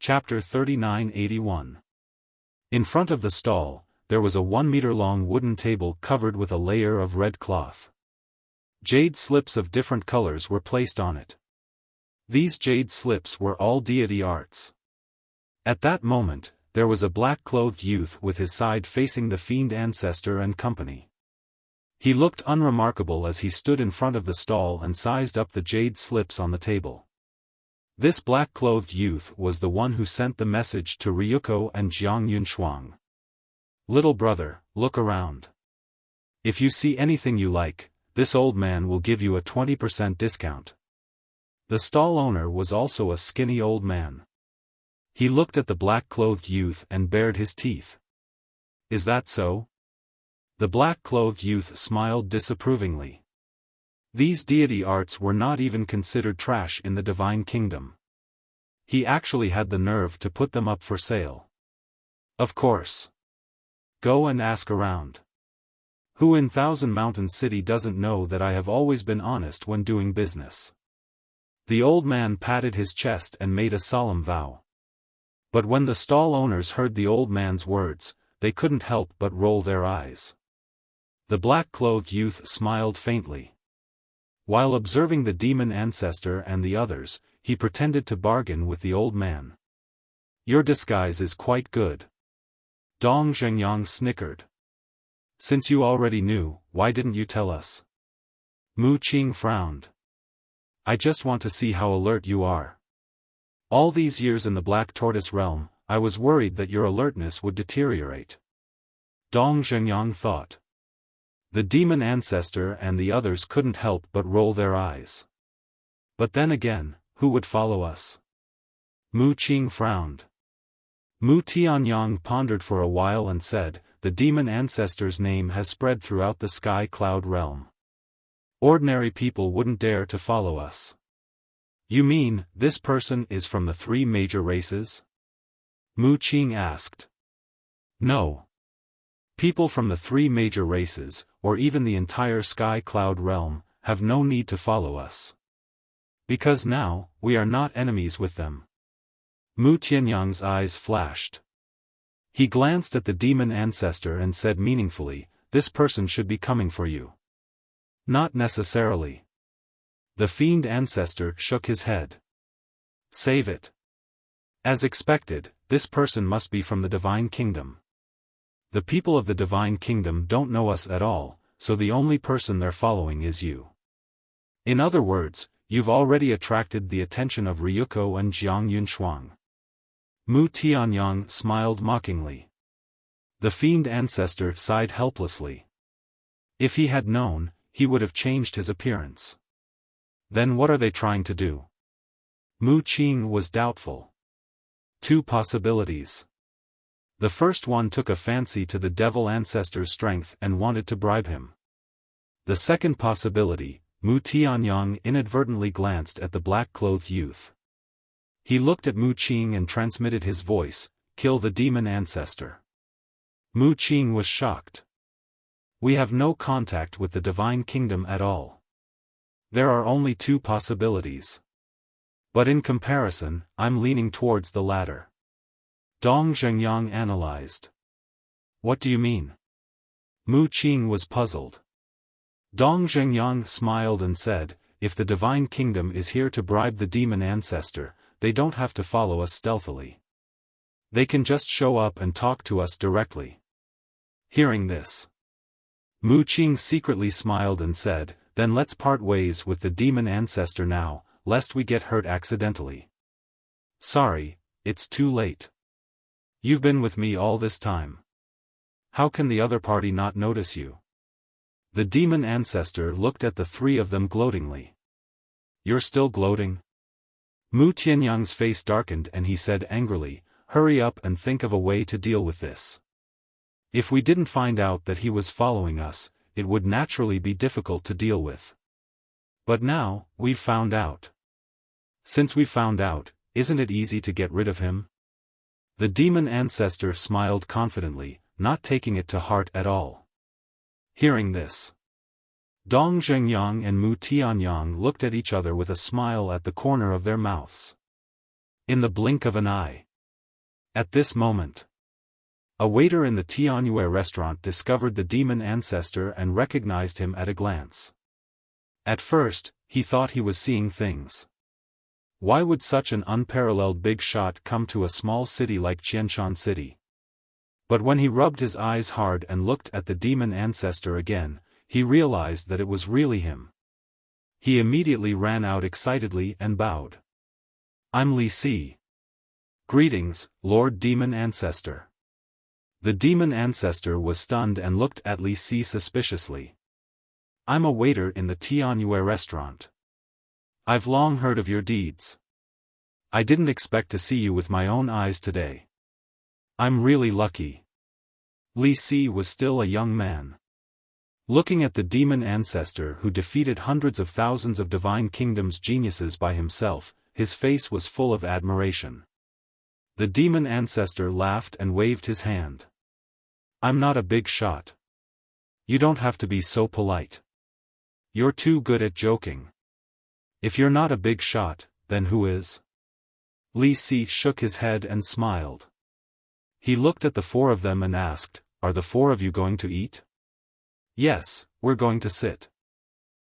Chapter 3981. In front of the stall, there was a 1-meter-long wooden table covered with a layer of red cloth. Jade slips of different colors were placed on it. These jade slips were all deity arts. At that moment, there was a black-clothed youth with his side facing the fiend ancestor and company. He looked unremarkable as he stood in front of the stall and sized up the jade slips on the table. This black-clothed youth was the one who sent the message to Ryuko and Jiang Yunshuang. "Little brother, look around. If you see anything you like, this old man will give you a 20% discount." The stall owner was also a skinny old man. He looked at the black-clothed youth and bared his teeth. "Is that so?" The black-clothed youth smiled disapprovingly. These deity arts were not even considered trash in the divine kingdom. He actually had the nerve to put them up for sale. "Of course. Go and ask around. Who in Thousand Mountain City doesn't know that I have always been honest when doing business?" The old man patted his chest and made a solemn vow. But when the stall owners heard the old man's words, they couldn't help but roll their eyes. The black-clothed youth smiled faintly. While observing the demon ancestor and the others, he pretended to bargain with the old man. "Your disguise is quite good." Dong Zhengyang snickered. "Since you already knew, why didn't you tell us?" Mu Qing frowned. "I just want to see how alert you are. All these years in the Black Tortoise realm, I was worried that your alertness would deteriorate." Dong Zhengyang thought. The demon ancestor and the others couldn't help but roll their eyes. But then again, who would follow us? Mu Qing frowned. Mu Tianyang pondered for a while and said, "The demon ancestor's name has spread throughout the sky cloud realm. Ordinary people wouldn't dare to follow us." "You mean, this person is from the 3 major races?" Mu Qing asked. "No. People from the 3 major races, or even the entire sky cloud realm, have no need to follow us. Because now, we are not enemies with them." Mu Tianyang's eyes flashed. He glanced at the demon ancestor and said meaningfully, "This person should be coming for you." "Not necessarily." The fiend ancestor shook his head. "Save it. As expected, this person must be from the divine kingdom. The people of the divine kingdom don't know us at all, so the only person they're following is you. In other words, you've already attracted the attention of Ryuko and Jiang Yunshuang." Mu Tianyang smiled mockingly. The fiend ancestor sighed helplessly. If he had known, he would have changed his appearance. "Then what are they trying to do?" Mu Qing was doubtful. 2 possibilities. The first one took a fancy to the devil ancestor's strength and wanted to bribe him. The second possibility, Mu Tianyang inadvertently glanced at the black-clothed youth. He looked at Mu Qing and transmitted his voice, "Kill the demon ancestor." Mu Qing was shocked. "We have no contact with the divine kingdom at all. There are only 2 possibilities. But in comparison, I'm leaning towards the latter." Dong Zhengyang analyzed. "What do you mean?" Mu Qing was puzzled. Dong Zhengyang smiled and said, "If the divine kingdom is here to bribe the demon ancestor, they don't have to follow us stealthily. They can just show up and talk to us directly." Hearing this, Mu Qing secretly smiled and said, "Then let's part ways with the demon ancestor now, lest we get hurt accidentally." "Sorry, it's too late. You've been with me all this time. How can the other party not notice you?" The demon ancestor looked at the 3 of them gloatingly. "You're still gloating?" Mu Tianyang's face darkened and he said angrily, "Hurry up and think of a way to deal with this. If we didn't find out that he was following us, it would naturally be difficult to deal with. But now, we've found out. Since we've found out, isn't it easy to get rid of him?" The demon ancestor smiled confidently, not taking it to heart at all. Hearing this, Dong Zhengyang and Mu Tianyang looked at each other with a smile at the corner of their mouths. In the blink of an eye, At this moment, a waiter in the Tianyue restaurant discovered the demon ancestor and recognized him at a glance. At first, he thought he was seeing things. Why would such an unparalleled big shot come to a small city like Qianshan City? But when he rubbed his eyes hard and looked at the demon ancestor again, he realized that it was really him. He immediately ran out excitedly and bowed. "I'm Li Si. Greetings, Lord Demon Ancestor." The demon ancestor was stunned and looked at Li Si suspiciously. "I'm a waiter in the Tianyue restaurant. I've long heard of your deeds. I didn't expect to see you with my own eyes today. I'm really lucky." Li Si was still a young man. Looking at the demon ancestor who defeated hundreds of thousands of divine kingdoms' geniuses by himself, his face was full of admiration. The demon ancestor laughed and waved his hand. "I'm not a big shot. You don't have to be so polite. You're too good at joking. If you're not a big shot, then who is?" Li Si shook his head and smiled. He looked at the four of them and asked, "Are the four of you going to eat?" "Yes, we're going to sit."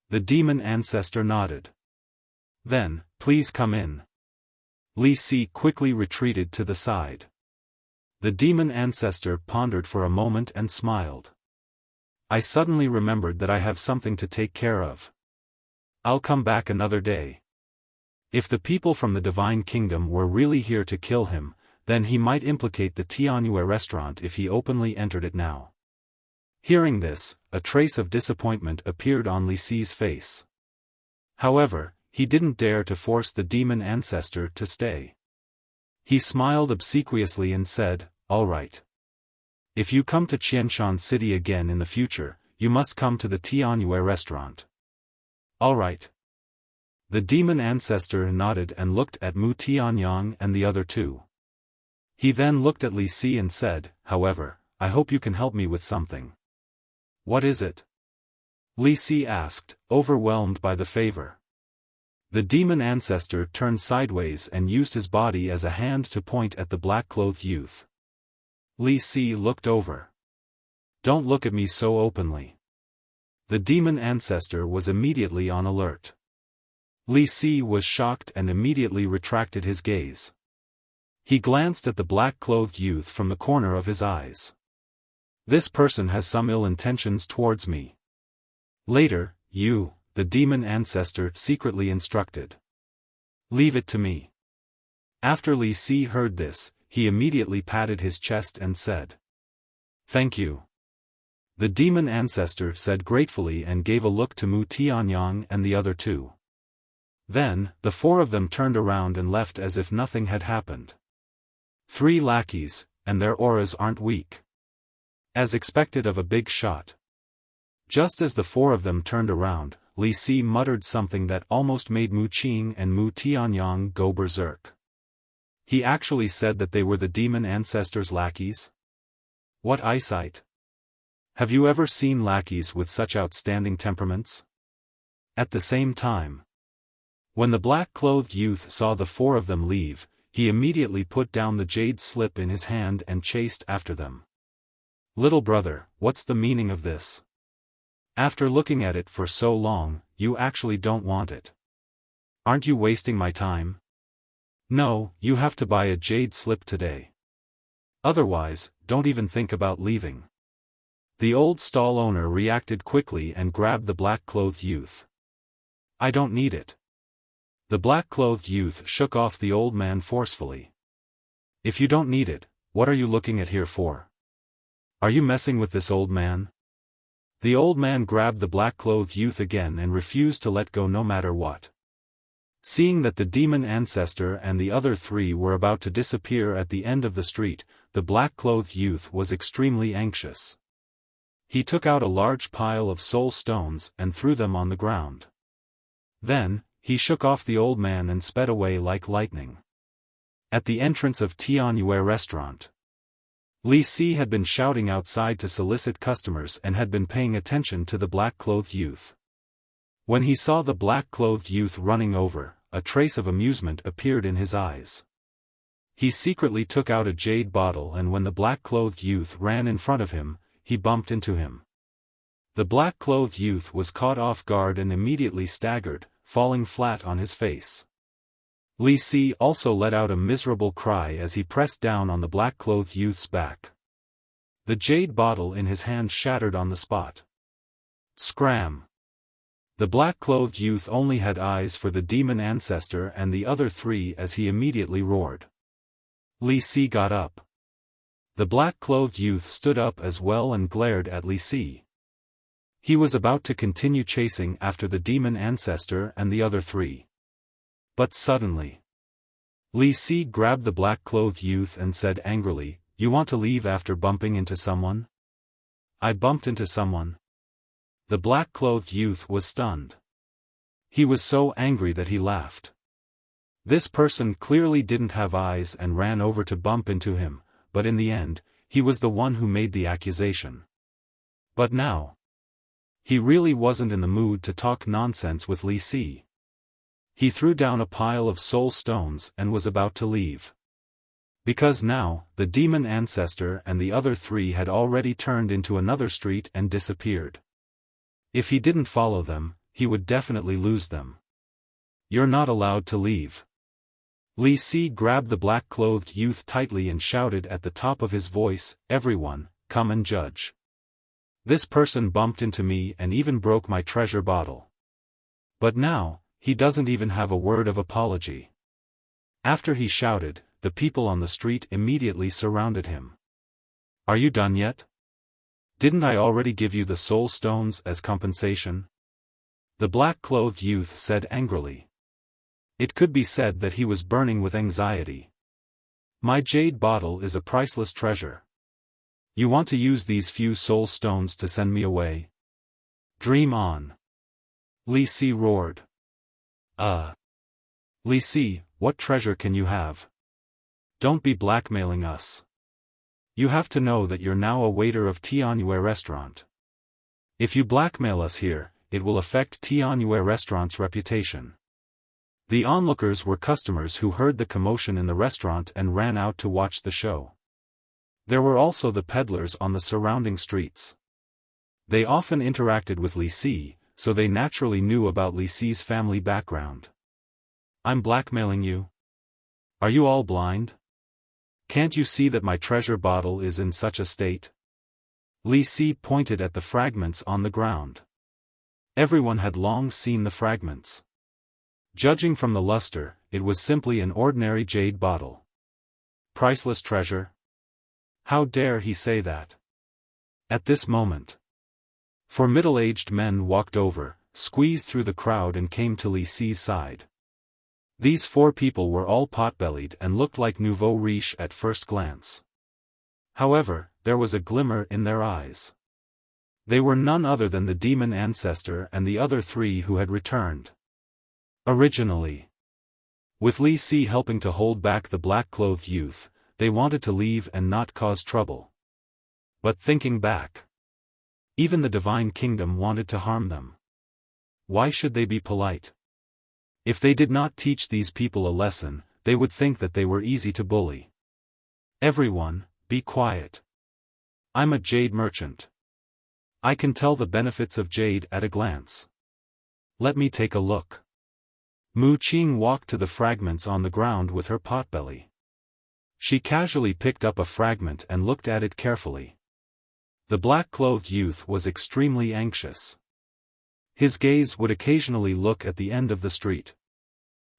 The demon ancestor nodded. "Then, please come in." Li Si quickly retreated to the side. The demon ancestor pondered for a moment and smiled. "I suddenly remembered that I have something to take care of. I'll come back another day." If the people from the Divine Kingdom were really here to kill him, then he might implicate the Tianyue restaurant if he openly entered it now. Hearing this, a trace of disappointment appeared on Li Si's face. However, he didn't dare to force the demon ancestor to stay. He smiled obsequiously and said, "All right. If you come to Qianshan City again in the future, you must come to the Tianyue restaurant." "All right." The demon ancestor nodded and looked at Mu Tianyang and the other two. He then looked at Li Si and said, "However, I hope you can help me with something." "What is it?" Li Si asked, overwhelmed by the favor. The demon ancestor turned sideways and used his body as a hand to point at the black-clothed youth. Li Si looked over. "Don't look at me so openly." The demon ancestor was immediately on alert. Li Si was shocked and immediately retracted his gaze. He glanced at the black-clothed youth from the corner of his eyes. "This person has some ill intentions towards me. Later, you," the demon ancestor secretly instructed. "Leave it to me." After Li Si heard this, he immediately patted his chest and said, "Thank you." The demon ancestor said gratefully and gave a look to Mu Tianyang and the other two. Then, the four of them turned around and left as if nothing had happened. 3 lackeys, and their auras aren't weak. As expected of a big shot. Just as the four of them turned around, Li Si muttered something that almost made Mu Qing and Mu Tianyang go berserk. He actually said that they were the demon ancestors' lackeys? What eyesight! Have you ever seen lackeys with such outstanding temperaments? At the same time, when the black-clothed youth saw the four of them leave, he immediately put down the jade slip in his hand and chased after them. "Little brother, what's the meaning of this? After looking at it for so long, you actually don't want it. Aren't you wasting my time? No, you have to buy a jade slip today. Otherwise, don't even think about leaving." The old stall owner reacted quickly and grabbed the black-clothed youth. "I don't need it." The black-clothed youth shook off the old man forcefully. "If you don't need it, what are you looking at here for? Are you messing with this old man?" The old man grabbed the black-clothed youth again and refused to let go no matter what. Seeing that the demon ancestor and the other 3 were about to disappear at the end of the street, the black-clothed youth was extremely anxious. He took out a large pile of soul stones and threw them on the ground. Then, he shook off the old man and sped away like lightning. At the entrance of Tianyue restaurant, Li Si had been shouting outside to solicit customers and had been paying attention to the black-clothed youth. When he saw the black-clothed youth running over, a trace of amusement appeared in his eyes. He secretly took out a jade bottle, and when the black-clothed youth ran in front of him, he bumped into him. The black-clothed youth was caught off guard and immediately staggered, falling flat on his face. Li Si also let out a miserable cry as he pressed down on the black-clothed youth's back. The jade bottle in his hand shattered on the spot. Scram! The black-clothed youth only had eyes for the demon ancestor and the other three as he immediately roared. Li Si got up. The black-clothed youth stood up as well and glared at Li Si. He was about to continue chasing after the demon ancestor and the other three. But suddenly, Li Si grabbed the black-clothed youth and said angrily, "You want to leave after bumping into someone?" "I bumped into someone." The black-clothed youth was stunned. He was so angry that he laughed. This person clearly didn't have eyes and ran over to bump into him, but in the end, he was the one who made the accusation. But now, he really wasn't in the mood to talk nonsense with Li Si. He threw down a pile of soul stones and was about to leave. Because now, the demon ancestor and the other three had already turned into another street and disappeared. If he didn't follow them, he would definitely lose them. "You're not allowed to leave." Li Si grabbed the black-clothed youth tightly and shouted at the top of his voice, "Everyone, come and judge. This person bumped into me and even broke my treasure bottle. But now, he doesn't even have a word of apology." After he shouted, the people on the street immediately surrounded him. "Are you done yet? Didn't I already give you the soul stones as compensation?" The black-clothed youth said angrily. It could be said that he was burning with anxiety. "My jade bottle is a priceless treasure. You want to use these few soul stones to send me away? Dream on." Li Si roared. Li Si, what treasure can you have? Don't be blackmailing us. You have to know that you're now a waiter of Tianyue restaurant. If you blackmail us here, it will affect Tianyue restaurant's reputation." The onlookers were customers who heard the commotion in the restaurant and ran out to watch the show. There were also the peddlers on the surrounding streets. They often interacted with Li Si, so they naturally knew about Li Si's family background. "I'm blackmailing you? Are you all blind? Can't you see that my treasure bottle is in such a state?" Li Si pointed at the fragments on the ground. Everyone had long seen the fragments. Judging from the luster, it was simply an ordinary jade bottle. Priceless treasure? How dare he say that? At this moment, four middle-aged men walked over, squeezed through the crowd and came to Li Si's side. These four people were all pot-bellied and looked like nouveau riche at first glance. However, there was a glimmer in their eyes. They were none other than the demon ancestor and the other three who had returned. Originally, with Li Si helping to hold back the black-clothed youth, they wanted to leave and not cause trouble. But thinking back, even the divine kingdom wanted to harm them. Why should they be polite? If they did not teach these people a lesson, they would think that they were easy to bully. "Everyone, be quiet. I'm a jade merchant. I can tell the benefits of jade at a glance. Let me take a look." Mu Qing walked to the fragments on the ground with her potbelly. She casually picked up a fragment and looked at it carefully. The black-clothed youth was extremely anxious. His gaze would occasionally look at the end of the street.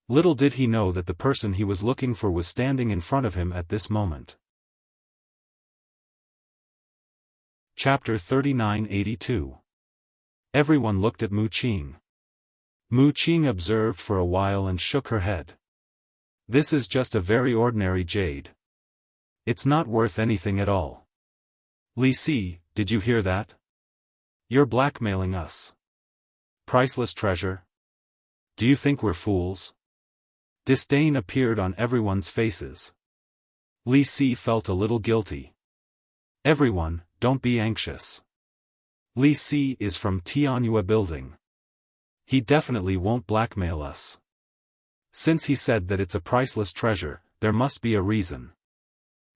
Little did he know that the person he was looking for was standing in front of him at this moment. Chapter 3982. Everyone looked at Mu Qing. Mu Qing observed for a while and shook her head. "This is just a very ordinary jade. It's not worth anything at all." "Li Si, did you hear that? You're blackmailing us. Priceless treasure? Do you think we're fools?" Disdain appeared on everyone's faces. Li Si felt a little guilty. "Everyone, don't be anxious. Li Si is from Tianyue building. He definitely won't blackmail us. Since he said that it's a priceless treasure, there must be a reason.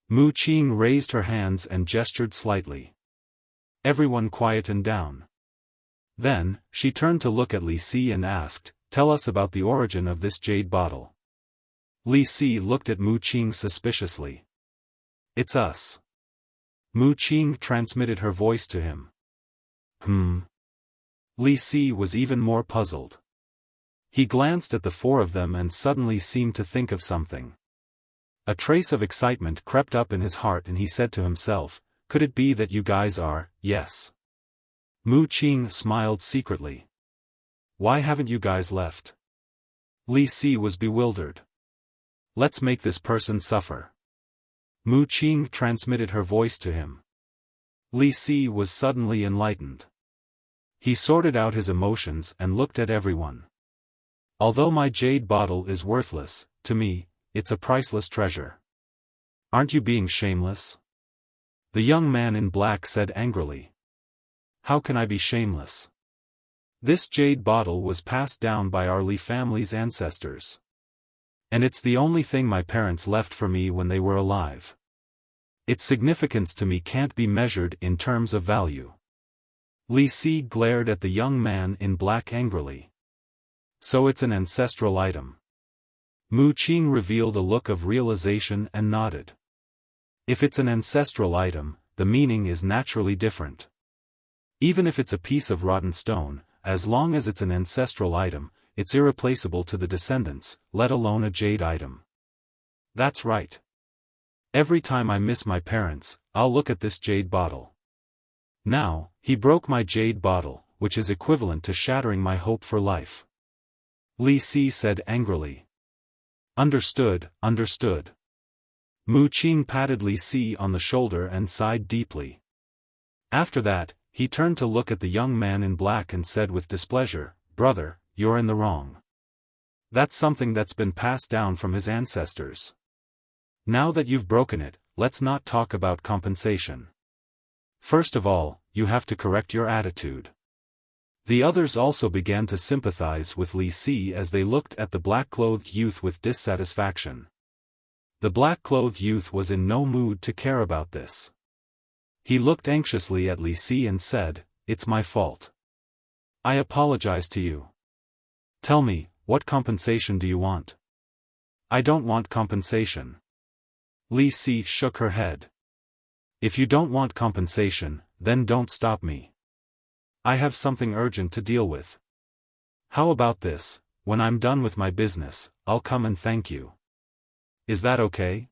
Mu Qing raised her hands and gestured slightly. Everyone quietened down. Then, she turned to look at Li Si and asked, "Tell us about the origin of this jade bottle." Li Si looked at Mu Qing suspiciously. "It's us." Mu Qing transmitted her voice to him. Li Si was even more puzzled. He glanced at the four of them and suddenly seemed to think of something. A trace of excitement crept up in his heart and he said to himself, "Could it be that you guys are, yes?" Mu Qing smiled secretly. "Why haven't you guys left?" Li Si was bewildered. "Let's make this person suffer." Mu Qing transmitted her voice to him. Li Si was suddenly enlightened. He sorted out his emotions and looked at everyone. "Although my jade bottle is worthless, to me, it's a priceless treasure. Aren't you being shameless?" The young man in black said angrily. "How can I be shameless? This jade bottle was passed down by our Li family's ancestors. And it's the only thing my parents left for me when they were alive. Its significance to me can't be measured in terms of value." Li Si glared at the young man in black angrily. "So it's an ancestral item." Mu Qing revealed a look of realization and nodded. "If it's an ancestral item, the meaning is naturally different. Even if it's a piece of rotten stone, as long as it's an ancestral item, it's irreplaceable to the descendants, let alone a jade item. That's right. Every time I miss my parents, I'll look at this jade bottle. Now, he broke my jade bottle, which is equivalent to shattering my hope for life." Li Si said angrily. "Understood, understood." Mu Qing patted Li Si on the shoulder and sighed deeply. After that, he turned to look at the young man in black and said with displeasure, "Brother, you're in the wrong. That's something that's been passed down from his ancestors. Now that you've broken it, let's not talk about compensation. First of all, you have to correct your attitude." The others also began to sympathize with Li Si as they looked at the black-clothed youth with dissatisfaction. The black-clothed youth was in no mood to care about this. He looked anxiously at Li Si and said, "It's my fault. I apologize to you. Tell me, what compensation do you want?" "I don't want compensation." Li Si shook her head. "If you don't want compensation, then don't stop me. I have something urgent to deal with. How about this, when I'm done with my business, I'll come and thank you. Is that okay?"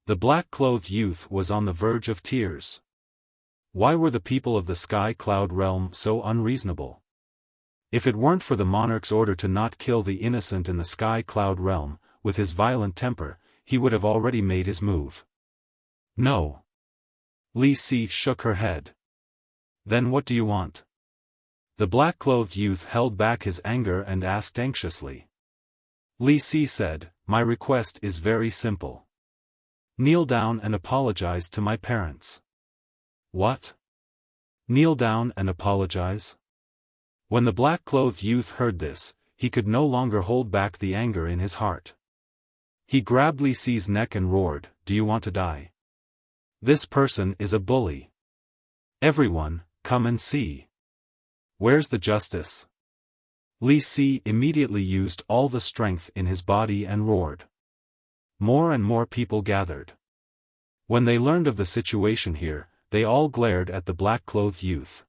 The black-clothed youth was on the verge of tears. Why were the people of the Sky Cloud realm so unreasonable? If it weren't for the monarch's order to not kill the innocent in the Sky Cloud realm, with his violent temper, he would have already made his move. "No." Li Si shook her head. "Then what do you want?" The black-clothed youth held back his anger and asked anxiously. Li Si said, "My request is very simple. Kneel down and apologize to my parents." "What? Kneel down and apologize?" When the black-clothed youth heard this, he could no longer hold back the anger in his heart. He grabbed Li Si's neck and roared, "Do you want to die? This person is a bully. Everyone, come and see. Where's the justice?" Li Si immediately used all the strength in his body and roared. More and more people gathered. When they learned of the situation here, they all glared at the black-clothed youth.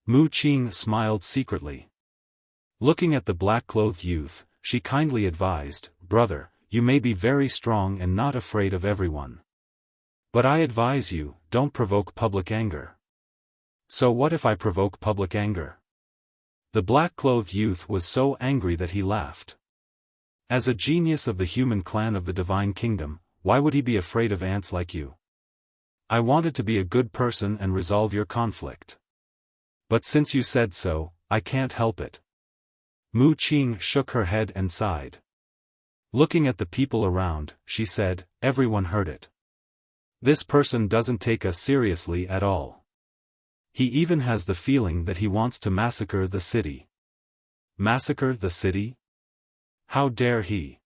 Mu Qing smiled secretly. Looking at the black-clothed youth, she kindly advised, "Brother, you may be very strong and not afraid of everyone. But I advise you, don't provoke public anger." "So what if I provoke public anger?" The black-clothed youth was so angry that he laughed. As a genius of the human clan of the Divine Kingdom, why would he be afraid of ants like you? I wanted to be a good person and resolve your conflict. But since you said so, I can't help it. Mu Qing shook her head and sighed. Looking at the people around, she said, "Everyone heard it. This person doesn't take us seriously at all. He even has the feeling that he wants to massacre the city." "Massacre the city? How dare he?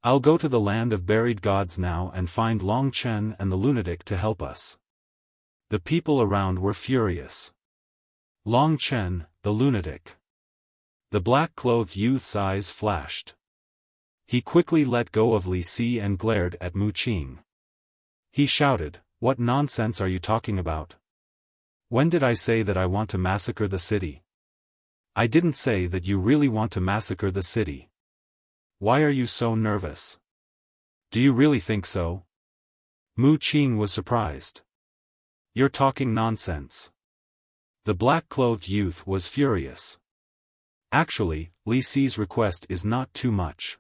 I'll go to the land of buried gods now and find Long Chen and the lunatic to help us. The people around were furious. Long Chen, the lunatic. The black-clothed youth's eyes flashed. He quickly let go of Li Si and glared at Mu Qing. He shouted, "What nonsense are you talking about? When did I say that I want to massacre the city? I didn't say that you really want to massacre the city. Why are you so nervous? Do you really think so?" Mu Qing was surprised. "You're talking nonsense." The black-clothed youth was furious. Actually, Li Si's request is not too much.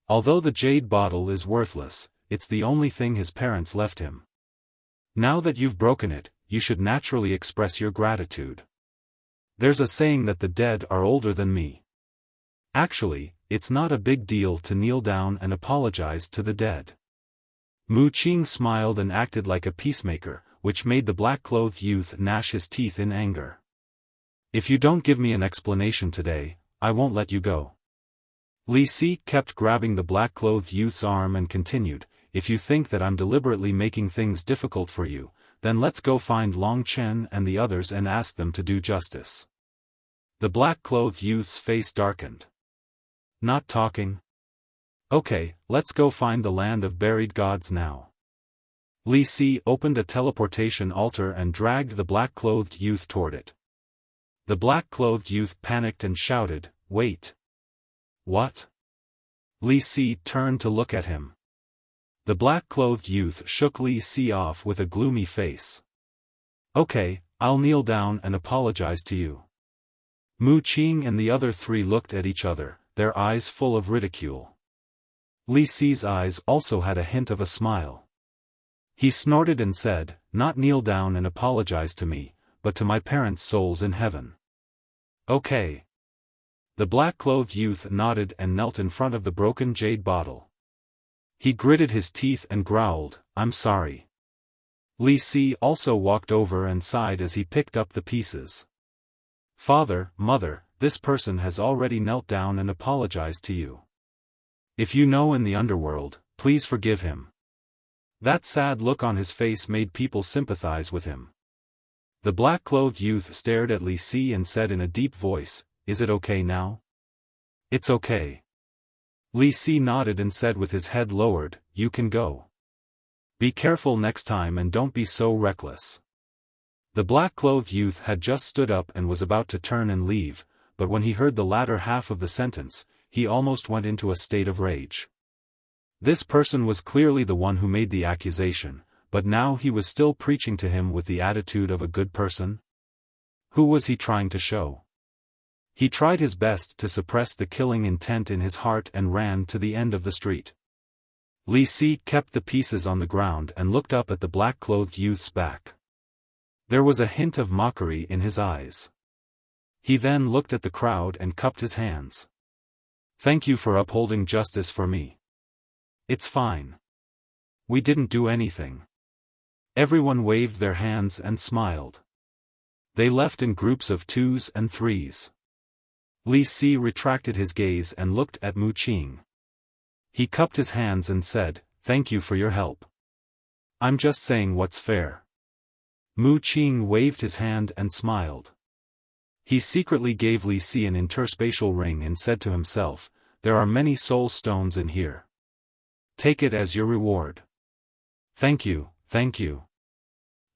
Although the jade bottle is worthless, it's the only thing his parents left him. Now that you've broken it, you should naturally express your gratitude. There's a saying that the dead are older than me. Actually, it's not a big deal to kneel down and apologize to the dead. Mu Qing smiled and acted like a peacemaker, which made the black-clothed youth gnash his teeth in anger. "If you don't give me an explanation today, I won't let you go." Li Si kept grabbing the black-clothed youth's arm and continued, "If you think that I'm deliberately making things difficult for you, then let's go find Long Chen and the others and ask them to do justice." The black-clothed youth's face darkened. "Not talking? Okay, let's go find the land of buried gods now." Li Si opened a teleportation altar and dragged the black-clothed youth toward it. The black-clothed youth panicked and shouted, "Wait! What?" Li Si turned to look at him. The black-clothed youth shook Li Si off with a gloomy face. "Okay, I'll kneel down and apologize to you." Mu Qing and the other three looked at each other, their eyes full of ridicule. Li Si's eyes also had a hint of a smile. He snorted and said, "Not kneel down and apologize to me, but to my parents' souls in heaven." "Okay." The black-clothed youth nodded and knelt in front of the broken jade bottle. He gritted his teeth and growled, "I'm sorry." Li Si also walked over and sighed as he picked up the pieces. "Father, Mother, this person has already knelt down and apologized to you. If you know in the underworld, please forgive him." That sad look on his face made people sympathize with him. The black-clothed youth stared at Li Si and said in a deep voice, "Is it okay now?" "It's okay." Li Si nodded and said with his head lowered, "You can go. Be careful next time and don't be so reckless." The black-clothed youth had just stood up and was about to turn and leave, but when he heard the latter half of the sentence, he almost went into a state of rage. This person was clearly the one who made the accusation, but now he was still preaching to him with the attitude of a good person? Who was he trying to show? He tried his best to suppress the killing intent in his heart and ran to the end of the street. Li Si kept the pieces on the ground and looked up at the black-clothed youth's back. There was a hint of mockery in his eyes. He then looked at the crowd and cupped his hands. "Thank you for upholding justice for me. It's fine. We didn't do anything." Everyone waved their hands and smiled. They left in groups of twos and threes. Li Si retracted his gaze and looked at Mu Qing. He cupped his hands and said, "Thank you for your help. I'm just saying what's fair." Mu Qing waved his hand and smiled. He secretly gave Li Si an interspatial ring and said to himself, "There are many soul stones in here. Take it as your reward." "Thank you, thank you."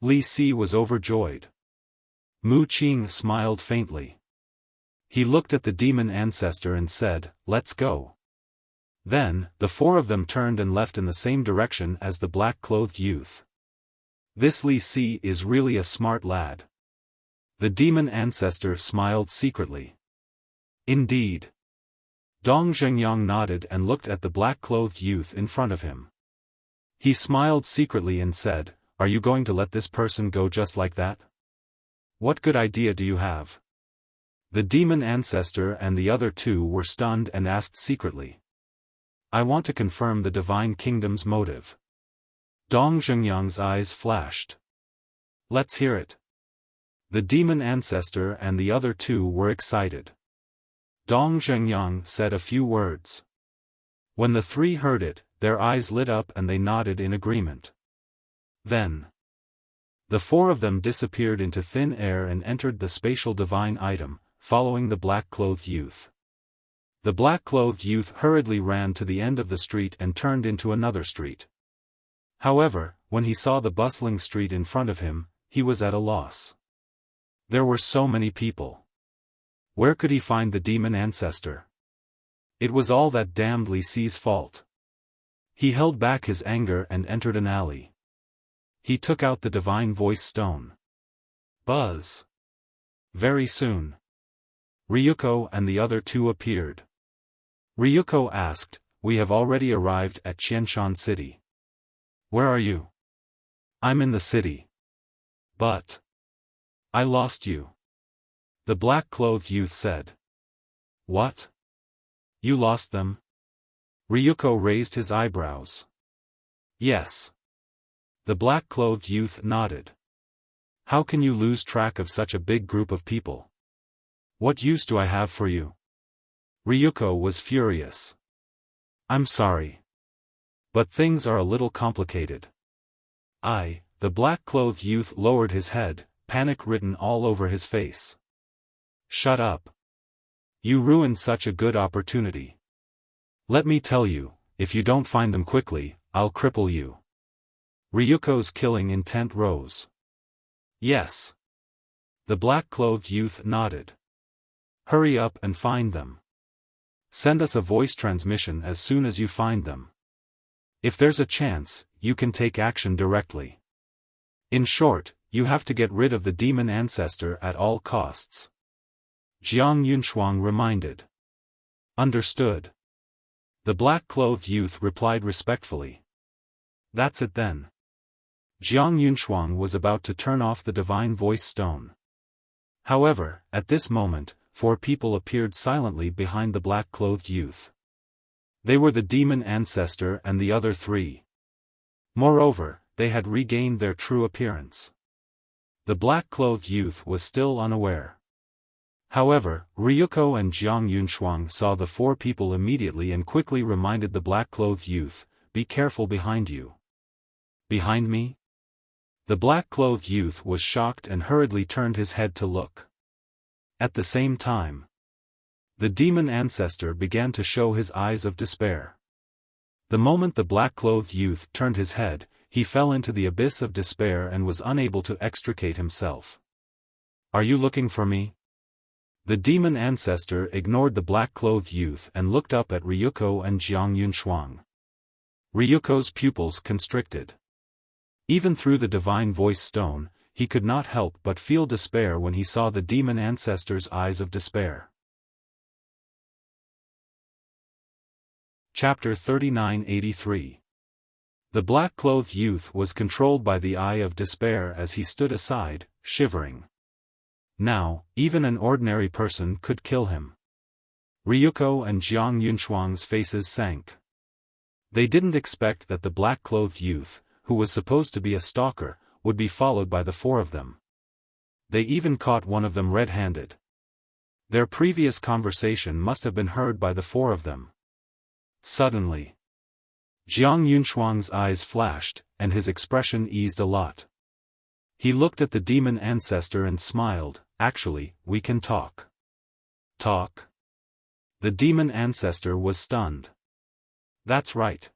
Li Si was overjoyed. Mu Qing smiled faintly. He looked at the demon ancestor and said, "Let's go." Then, the four of them turned and left in the same direction as the black-clothed youth. "This Li Si is really a smart lad." The demon ancestor smiled secretly. "Indeed." Dong Zhengyang nodded and looked at the black-clothed youth in front of him. He smiled secretly and said, "Are you going to let this person go just like that? What good idea do you have?" The demon ancestor and the other two were stunned and asked secretly. "I want to confirm the divine kingdom's motive." Dong Zhengyang's eyes flashed. "Let's hear it." The demon ancestor and the other two were excited. Dong Zhengyang said a few words. When the three heard it, their eyes lit up and they nodded in agreement. Then, the four of them disappeared into thin air and entered the spatial divine item, following the black-clothed youth. The black-clothed youth hurriedly ran to the end of the street and turned into another street. However, when he saw the bustling street in front of him, he was at a loss. There were so many people. Where could he find the demon ancestor? It was all that damned Li Si's fault. He held back his anger and entered an alley. He took out the divine voice stone. Buzz! Very soon, Ryuko and the other two appeared. Ryuko asked, "We have already arrived at Qianshan City. Where are you?" "I'm in the city. But I lost you," the black-clothed youth said. "What? You lost them?" Ryuko raised his eyebrows. "Yes." The black-clothed youth nodded. "How can you lose track of such a big group of people? What use do I have for you?" Ryuko was furious. "I'm sorry. But things are a little complicated." The black-clothed youth lowered his head, panic written all over his face. "Shut up. You ruined such a good opportunity. Let me tell you, if you don't find them quickly, I'll cripple you." Ryuko's killing intent rose. "Yes." The black-clothed youth nodded. "Hurry up and find them. Send us a voice transmission as soon as you find them. If there's a chance, you can take action directly. In short, you have to get rid of the demon ancestor at all costs." Jiang Yunshuang reminded. "Understood." The black-clothed youth replied respectfully. "That's it then." Jiang Yunshuang was about to turn off the divine voice stone. However, at this moment, four people appeared silently behind the black-clothed youth. They were the demon ancestor and the other three. Moreover, they had regained their true appearance. The black-clothed youth was still unaware. However, Ryuko and Jiang Yunshuang saw the four people immediately and quickly reminded the black-clothed youth, "Be careful behind you." "Behind me?" The black-clothed youth was shocked and hurriedly turned his head to look. At the same time, the demon ancestor began to show his eyes of despair. The moment the black-clothed youth turned his head, he fell into the abyss of despair and was unable to extricate himself. "Are you looking for me?" The demon ancestor ignored the black-clothed youth and looked up at Ryuko and Jiang Yunshuang. Ryuko's pupils constricted. Even through the divine voice stone, he could not help but feel despair when he saw the demon ancestor's eyes of despair. Chapter 3983. The black-clothed youth was controlled by the eye of despair as he stood aside, shivering. Now, even an ordinary person could kill him. Ryuko and Jiang Yunshuang's faces sank. They didn't expect that the black-clothed youth, who was supposed to be a stalker, would be followed by the four of them. They even caught one of them red-handed. Their previous conversation must have been heard by the four of them. Suddenly, Jiang Yunshuang's eyes flashed, and his expression eased a lot. He looked at the demon ancestor and smiled. "Actually, we can talk." "Talk?" The demon ancestor was stunned. "That's right.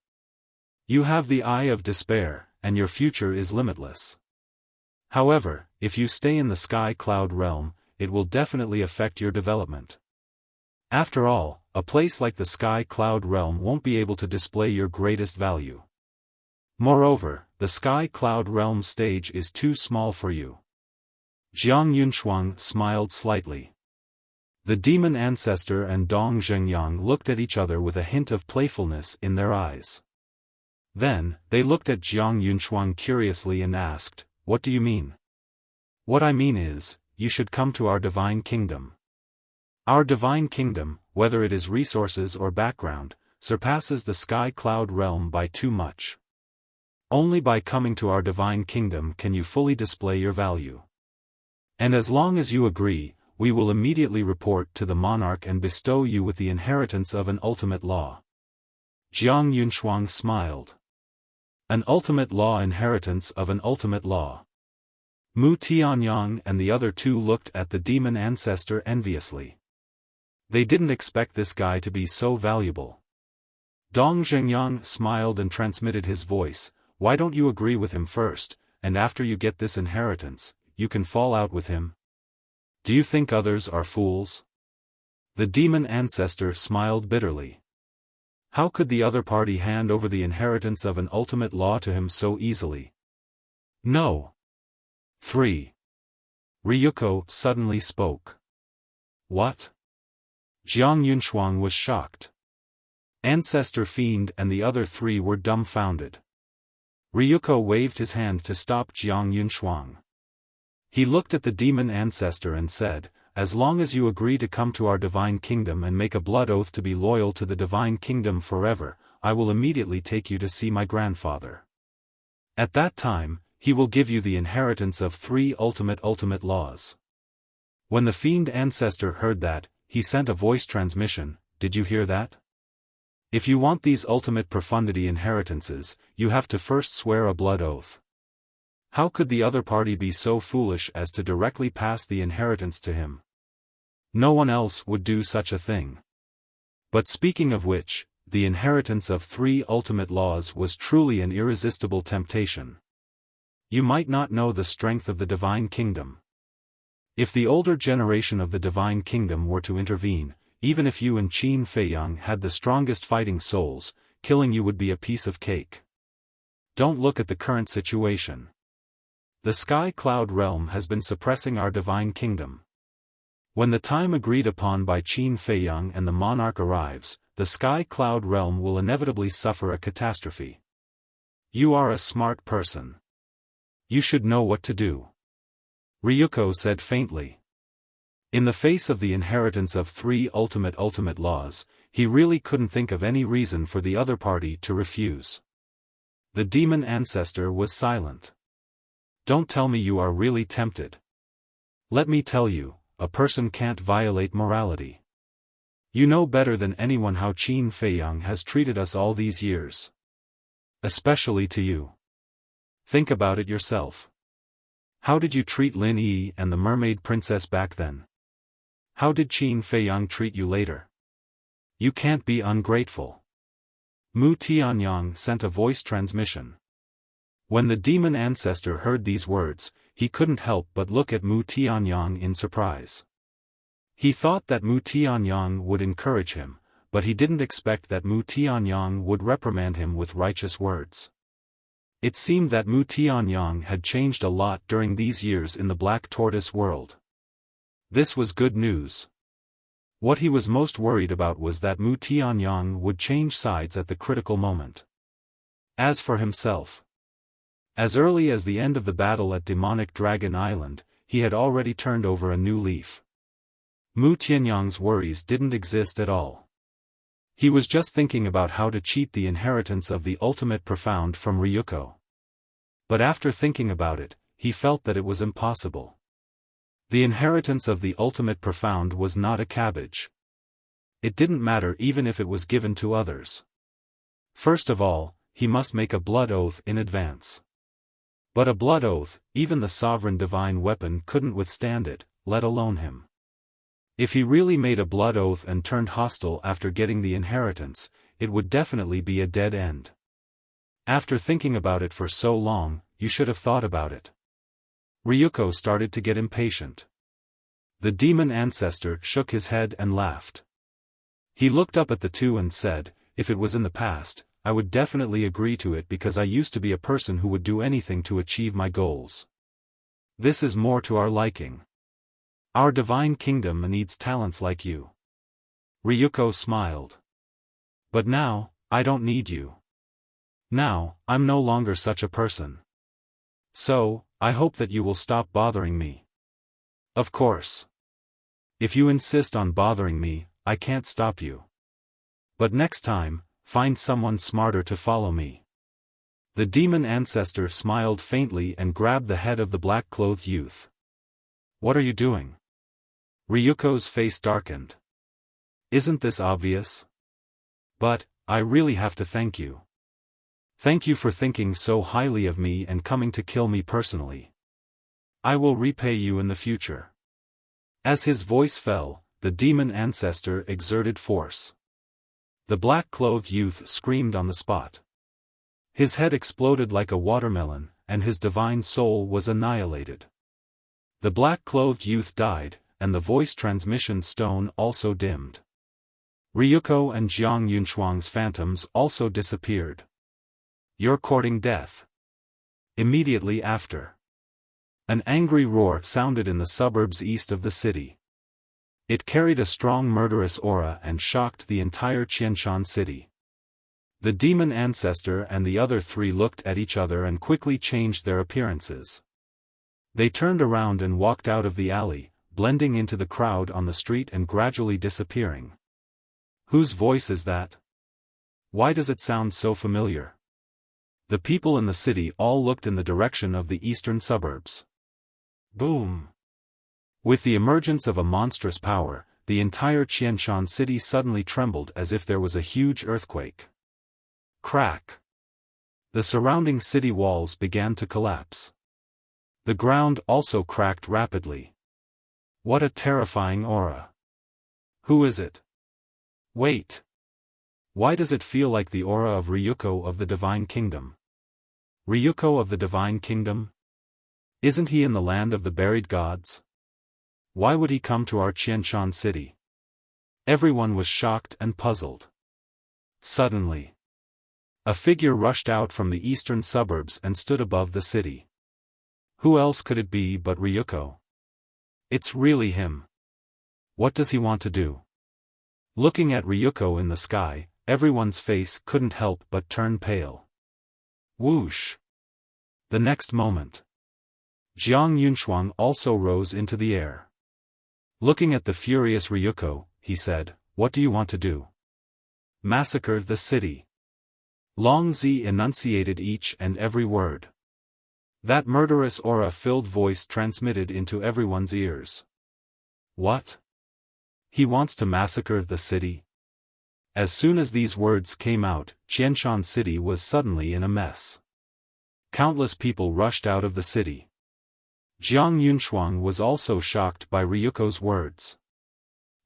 You have the eye of despair, and your future is limitless. However, if you stay in the sky cloud realm, it will definitely affect your development. After all, a place like the sky cloud realm won't be able to display your greatest value. Moreover, the sky cloud realm stage is too small for you." Jiang Yunshuang smiled slightly. The demon ancestor and Dong Zhengyang looked at each other with a hint of playfulness in their eyes. Then, they looked at Jiang Yunshuang curiously and asked, "What do you mean?" "What I mean is, you should come to our divine kingdom. Our divine kingdom, whether it is resources or background, surpasses the sky cloud realm by too much. Only by coming to our divine kingdom can you fully display your value. And as long as you agree, we will immediately report to the monarch and bestow you with the inheritance of an ultimate law." Jiang Yunshuang smiled. An ultimate law, inheritance of an ultimate law. Mu Tianyang and the other two looked at the demon ancestor enviously. They didn't expect this guy to be so valuable. Dong Zhengyang smiled and transmitted his voice, "Why don't you agree with him first, and after you get this inheritance, you can fall out with him? Do you think others are fools?" The demon ancestor smiled bitterly. How could the other party hand over the inheritance of an ultimate law to him so easily? No. 3. Ryuko suddenly spoke. What? Jiang Yunshuang was shocked. Ancestor Fiend and the other three were dumbfounded. Ryuko waved his hand to stop Jiang Yunshuang. He looked at the demon ancestor and said, "As long as you agree to come to our divine kingdom and make a blood oath to be loyal to the divine kingdom forever, I will immediately take you to see my grandfather. At that time, he will give you the inheritance of 3 ultimate laws." When the fiend ancestor heard that, he sent a voice transmission, "Did you hear that? If you want these ultimate profundity inheritances, you have to first swear a blood oath." How could the other party be so foolish as to directly pass the inheritance to him? No one else would do such a thing. But speaking of which, the inheritance of 3 ultimate laws was truly an irresistible temptation. You might not know the strength of the divine kingdom. If the older generation of the divine kingdom were to intervene, even if you and Qin Feiyang had the strongest fighting souls, killing you would be a piece of cake. Don't look at the current situation. The Sky Cloud realm has been suppressing our divine kingdom. When the time agreed upon by Qin Feiyang and the monarch arrives, the Sky Cloud realm will inevitably suffer a catastrophe. You are a smart person. You should know what to do. Ryuko said faintly. In the face of the inheritance of 3 ultimate laws, he really couldn't think of any reason for the other party to refuse. The demon ancestor was silent. Don't tell me you are really tempted. Let me tell you, a person can't violate morality. You know better than anyone how Qin Feiyang has treated us all these years. Especially to you. Think about it yourself. How did you treat Lin Yi and the mermaid princess back then? How did Qin Feiyang treat you later? You can't be ungrateful. Mu Tianyang sent a voice transmission. When the demon ancestor heard these words, he couldn't help but look at Mu Tianyang in surprise. He thought that Mu Tianyang would encourage him, but he didn't expect that Mu Tianyang would reprimand him with righteous words. It seemed that Mu Tianyang had changed a lot during these years in the Black Tortoise world. This was good news. What he was most worried about was that Mu Tianyang would change sides at the critical moment. As for himself, as early as the end of the battle at Demonic Dragon Island, he had already turned over a new leaf. Mu Tianyang's worries didn't exist at all. He was just thinking about how to cheat the inheritance of the ultimate profound from Ryuko. But after thinking about it, he felt that it was impossible. The inheritance of the ultimate profound was not a cabbage. It didn't matter even if it was given to others. First of all, he must make a blood oath in advance. But a blood oath, even the sovereign divine weapon couldn't withstand it, let alone him. If he really made a blood oath and turned hostile after getting the inheritance, it would definitely be a dead end. After thinking about it for so long, you should have thought about it. Ryuko started to get impatient. The demon ancestor shook his head and laughed. He looked up at the two and said, "If it was in the past, I would definitely agree to it because I used to be a person who would do anything to achieve my goals. This is more to our liking. Our divine kingdom needs talents like you." Ryuko smiled. "But now, I don't need you. Now, I'm no longer such a person. So, I hope that you will stop bothering me." "Of course. If you insist on bothering me, I can't stop you. But next time, find someone smarter to follow me." The demon ancestor smiled faintly and grabbed the head of the black-clothed youth. "What are you doing?" Ryuko's face darkened. "Isn't this obvious? But, I really have to thank you. Thank you for thinking so highly of me and coming to kill me personally. I will repay you in the future." As his voice fell, the demon ancestor exerted force. The black-clothed youth screamed on the spot. His head exploded like a watermelon, and his divine soul was annihilated. The black-clothed youth died, and the voice transmission stone also dimmed. Ryuko and Jiang Yunshuang's phantoms also disappeared. "You're courting death." Immediately after, an angry roar sounded in the suburbs east of the city. It carried a strong murderous aura and shocked the entire Qianshan city. The demon ancestor and the other three looked at each other and quickly changed their appearances. They turned around and walked out of the alley, blending into the crowd on the street and gradually disappearing. Whose voice is that? Why does it sound so familiar? The people in the city all looked in the direction of the eastern suburbs. Boom! With the emergence of a monstrous power, the entire Qianshan city suddenly trembled as if there was a huge earthquake. Crack! The surrounding city walls began to collapse. The ground also cracked rapidly. What a terrifying aura! Who is it? Wait! Why does it feel like the aura of Ryuko of the Divine Kingdom? Ryuko of the Divine Kingdom? Isn't he in the land of the buried gods? Why would he come to our Qianshan city? Everyone was shocked and puzzled. Suddenly, a figure rushed out from the eastern suburbs and stood above the city. Who else could it be but Ryuko? It's really him. What does he want to do? Looking at Ryuko in the sky, everyone's face couldn't help but turn pale. Whoosh! The next moment, Jiang Yunshuang also rose into the air. Looking at the furious Ryuko, he said, "What do you want to do?" "Massacre the city." Long Zi enunciated each and every word. That murderous aura-filled voice transmitted into everyone's ears. What? He wants to massacre the city? As soon as these words came out, Qianshan city was suddenly in a mess. Countless people rushed out of the city. Jiang Yunshuang was also shocked by Ryuko's words.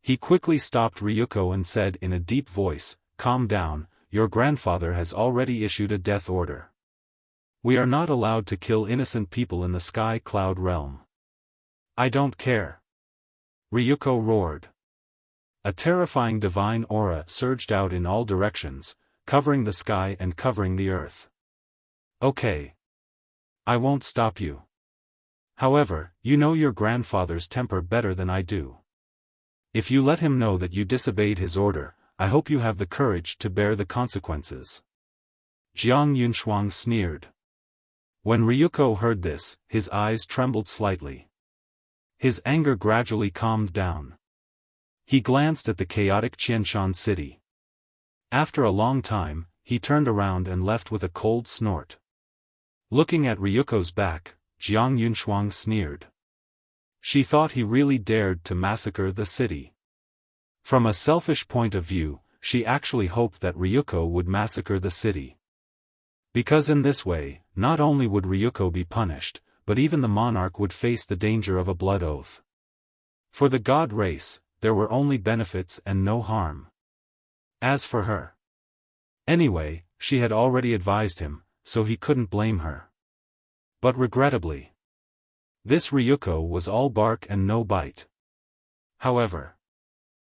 He quickly stopped Ryuko and said in a deep voice, "Calm down, your grandfather has already issued a death order. We are not allowed to kill innocent people in the Sky Cloud realm." "I don't care," Ryuko roared. A terrifying divine aura surged out in all directions, covering the sky and covering the earth. "Okay. I won't stop you. However, you know your grandfather's temper better than I do. If you let him know that you disobeyed his order, I hope you have the courage to bear the consequences." Jiang Yunshuang sneered. When Ryuko heard this, his eyes trembled slightly. His anger gradually calmed down. He glanced at the chaotic Qianshan city. After a long time, he turned around and left with a cold snort. Looking at Ryuko's back, Jiang Yunshuang sneered. She thought he really dared to massacre the city. From a selfish point of view, she actually hoped that Ryuko would massacre the city. Because in this way, not only would Ryuko be punished, but even the monarch would face the danger of a blood oath. For the god race, there were only benefits and no harm. As for her. Anyway, she had already advised him, so he couldn't blame her. But regrettably, this Ryuko was all bark and no bite. However,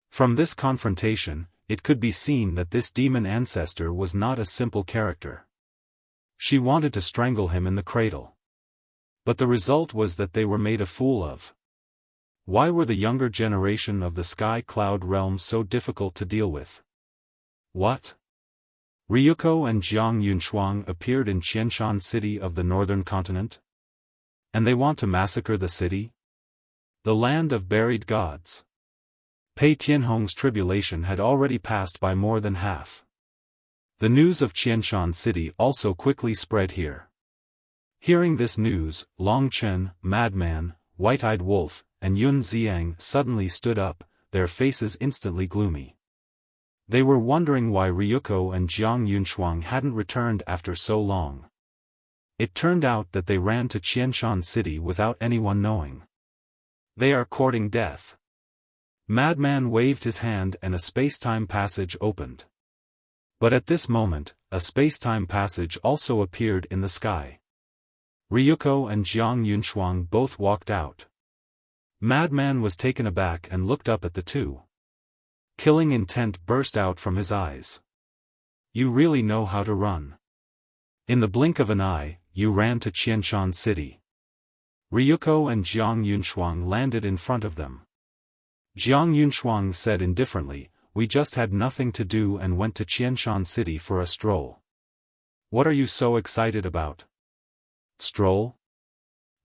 from this confrontation, it could be seen that this demon ancestor was not a simple character. She wanted to strangle him in the cradle. But the result was that they were made a fool of. Why were the younger generation of the Sky Cloud realm so difficult to deal with? What? Ryuko and Jiang Yunshuang appeared in Qianshan city of the northern continent? And they want to massacre the city? The land of buried gods. Pei Tianhong's tribulation had already passed by more than half. The news of Qianshan city also quickly spread here. Hearing this news, Long Chen, Madman, White-Eyed Wolf, and Yun Xiang suddenly stood up, their faces instantly gloomy. They were wondering why Ryuko and Jiang Yunshuang hadn't returned after so long. It turned out that they ran to Qianshan City without anyone knowing. They are courting death. Madman waved his hand and a space-time passage opened. But at this moment, a space-time passage also appeared in the sky. Ryuko and Jiang Yunshuang both walked out. Madman was taken aback and looked up at the two. Killing intent burst out from his eyes. You really know how to run. In the blink of an eye, you ran to Qianshan City. Ryuko and Jiang Yunshuang landed in front of them. Jiang Yunshuang said indifferently, we just had nothing to do and went to Qianshan City for a stroll. What are you so excited about? Stroll?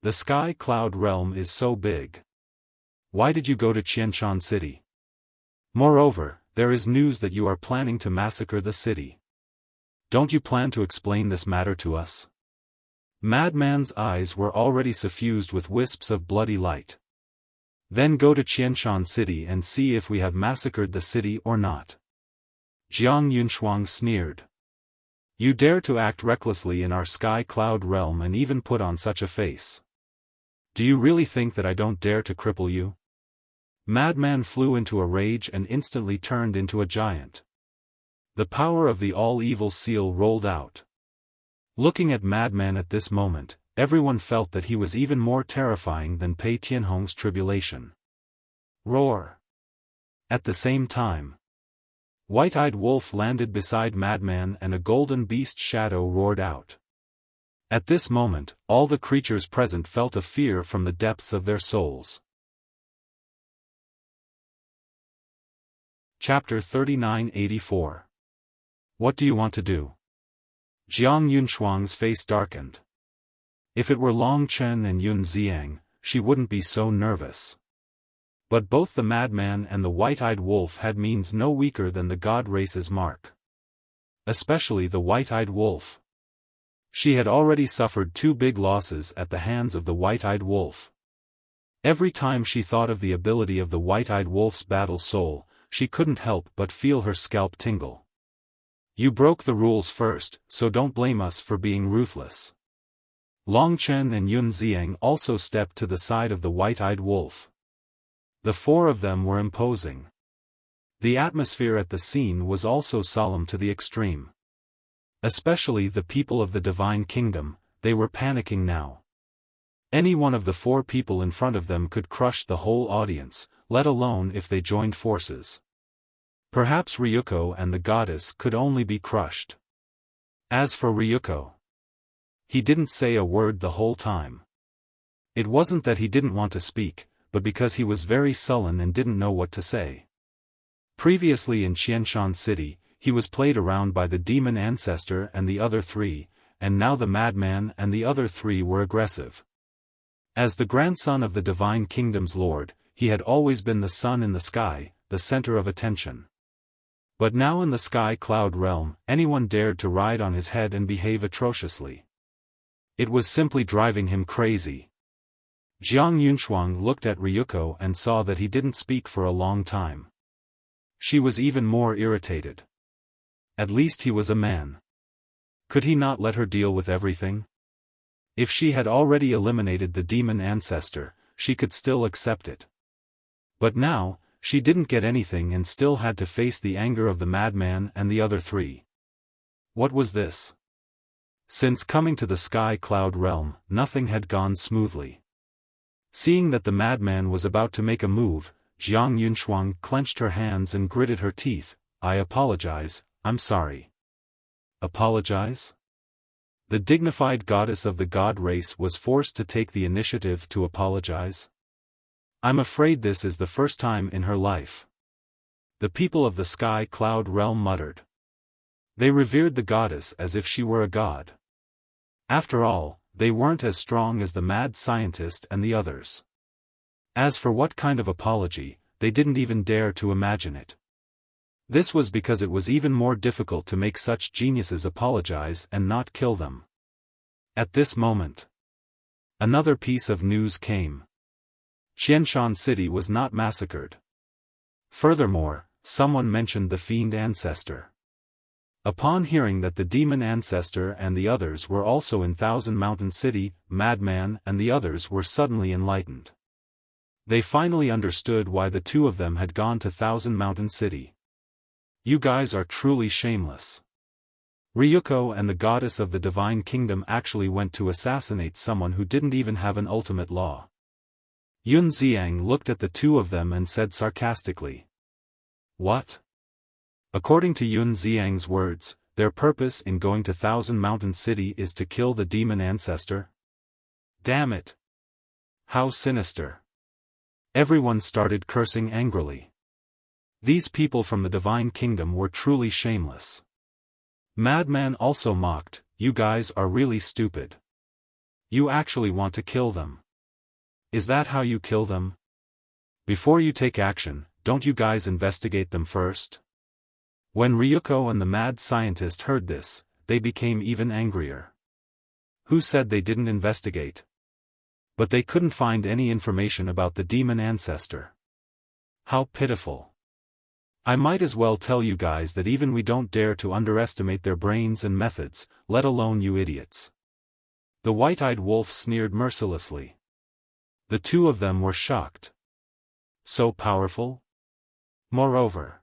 The sky cloud realm is so big. Why did you go to Qianshan City? Moreover, there is news that you are planning to massacre the city. Don't you plan to explain this matter to us? Madman's eyes were already suffused with wisps of bloody light. Then go to Qianshan City and see if we have massacred the city or not. Jiang Yunshuang sneered. You dare to act recklessly in our sky cloud realm and even put on such a face. Do you really think that I don't dare to cripple you? Madman flew into a rage and instantly turned into a giant. The power of the all-evil seal rolled out. Looking at Madman at this moment, everyone felt that he was even more terrifying than Pei Tianhong's tribulation. Roar! At the same time, White-Eyed Wolf landed beside Madman and a golden beast shadow roared out. At this moment, all the creatures present felt a fear from the depths of their souls. Chapter 3984. What do you want to do? Jiang Yunshuang's face darkened. If it were Long Chen and Yun Xiang, she wouldn't be so nervous. But both the Madman and the White-Eyed Wolf had means no weaker than the God race's mark. Especially the White-Eyed Wolf. She had already suffered 2 big losses at the hands of the White-Eyed Wolf. Every time she thought of the ability of the White-Eyed Wolf's battle soul, she couldn't help but feel her scalp tingle. You broke the rules first, so don't blame us for being ruthless. Long Chen and Yun Xiang also stepped to the side of the White-Eyed Wolf. The 4 of them were imposing. The atmosphere at the scene was also solemn to the extreme. Especially the people of the Divine Kingdom, they were panicking now. Any one of the 4 people in front of them could crush the whole audience, let alone if they joined forces. Perhaps Ryuko and the goddess could only be crushed. As for Ryuko, he didn't say a word the whole time. It wasn't that he didn't want to speak, but because he was very sullen and didn't know what to say. Previously in Qianshan City, he was played around by the demon ancestor and the other 3, and now the madman and the other 3 were aggressive. As the grandson of the Divine Kingdom's lord, he had always been the sun in the sky, the center of attention. But now in the sky cloud realm, anyone dared to ride on his head and behave atrociously. It was simply driving him crazy. Jiang Yunshuang looked at Ryuko and saw that he didn't speak for a long time. She was even more irritated. At least he was a man. Could he not let her deal with everything? If she had already eliminated the demon ancestor, she could still accept it. But now, she didn't get anything and still had to face the anger of the madman and the other 3. What was this? Since coming to the sky cloud realm, nothing had gone smoothly. Seeing that the madman was about to make a move, Jiang Yunshuang clenched her hands and gritted her teeth. I apologize, I'm sorry. Apologize? The dignified goddess of the god race was forced to take the initiative to apologize? I'm afraid this is the first time in her life. The people of the sky cloud realm muttered. They revered the goddess as if she were a god. After all, they weren't as strong as the mad scientist and the others. As for what kind of apology, they didn't even dare to imagine it. This was because it was even more difficult to make such geniuses apologize and not kill them. At this moment, another piece of news came. Qianshan City was not massacred. Furthermore, someone mentioned the fiend ancestor. Upon hearing that the demon ancestor and the others were also in Thousand Mountain City, Madman and the others were suddenly enlightened. They finally understood why the two of them had gone to Thousand Mountain City. You guys are truly shameless. Ryuko and the goddess of the divine kingdom actually went to assassinate someone who didn't even have an ultimate law. Yun Xiang looked at the two of them and said sarcastically. What? According to Yun Xiang's words, their purpose in going to Thousand Mountain City is to kill the demon ancestor? Damn it! How sinister! Everyone started cursing angrily. These people from the divine kingdom were truly shameless. Madman also mocked, you guys are really stupid. You actually want to kill them. Is that how you kill them? Before you take action, don't you guys investigate them first? When Ryuko and the mad scientist heard this, they became even angrier. Who said they didn't investigate? But they couldn't find any information about the demon ancestor. How pitiful. I might as well tell you guys that even we don't dare to underestimate their brains and methods, let alone you idiots. The white-eyed wolf sneered mercilessly. The two of them were shocked. So powerful? Moreover,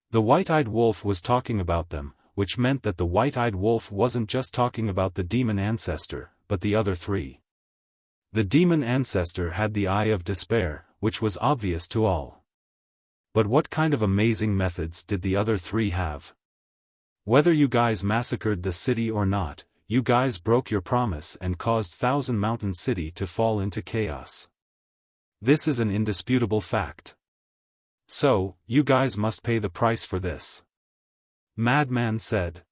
the white-eyed wolf was talking about them, which meant that the white-eyed wolf wasn't just talking about the demon ancestor, but the other three. The demon ancestor had the eye of despair, which was obvious to all. But what kind of amazing methods did the other three have? Whether you guys massacred the city or not, you guys broke your promise and caused Thousand Mountain City to fall into chaos. This is an indisputable fact. So, you guys must pay the price for this. Madman said.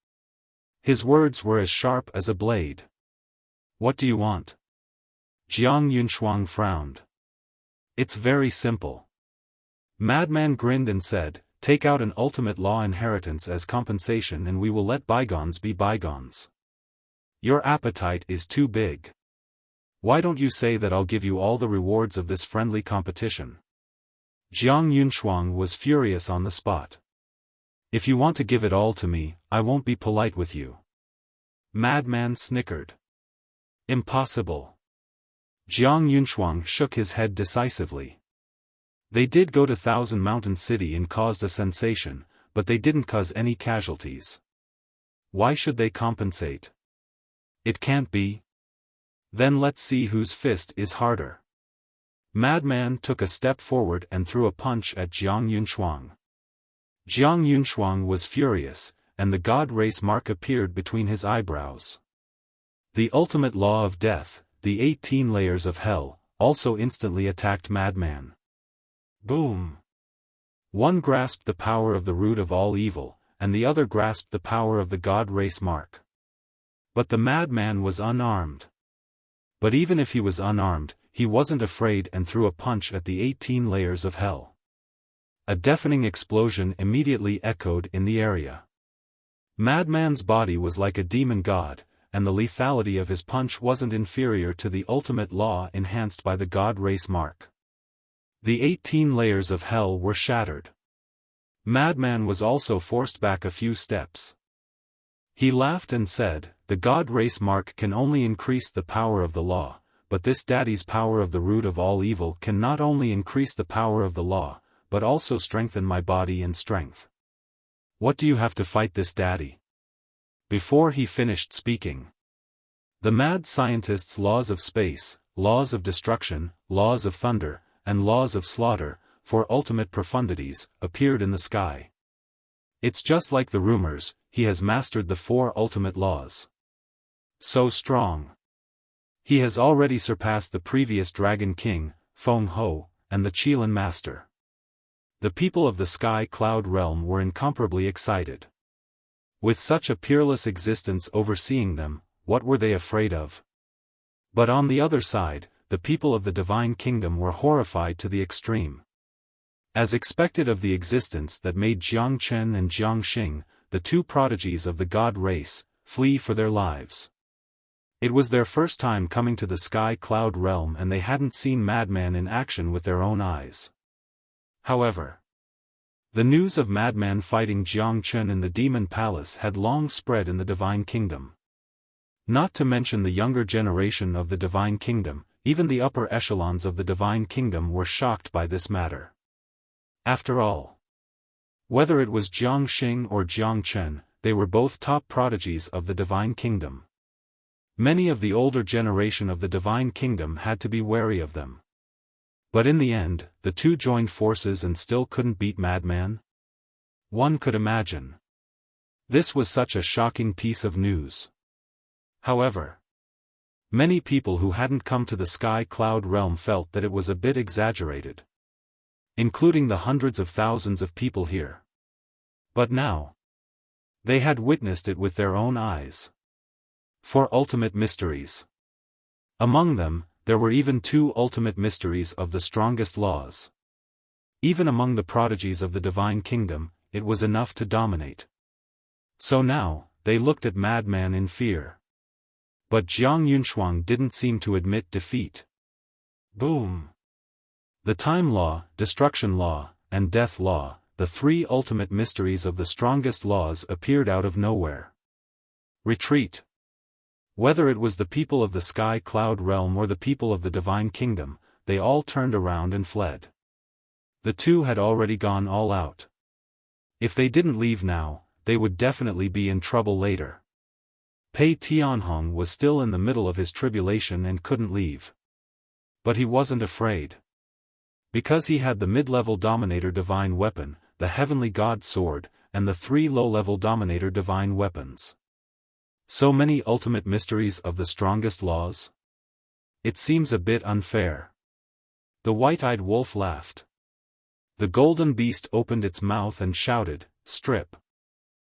His words were as sharp as a blade. What do you want? Jiang Yunshuang frowned. It's very simple. Madman grinned and said, take out an ultimate law inheritance as compensation and we will let bygones be bygones. Your appetite is too big. Why don't you say that I'll give you all the rewards of this friendly competition? Jiang Yunshuang was furious on the spot. If you want to give it all to me, I won't be polite with you. Madman snickered. Impossible. Jiang Yunshuang shook his head decisively. They did go to Thousand Mountain City and caused a sensation, but they didn't cause any casualties. Why should they compensate? It can't be. Then let's see whose fist is harder. Madman took a step forward and threw a punch at Jiang Yunshuang. Jiang Yunshuang was furious, and the god race mark appeared between his eyebrows. The ultimate law of death, the 18 layers of hell, also instantly attacked Madman. Boom! One grasped the power of the root of all evil, and the other grasped the power of the god race mark. But the madman was unarmed. But even if he was unarmed, he wasn't afraid and threw a punch at the 18 layers of hell. A deafening explosion immediately echoed in the area. Madman's body was like a demon god, and the lethality of his punch wasn't inferior to the ultimate law enhanced by the god race mark. The 18 layers of hell were shattered. Madman was also forced back a few steps. He laughed and said, the god race mark can only increase the power of the law, but this daddy's power of the root of all evil can not only increase the power of the law, but also strengthen my body and strength. What do you have to fight this daddy? Before he finished speaking, the mad scientist's laws of space, laws of destruction, laws of thunder, and laws of slaughter, for ultimate profundities, appeared in the sky. It's just like the rumors, he has mastered the 4 ultimate laws. So strong. He has already surpassed the previous Dragon King, Feng Ho, and the Qilin Master. The people of the Sky Cloud Realm were incomparably excited. With such a peerless existence overseeing them, what were they afraid of? But on the other side, the people of the Divine Kingdom were horrified to the extreme. As expected of the existence that made Jiang Chen and Jiang Xing, the 2 prodigies of the god race, flee for their lives. It was their first time coming to the Sky Cloud Realm and they hadn't seen Madman in action with their own eyes. However, The news of Madman fighting Jiang Chen in the Demon Palace had long spread in the Divine Kingdom. Not to mention the younger generation of the Divine Kingdom, even the upper echelons of the Divine Kingdom were shocked by this matter. After all, whether it was Jiang Xing or Jiang Chen, they were both top prodigies of the Divine Kingdom. Many of the older generation of the Divine Kingdom had to be wary of them. But in the end, the two joined forces and still couldn't beat Madman? One could imagine. This was such a shocking piece of news. However, many people who hadn't come to the Sky Cloud realm felt that it was a bit exaggerated. Including the hundreds of thousands of people here. But now, they had witnessed it with their own eyes. 4 ultimate mysteries. Among them, there were even 2 ultimate mysteries of the strongest laws. Even among the prodigies of the Divine Kingdom, it was enough to dominate. So now, they looked at Madman in fear. But Jiang Yunshuang didn't seem to admit defeat. Boom! The Time Law, Destruction Law, and Death Law, the 3 ultimate mysteries of the strongest laws, appeared out of nowhere. Retreat. Whether it was the people of the Sky Cloud realm or the people of the Divine Kingdom, they all turned around and fled. The two had already gone all out. If they didn't leave now, they would definitely be in trouble later. Pei Tianhong was still in the middle of his tribulation and couldn't leave. But he wasn't afraid. Because he had the mid-level Dominator Divine Weapon, the Heavenly God Sword, and the 3 low-level Dominator Divine Weapons. So many ultimate mysteries of the strongest laws? It seems a bit unfair. The white-eyed wolf laughed. The golden beast opened its mouth and shouted, "Strip!"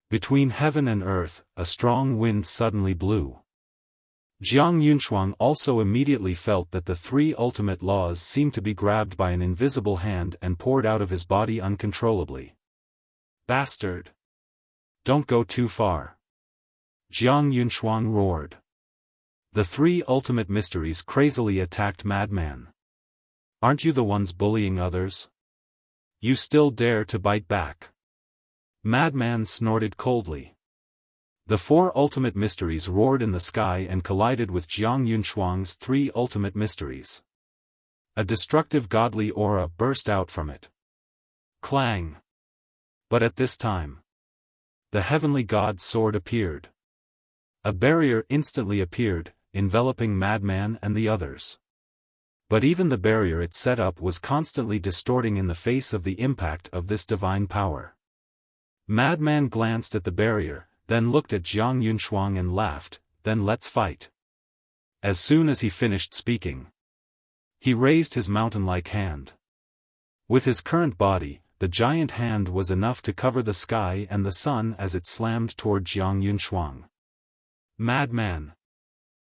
Between heaven and earth, a strong wind suddenly blew. Jiang Yunshuang also immediately felt that the 3 ultimate laws seemed to be grabbed by an invisible hand and poured out of his body uncontrollably. "Bastard! Don't go too far!" Jiang Yunshuang roared. The 3 ultimate mysteries crazily attacked Madman. "Aren't you the ones bullying others? You still dare to bite back?" Madman snorted coldly. The 4 ultimate mysteries roared in the sky and collided with Jiang Yunshuang's 3 ultimate mysteries. A destructive godly aura burst out from it. Clang! But at this time, the Heavenly God Sword appeared. A barrier instantly appeared, enveloping Madman and the others. But even the barrier it set up was constantly distorting in the face of the impact of this divine power. Madman glanced at the barrier, then looked at Jiang Yunshuang and laughed, "Then let's fight." As soon as he finished speaking, he raised his mountain-like hand. With his current body, the giant hand was enough to cover the sky and the sun as it slammed toward Jiang Yunshuang. Madman!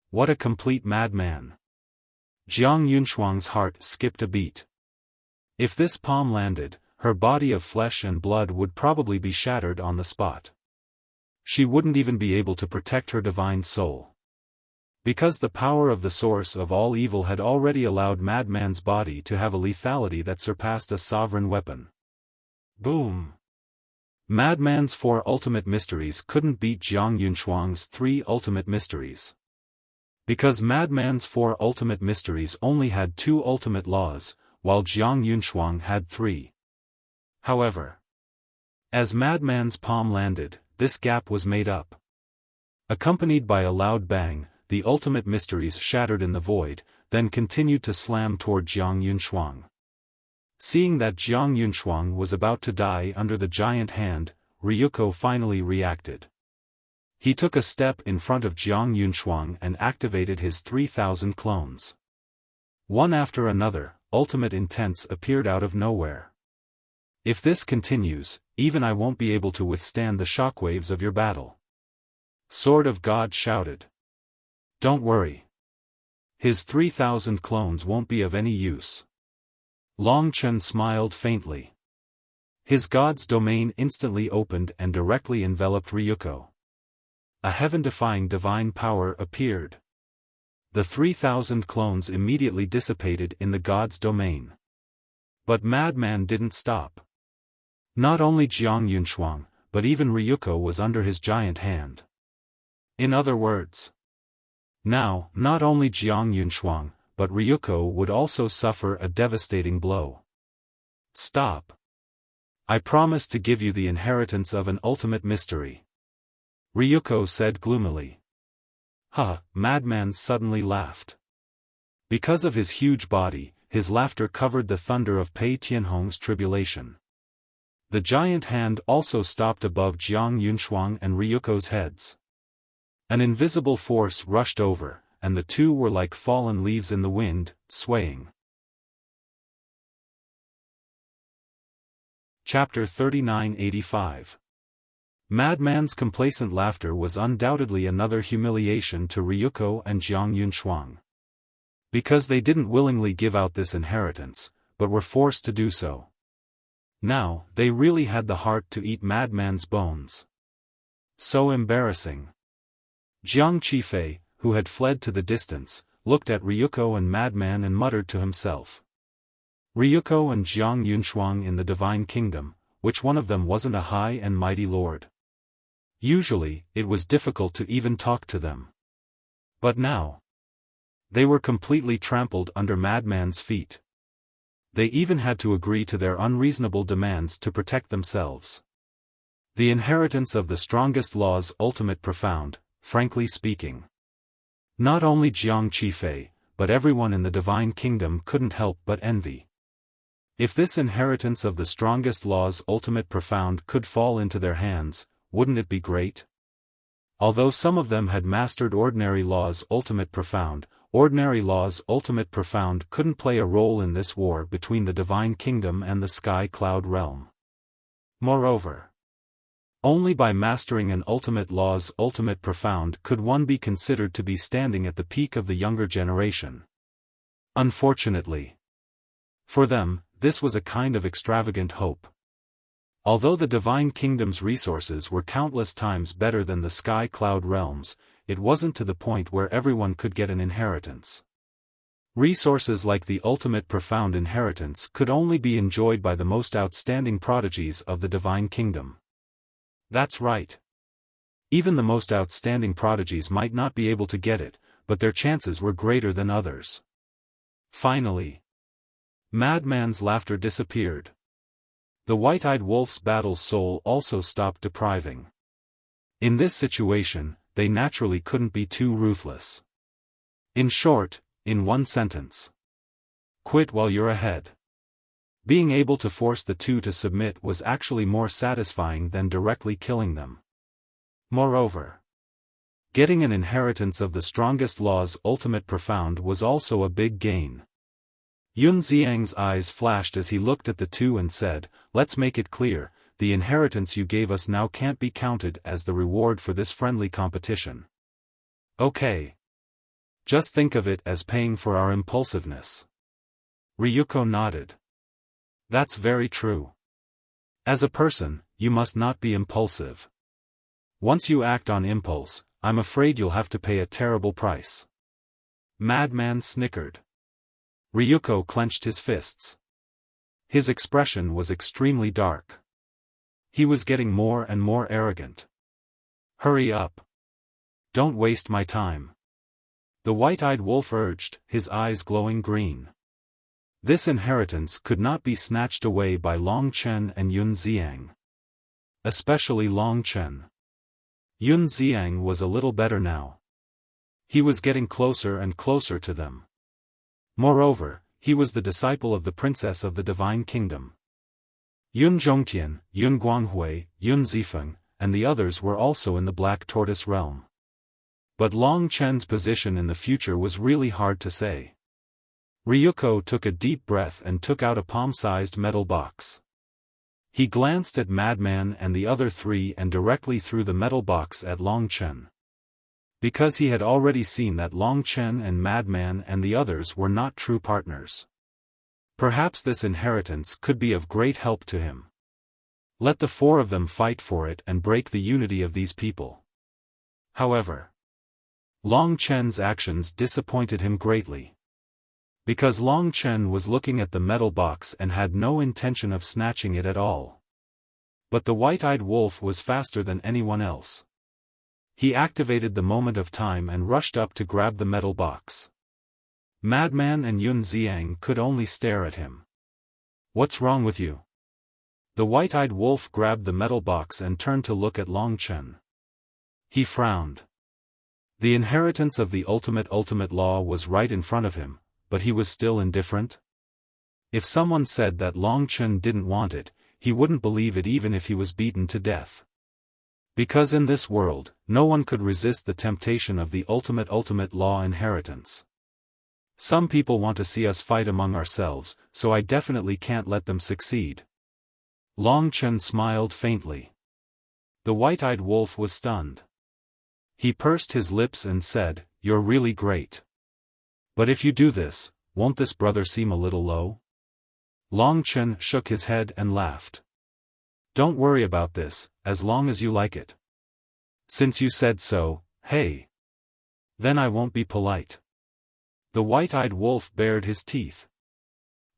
What a complete madman! Jiang Yunshuang's heart skipped a beat. If this palm landed, her body of flesh and blood would probably be shattered on the spot. She wouldn't even be able to protect her divine soul. Because the power of the source of all evil had already allowed Madman's body to have a lethality that surpassed a sovereign weapon. Boom! Madman's 4 ultimate mysteries couldn't beat Jiang Yunshuang's 3 ultimate mysteries. Because Madman's 4 ultimate mysteries only had 2 ultimate laws, while Jiang Yunshuang had 3. However, as Madman's palm landed, this gap was made up. Accompanied by a loud bang, the ultimate mysteries shattered in the void, then continued to slam toward Jiang Yunshuang. Seeing that Jiang Yunshuang was about to die under the giant hand, Ryuko finally reacted. He took a step in front of Jiang Yunshuang and activated his 3,000 clones. One after another, ultimate intents appeared out of nowhere. "If this continues, even I won't be able to withstand the shockwaves of your battle." Sword of God shouted. "Don't worry. His 3,000 clones won't be of any use." Long Chen smiled faintly. His god's domain instantly opened and directly enveloped Ryuko. A heaven-defying divine power appeared. The 3,000 clones immediately dissipated in the god's domain. But Madman didn't stop. Not only Jiang Yunshuang, but even Ryuko was under his giant hand. In other words, now, not only Jiang Yunshuang, but Ryuko would also suffer a devastating blow. Stop. I promise to give you the inheritance of an ultimate mystery. Ryuko said gloomily. Madman suddenly laughed. Because of his huge body, his laughter covered the thunder of Pei Tianhong's tribulation. The giant hand also stopped above Jiang Yunshuang and Ryuko's heads. An invisible force rushed over, and the two were like fallen leaves in the wind, swaying. Chapter 3985. Madman's complacent laughter was undoubtedly another humiliation to Ryuko and Jiang Yunshuang. Because they didn't willingly give out this inheritance, but were forced to do so. Now, they really had the heart to eat Madman's bones. So embarrassing. Jiang Qifei, who had fled to the distance, looked at Ryuko and Madman and muttered to himself. Ryuko and Jiang Yunshuang in the Divine Kingdom, which one of them wasn't a high and mighty lord? Usually, it was difficult to even talk to them. But now, they were completely trampled under Madman's feet. They even had to agree to their unreasonable demands to protect themselves. The inheritance of the strongest law's ultimate profound, frankly speaking. Not only Jiang Qifei, but everyone in the Divine Kingdom couldn't help but envy. If this inheritance of the strongest law's ultimate profound could fall into their hands, wouldn't it be great? Although some of them had mastered ordinary law's ultimate profound couldn't play a role in this war between the Divine Kingdom and the Sky Cloud Realm. Moreover, only by mastering an ultimate law's ultimate profound could one be considered to be standing at the peak of the younger generation. Unfortunately, for them, this was a kind of extravagant hope. Although the Divine Kingdom's resources were countless times better than the Sky Cloud Realms, it wasn't to the point where everyone could get an inheritance. Resources like the ultimate profound inheritance could only be enjoyed by the most outstanding prodigies of the Divine Kingdom. That's right. Even the most outstanding prodigies might not be able to get it, but their chances were greater than others. Finally, Madman's laughter disappeared. The white-eyed wolf's battle soul also stopped depriving. In this situation, they naturally couldn't be too ruthless. In short, in one sentence. Quit while you're ahead. Being able to force the two to submit was actually more satisfying than directly killing them. Moreover, getting an inheritance of the strongest law's ultimate profound was also a big gain. Yun Xiang's eyes flashed as he looked at the two and said, "Let's make it clear, the inheritance you gave us now can't be counted as the reward for this friendly competition. Okay. Just think of it as paying for our impulsiveness." Ryuko nodded. That's very true. As a person, you must not be impulsive. Once you act on impulse, I'm afraid you'll have to pay a terrible price. Madman snickered. Ryuko clenched his fists. His expression was extremely dark. He was getting more and more arrogant. Hurry up. Don't waste my time. The white-eyed wolf urged, his eyes glowing green. This inheritance could not be snatched away by Long Chen and Yun Xiang. Especially Long Chen. Yun Xiang was a little better now. He was getting closer and closer to them. Moreover, he was the disciple of the princess of the Divine Kingdom. Yun Zhongtian, Yun Guanghui, Yun Zifeng, and the others were also in the Black Tortoise realm. But Long Chen's position in the future was really hard to say. Ryuko took a deep breath and took out a palm-sized metal box. He glanced at Madman and the other three and directly threw the metal box at Long Chen. Because he had already seen that Long Chen and Madman and the others were not true partners. Perhaps this inheritance could be of great help to him. Let the four of them fight for it and break the unity of these people. However, Long Chen's actions disappointed him greatly. Because Long Chen was looking at the metal box and had no intention of snatching it at all. But the white-eyed wolf was faster than anyone else. He activated the moment of time and rushed up to grab the metal box. Madman and Yun Xiang could only stare at him. "What's wrong with you?" The white-eyed wolf grabbed the metal box and turned to look at Long Chen. He frowned. The inheritance of the ultimate law was right in front of him, but he was still indifferent. If someone said that Long Chen didn't want it, he wouldn't believe it even if he was beaten to death. Because in this world, no one could resist the temptation of the ultimate law inheritance. Some people want to see us fight among ourselves, so I definitely can't let them succeed. Long Chen smiled faintly. The white-eyed wolf was stunned. He pursed his lips and said, "You're really great. But if you do this, won't this brother seem a little low?" Long Chen shook his head and laughed. "Don't worry about this, as long as you like it. Since you said so, hey. Then I won't be polite." The white-eyed wolf bared his teeth.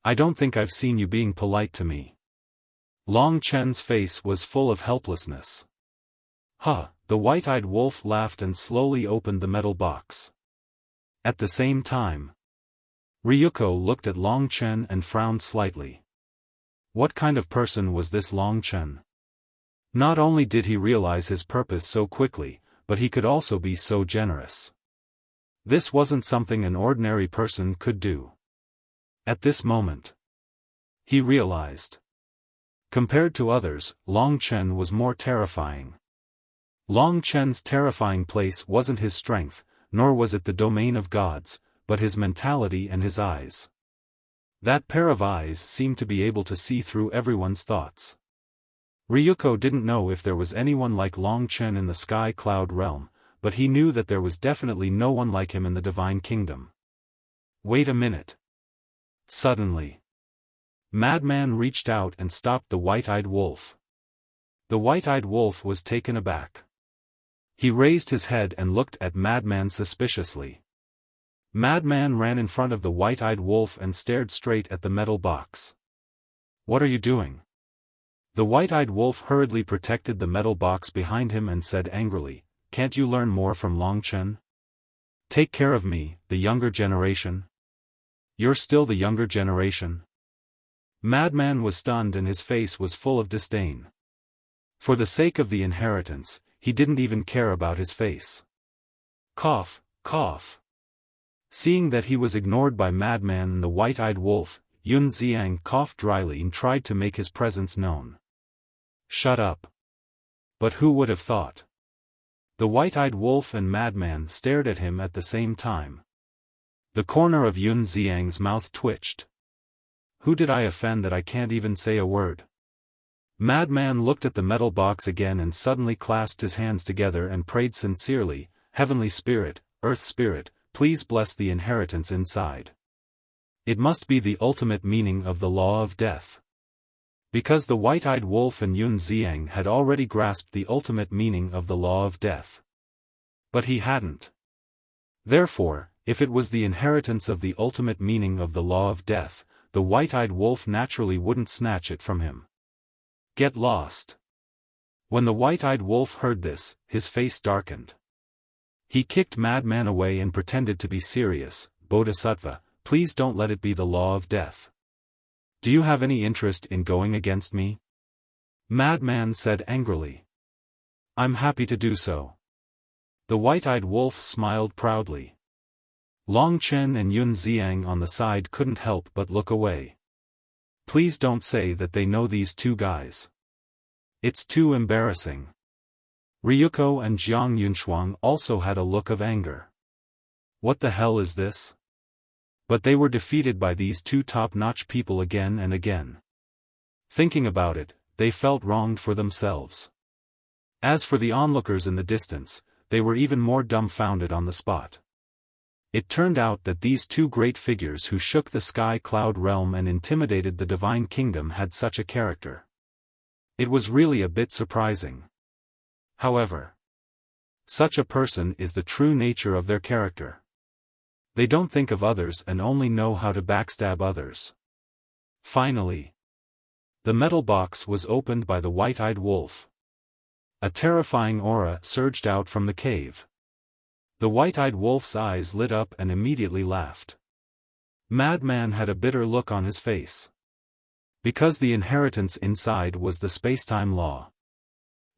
"I don't think I've seen you being polite to me." Long Chen's face was full of helplessness. "Huh," the white-eyed wolf laughed and slowly opened the metal box. At the same time, Ryuko looked at Long Chen and frowned slightly. What kind of person was this Long Chen? Not only did he realize his purpose so quickly, but he could also be so generous. This wasn't something an ordinary person could do. At this moment, he realized. Compared to others, Long Chen was more terrifying. Long Chen's terrifying place wasn't his strength, nor was it the domain of gods, but his mentality and his eyes. That pair of eyes seemed to be able to see through everyone's thoughts. Ryuko didn't know if there was anyone like Long Chen in the Sky Cloud realm, but he knew that there was definitely no one like him in the Divine Kingdom. Wait a minute. Suddenly, Madman reached out and stopped the white-eyed wolf. The white-eyed wolf was taken aback. He raised his head and looked at Madman suspiciously. Madman ran in front of the white-eyed wolf and stared straight at the metal box. "What are you doing?" The white-eyed wolf hurriedly protected the metal box behind him and said angrily, "Can't you learn more from Long Chen? Take care of me, the younger generation." "You're still the younger generation?" Madman was stunned and his face was full of disdain. For the sake of the inheritance, he didn't even care about his face. Cough, cough. Seeing that he was ignored by Madman and the white-eyed wolf, Yun Xiang coughed dryly and tried to make his presence known. "Shut up." But who would have thought? The white-eyed wolf and Madman stared at him at the same time. The corner of Yun Xiang's mouth twitched. Who did I offend that I can't even say a word? Madman looked at the metal box again and suddenly clasped his hands together and prayed sincerely, "Heavenly Spirit, Earth Spirit, please bless the inheritance inside. It must be the ultimate meaning of the law of death." Because the white-eyed wolf and Yun Xiang had already grasped the ultimate meaning of the law of death. But he hadn't. Therefore, if it was the inheritance of the ultimate meaning of the law of death, the white-eyed wolf naturally wouldn't snatch it from him. Get lost. When the white-eyed wolf heard this, his face darkened. He kicked Madman away and pretended to be serious. "Bodhisattva, please don't let it be the law of death. Do you have any interest in going against me?" Madman said angrily. "I'm happy to do so." The white-eyed wolf smiled proudly. Long Chen and Yun Xiang on the side couldn't help but look away. Please don't say that they know these two guys. It's too embarrassing. Ryuko and Jiang Yunshuang also had a look of anger. What the hell is this? But they were defeated by these two top-notch people again and again. Thinking about it, they felt wronged for themselves. As for the onlookers in the distance, they were even more dumbfounded on the spot. It turned out that these two great figures who shook the Sky Cloud realm and intimidated the Divine Kingdom had such a character. It was really a bit surprising. However, such a person is the true nature of their character. They don't think of others and only know how to backstab others. Finally, The metal box was opened by the white-eyed wolf. A terrifying aura surged out from the cave. The white-eyed wolf's eyes lit up and immediately laughed. Madman had a bitter look on his face. Because the inheritance inside was the spacetime law.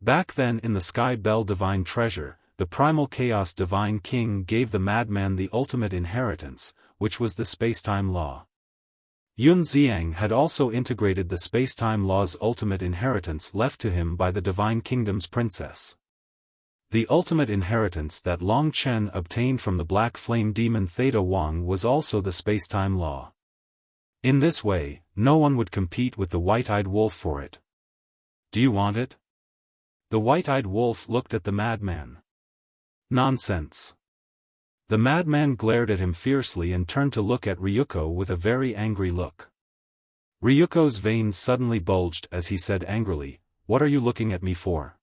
Back then in the Sky Bell Divine Treasure, the Primal Chaos Divine King gave the madman the ultimate inheritance, which was the spacetime law. Yun Xiang had also integrated the spacetime law's ultimate inheritance left to him by the Divine Kingdom's princess. The ultimate inheritance that Long Chen obtained from the Black Flame Demon Theta Wang was also the spacetime law. In this way, no one would compete with the white-eyed wolf for it. Do you want it? The white-eyed wolf looked at the madman. Nonsense. The madman glared at him fiercely and turned to look at Ryuko with a very angry look. Ryuko's veins suddenly bulged as he said angrily, "What are you looking at me for?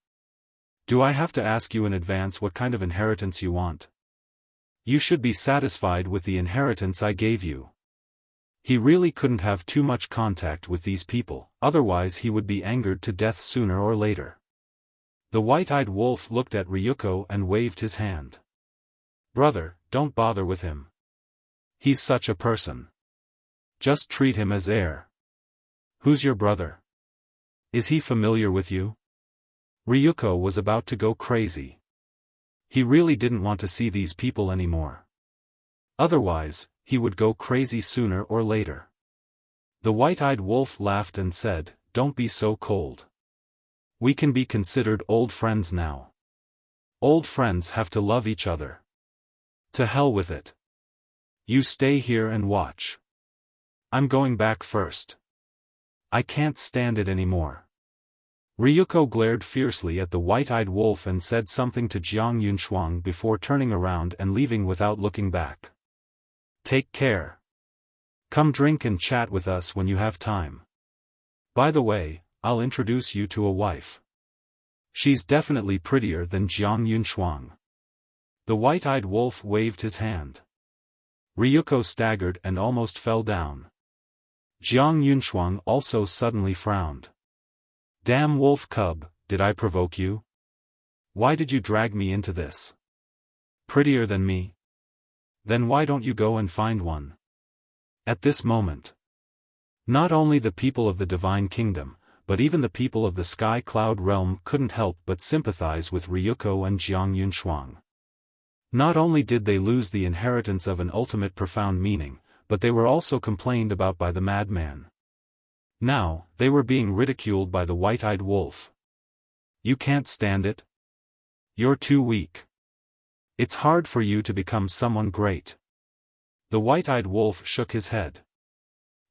Do I have to ask you in advance what kind of inheritance you want? You should be satisfied with the inheritance I gave you." He really couldn't have too much contact with these people, otherwise he would be angered to death sooner or later. The white-eyed wolf looked at Ryuko and waved his hand. "Brother, don't bother with him. He's such a person. Just treat him as heir." "Who's your brother? Is he familiar with you?" Ryuko was about to go crazy. He really didn't want to see these people anymore. Otherwise, he would go crazy sooner or later. The white-eyed wolf laughed and said, "Don't be so cold. We can be considered old friends now. Old friends have to love each other. To hell with it. You stay here and watch. I'm going back first. I can't stand it anymore." Ryuko glared fiercely at the white-eyed wolf and said something to Jiang Yunshuang before turning around and leaving without looking back. "Take care. Come drink and chat with us when you have time. By the way, I'll introduce you to a wife. She's definitely prettier than Jiang Yunshuang." The white-eyed wolf waved his hand. Ryuko staggered and almost fell down. Jiang Yunshuang also suddenly frowned. "Damn wolf cub, did I provoke you? Why did you drag me into this? Prettier than me? Then why don't you go and find one?" At this moment, not only the people of the Divine Kingdom, but even the people of the Sky Cloud Realm couldn't help but sympathize with Ryuko and Jiang Yunshuang. Not only did they lose the inheritance of an ultimate profound meaning, but they were also complained about by the madman. Now, they were being ridiculed by the white-eyed wolf. "You can't stand it? You're too weak. It's hard for you to become someone great." The white-eyed wolf shook his head.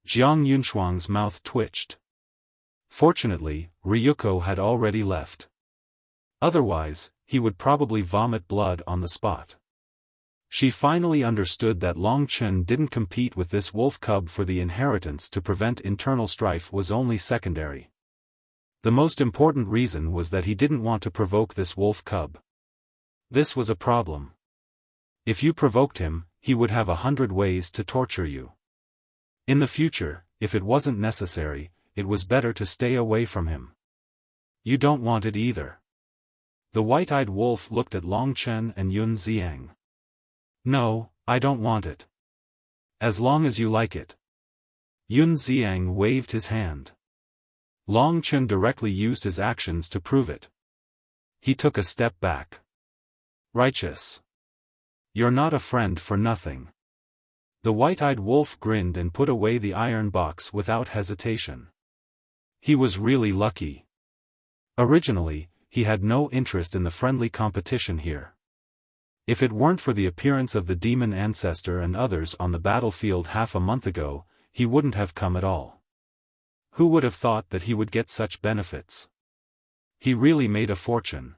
Jiang Yunshuang's mouth twitched. Fortunately, Ryuko had already left. Otherwise, he would probably vomit blood on the spot. She finally understood that Long Chen didn't compete with this wolf cub for the inheritance to prevent internal strife was only secondary. The most important reason was that he didn't want to provoke this wolf cub. This was a problem. If you provoked him, he would have 100 ways to torture you. In the future, if it wasn't necessary, it was better to stay away from him. You don't want it either. The white-eyed wolf looked at Long Chen and Yun Xiang. "No, I don't want it. As long as you like it." Yun Xiang waved his hand. Long Chen directly used his actions to prove it. He took a step back. "Righteous. You're not a friend for nothing." The white-eyed wolf grinned and put away the iron box without hesitation. He was really lucky. Originally, he had no interest in the friendly competition here. If it weren't for the appearance of the demon ancestor and others on the battlefield half a month ago, he wouldn't have come at all. Who would have thought that he would get such benefits? He really made a fortune.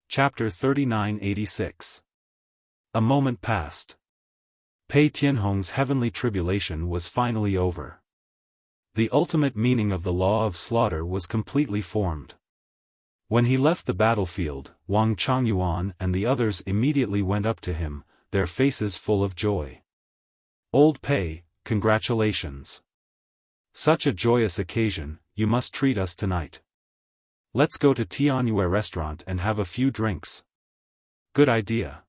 Chapter 3986. A moment passed. Pei Tianhong's heavenly tribulation was finally over. The ultimate meaning of the law of slaughter was completely formed. When he left the battlefield, Wang Changyuan and the others immediately went up to him, their faces full of joy. "Old Pei, congratulations. Such a joyous occasion, you must treat us tonight. Let's go to Tianyue restaurant and have a few drinks. Good idea.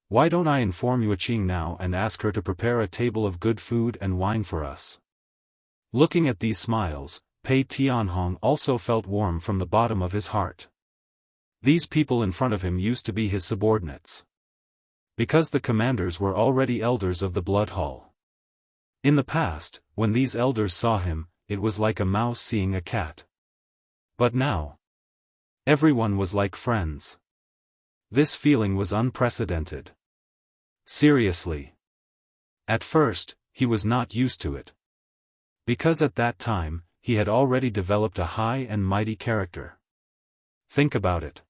Why don't I inform Yuqing now and ask her to prepare a table of good food and wine for us? Looking at these smiles, Pei Tianhong also felt warm from the bottom of his heart. These people in front of him used to be his subordinates. Because the commanders were already elders of the blood hall. In the past, when these elders saw him, it was like a mouse seeing a cat. But now, everyone was like friends. This feeling was unprecedented. Seriously. At first, he was not used to it. Because at that time, he had already developed a high and mighty character. Think about it.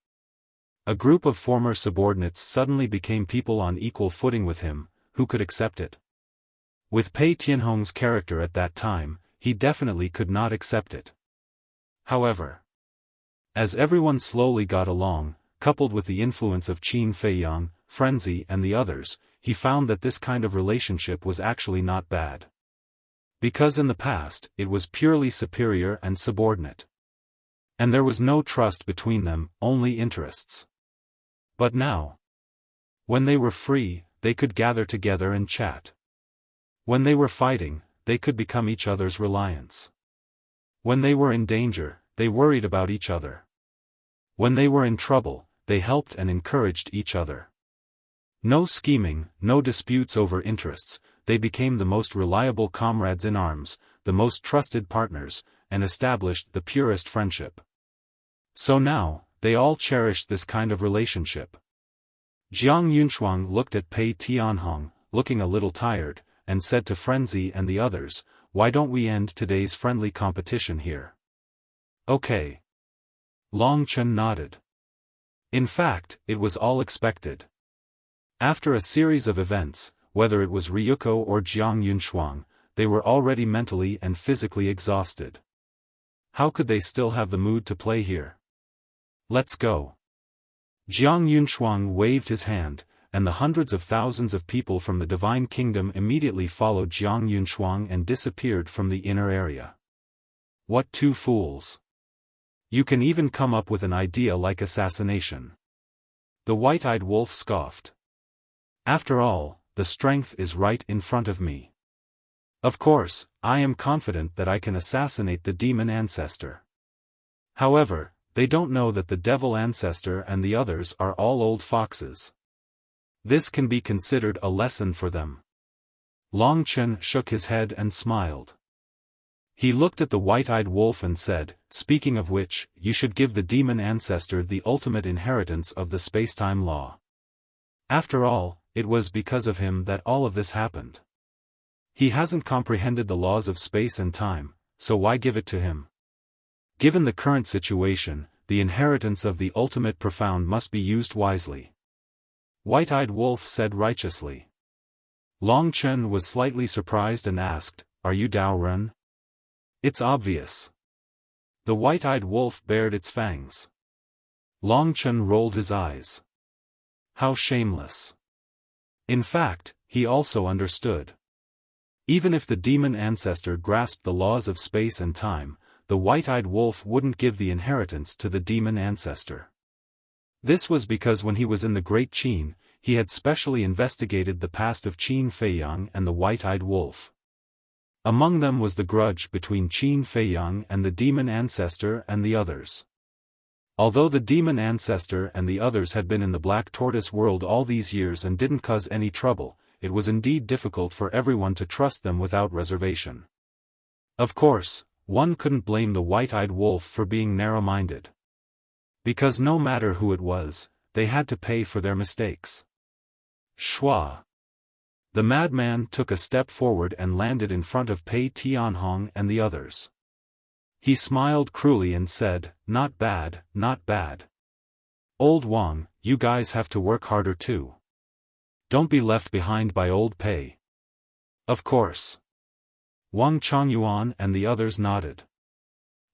A group of former subordinates suddenly became people on equal footing with him, who could accept it? With Pei Tianhong's character at that time, he definitely could not accept it. However, as everyone slowly got along, coupled with the influence of Qin Feiyang, Frenzy and the others, he found that this kind of relationship was actually not bad. Because in the past, it was purely superior and subordinate. And there was no trust between them, only interests. But now, when they were free, they could gather together and chat. When they were fighting, they could become each other's reliance. When they were in danger, they worried about each other. When they were in trouble, they helped and encouraged each other. No scheming, no disputes over interests, they became the most reliable comrades in arms, the most trusted partners, and established the purest friendship. So now, they all cherished this kind of relationship. Jiang Yunshuang looked at Pei Tianhong, looking a little tired, and said to Frenzy and the others, "Why don't we end today's friendly competition here?" "Okay." Long Chen nodded. In fact, it was all expected. After a series of events, whether it was Ryuko or Jiang Yunshuang, they were already mentally and physically exhausted. How could they still have the mood to play here? Let's go. Jiang Yunshuang waved his hand, and the hundreds of thousands of people from the Divine Kingdom immediately followed Jiang Yunshuang and disappeared from the inner area. What two fools! You can even come up with an idea like assassination. The white-eyed wolf scoffed. After all, the strength is right in front of me. Of course, I am confident that I can assassinate the demon ancestor. However, they don't know that the devil ancestor and the others are all old foxes. This can be considered a lesson for them. Long Chen shook his head and smiled. He looked at the white-eyed wolf and said, "Speaking of which, you should give the demon ancestor the ultimate inheritance of the space-time law. After all, it was because of him that all of this happened. He hasn't comprehended the laws of space and time, so why give it to him? Given the current situation, the inheritance of the ultimate profound must be used wisely." White-eyed wolf said righteously. Long Chen was slightly surprised and asked, "Are you Dao Ren?" "It's obvious." The white-eyed wolf bared its fangs. Long Chen rolled his eyes. How shameless. In fact, he also understood. Even if the demon ancestor grasped the laws of space and time, the white-eyed wolf wouldn't give the inheritance to the demon ancestor. This was because when he was in the Great Qin, he had specially investigated the past of Qin Feiyang and the white-eyed wolf. Among them was the grudge between Qin Feiyang and the demon ancestor and the others. Although the demon ancestor and the others had been in the Black Tortoise world all these years and didn't cause any trouble, it was indeed difficult for everyone to trust them without reservation. Of course, one couldn't blame the white-eyed wolf for being narrow-minded. Because no matter who it was, they had to pay for their mistakes. Shua. The madman took a step forward and landed in front of Pei Tianhong and the others. He smiled cruelly and said, "Not bad, not bad. Old Wang, you guys have to work harder too. Don't be left behind by old Pei." "Of course." Wang Chongyuan and the others nodded.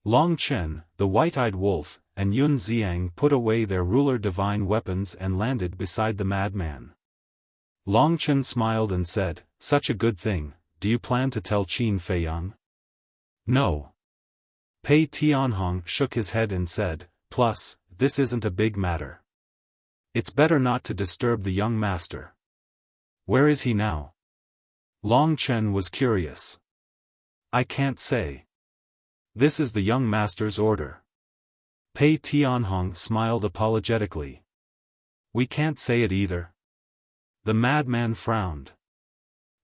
Long Chen, the white-eyed wolf, and Yun Xiang put away their ruler divine weapons and landed beside the madman. Long Chen smiled and said, "Such a good thing, do you plan to tell Qin Feiyang? No. Pei Tianhong shook his head and said, plus, this isn't a big matter. It's better not to disturb the young master. Where is he now? Long Chen was curious. I can't say. This is the young master's order. Pei Tianhong smiled apologetically. We can't say it either. The madman frowned.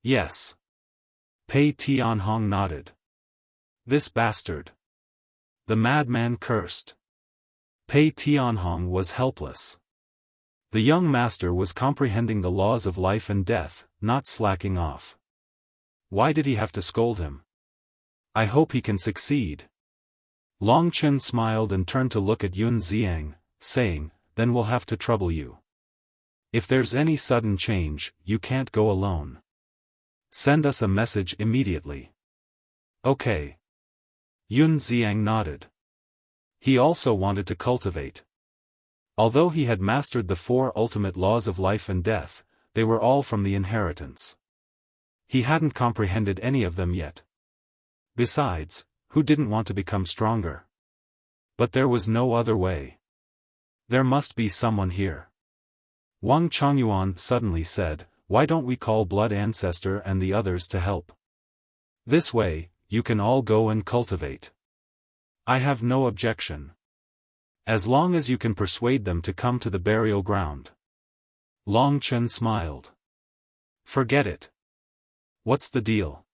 Yes. Pei Tianhong nodded. This bastard. The madman cursed. Pei Tianhong was helpless. The young master was comprehending the laws of life and death, not slacking off. Why did he have to scold him? I hope he can succeed. Long Chen smiled and turned to look at Yun Xiang, saying, then we'll have to trouble you. If there's any sudden change, you can't go alone. Send us a message immediately. Okay. Yun Xiang nodded. He also wanted to cultivate. Although he had mastered the 4 ultimate laws of life and death, they were all from the inheritance. He hadn't comprehended any of them yet. Besides, who didn't want to become stronger? But there was no other way. There must be someone here. Wang Chongyuan suddenly said, why don't we call Blood Ancestor and the others to help? This way, you can all go and cultivate. I have no objection. As long as you can persuade them to come to the burial ground. Long Chen smiled. Forget it. What's the deal?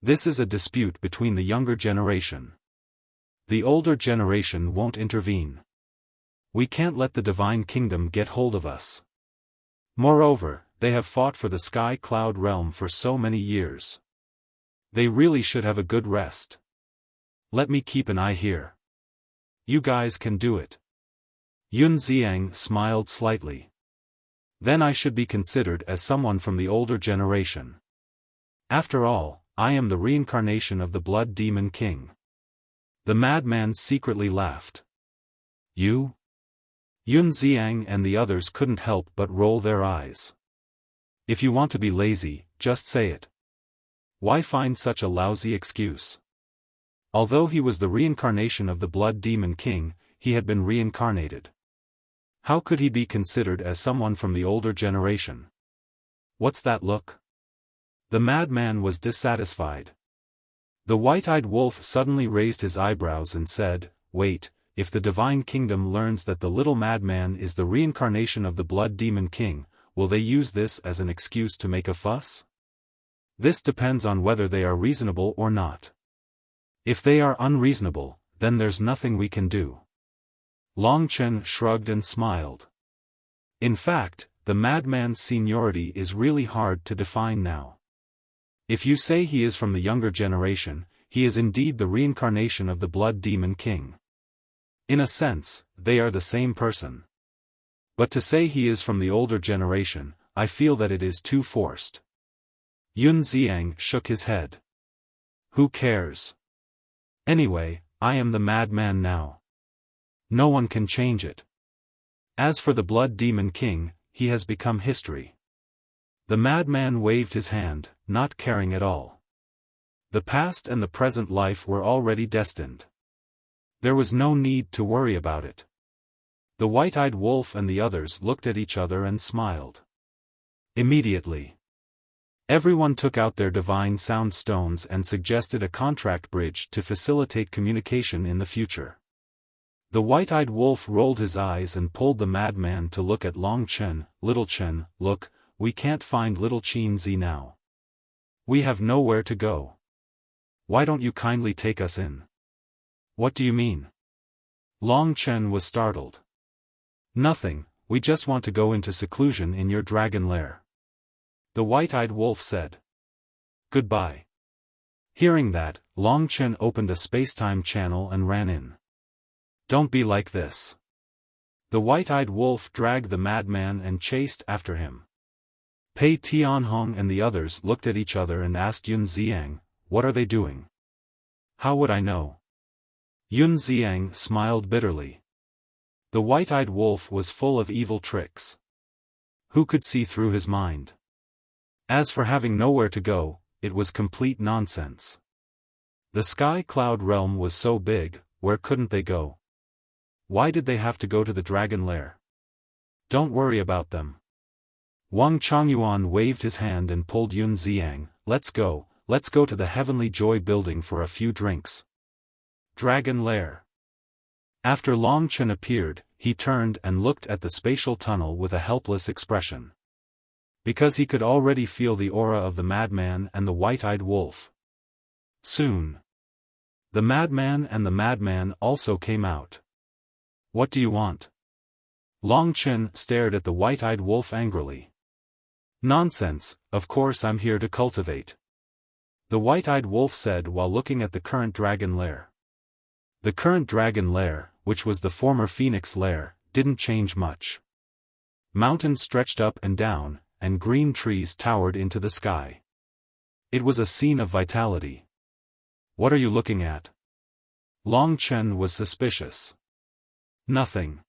This is a dispute between the younger generation. The older generation won't intervene. We can't let the Divine Kingdom get hold of us. Moreover, they have fought for the Sky Cloud Realm for so many years. They really should have a good rest. Let me keep an eye here. You guys can do it. Yun Xiang smiled slightly. Then I should be considered as someone from the older generation. After all, I am the reincarnation of the Blood Demon King. The madman secretly laughed. You? Yun Xiang and the others couldn't help but roll their eyes. If you want to be lazy, just say it. Why find such a lousy excuse? Although he was the reincarnation of the Blood Demon King, he had been reincarnated. How could he be considered as someone from the older generation? What's that look? The madman was dissatisfied. The white-eyed wolf suddenly raised his eyebrows and said, wait, if the Divine Kingdom learns that the little madman is the reincarnation of the Blood Demon King, will they use this as an excuse to make a fuss? This depends on whether they are reasonable or not. If they are unreasonable, then there's nothing we can do. Long Chen shrugged and smiled. In fact, the madman's seniority is really hard to define now. If you say he is from the younger generation, he is indeed the reincarnation of the Blood Demon King. In a sense, they are the same person. But to say he is from the older generation, I feel that it is too forced. Yun Xiang shook his head. Who cares? Anyway, I am the madman now. No one can change it. As for the Blood Demon King, he has become history. The madman waved his hand, not caring at all. The past and the present life were already destined. There was no need to worry about it. The white-eyed wolf and the others looked at each other and smiled. Immediately, everyone took out their divine sound stones and suggested a contract bridge to facilitate communication in the future. The white-eyed wolf rolled his eyes and pulled the madman to look at Long Chen. Little Chen, look, we can't find little Qin Zi now. We have nowhere to go. Why don't you kindly take us in? What do you mean? Long Chen was startled. Nothing, we just want to go into seclusion in your dragon lair. The white-eyed wolf said. Goodbye. Hearing that, Long Chen opened a space-time channel and ran in. Don't be like this. The white-eyed wolf dragged the madman and chased after him. Pei Tianhong and the others looked at each other and asked Yun Xiang, what are they doing? How would I know? Yun Xiang smiled bitterly. The white-eyed wolf was full of evil tricks. Who could see through his mind? As for having nowhere to go, it was complete nonsense. The Sky Cloud realm was so big, where couldn't they go? Why did they have to go to the dragon lair? Don't worry about them. Wang Chongyuan waved his hand and pulled Yun Xiang. Let's go to the Heavenly Joy building for a few drinks. Dragon lair. After Long Chen appeared, he turned and looked at the spatial tunnel with a helpless expression. Because he could already feel the aura of the madman and the white-eyed wolf. Soon. The madman and the madman also came out. What do you want? Long Chen stared at the white-eyed wolf angrily. Nonsense, of course I'm here to cultivate. The white-eyed wolf said while looking at the current dragon lair. The current dragon lair, which was the former phoenix lair, didn't change much. Mountains stretched up and down, and green trees towered into the sky. It was a scene of vitality. What are you looking at? Long Chen was suspicious. Nothing.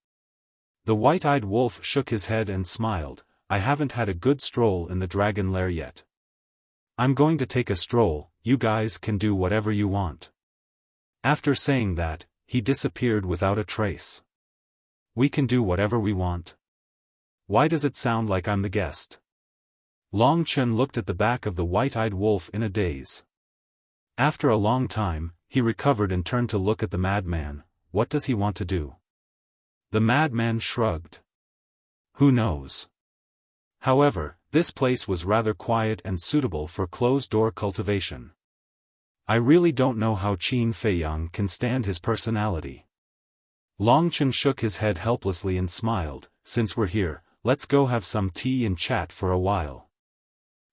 The white-eyed wolf shook his head and smiled. I haven't had a good stroll in the dragon lair yet. I'm going to take a stroll, you guys can do whatever you want. After saying that, he disappeared without a trace. We can do whatever we want. Why does it sound like I'm the guest? Long Chen looked at the back of the white-eyed wolf in a daze. After a long time, he recovered and turned to look at the madman. What does he want to do? The madman shrugged. Who knows? However, this place was rather quiet and suitable for closed-door cultivation. I really don't know how Qin Feiyang can stand his personality. Long Chen shook his head helplessly and smiled. Since we're here, let's go have some tea and chat for a while.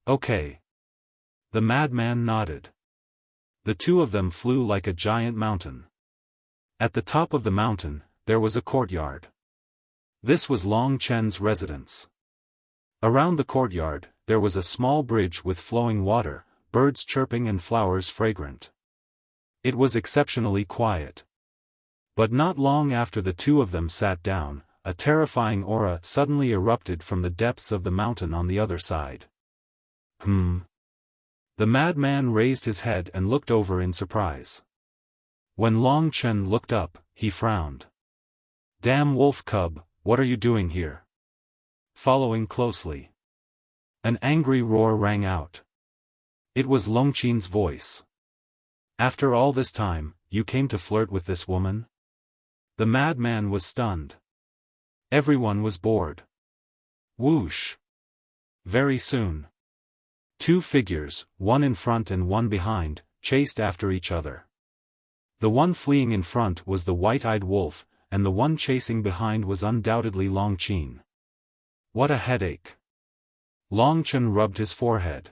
Okay. The madman nodded. The two of them flew like a giant mountain. At the top of the mountain, there was a courtyard. This was Long Chen's residence. Around the courtyard, there was a small bridge with flowing water, birds chirping and flowers fragrant. It was exceptionally quiet. But not long after the two of them sat down, a terrifying aura suddenly erupted from the depths of the mountain on the other side. The madman raised his head and looked over in surprise. When Long Chen looked up, he frowned. Damn wolf cub, what are you doing here? Following closely. An angry roar rang out. It was Long Chen's voice. After all this time, you came to flirt with this woman? The madman was stunned. Everyone was bored. Whoosh. Very soon. Two figures, one in front and one behind, chased after each other. The one fleeing in front was the white-eyed wolf, and the one chasing behind was undoubtedly Long Chen. What a headache. Long Chen rubbed his forehead.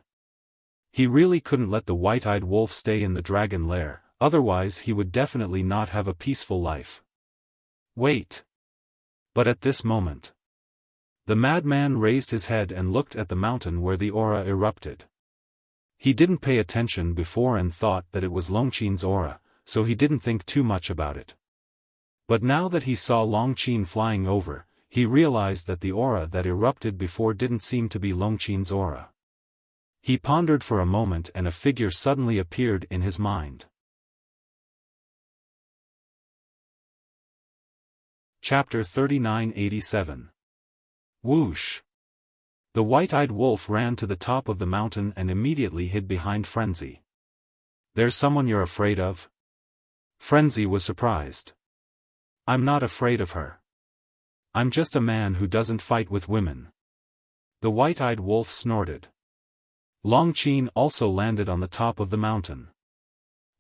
He really couldn't let the white-eyed wolf stay in the dragon lair, otherwise he would definitely not have a peaceful life. Wait. But at this moment, the madman raised his head and looked at the mountain where the aura erupted. He didn't pay attention before and thought that it was Long Chen's aura, so he didn't think too much about it. But now that he saw Long Chen flying over, he realized that the aura that erupted before didn't seem to be Long Chen's aura. He pondered for a moment and a figure suddenly appeared in his mind. Chapter 3987. Whoosh. The white-eyed wolf ran to the top of the mountain and immediately hid behind Frenzy. There's someone you're afraid of? Frenzy was surprised. I'm not afraid of her. I'm just a man who doesn't fight with women. The white-eyed wolf snorted. Long Chen also landed on the top of the mountain.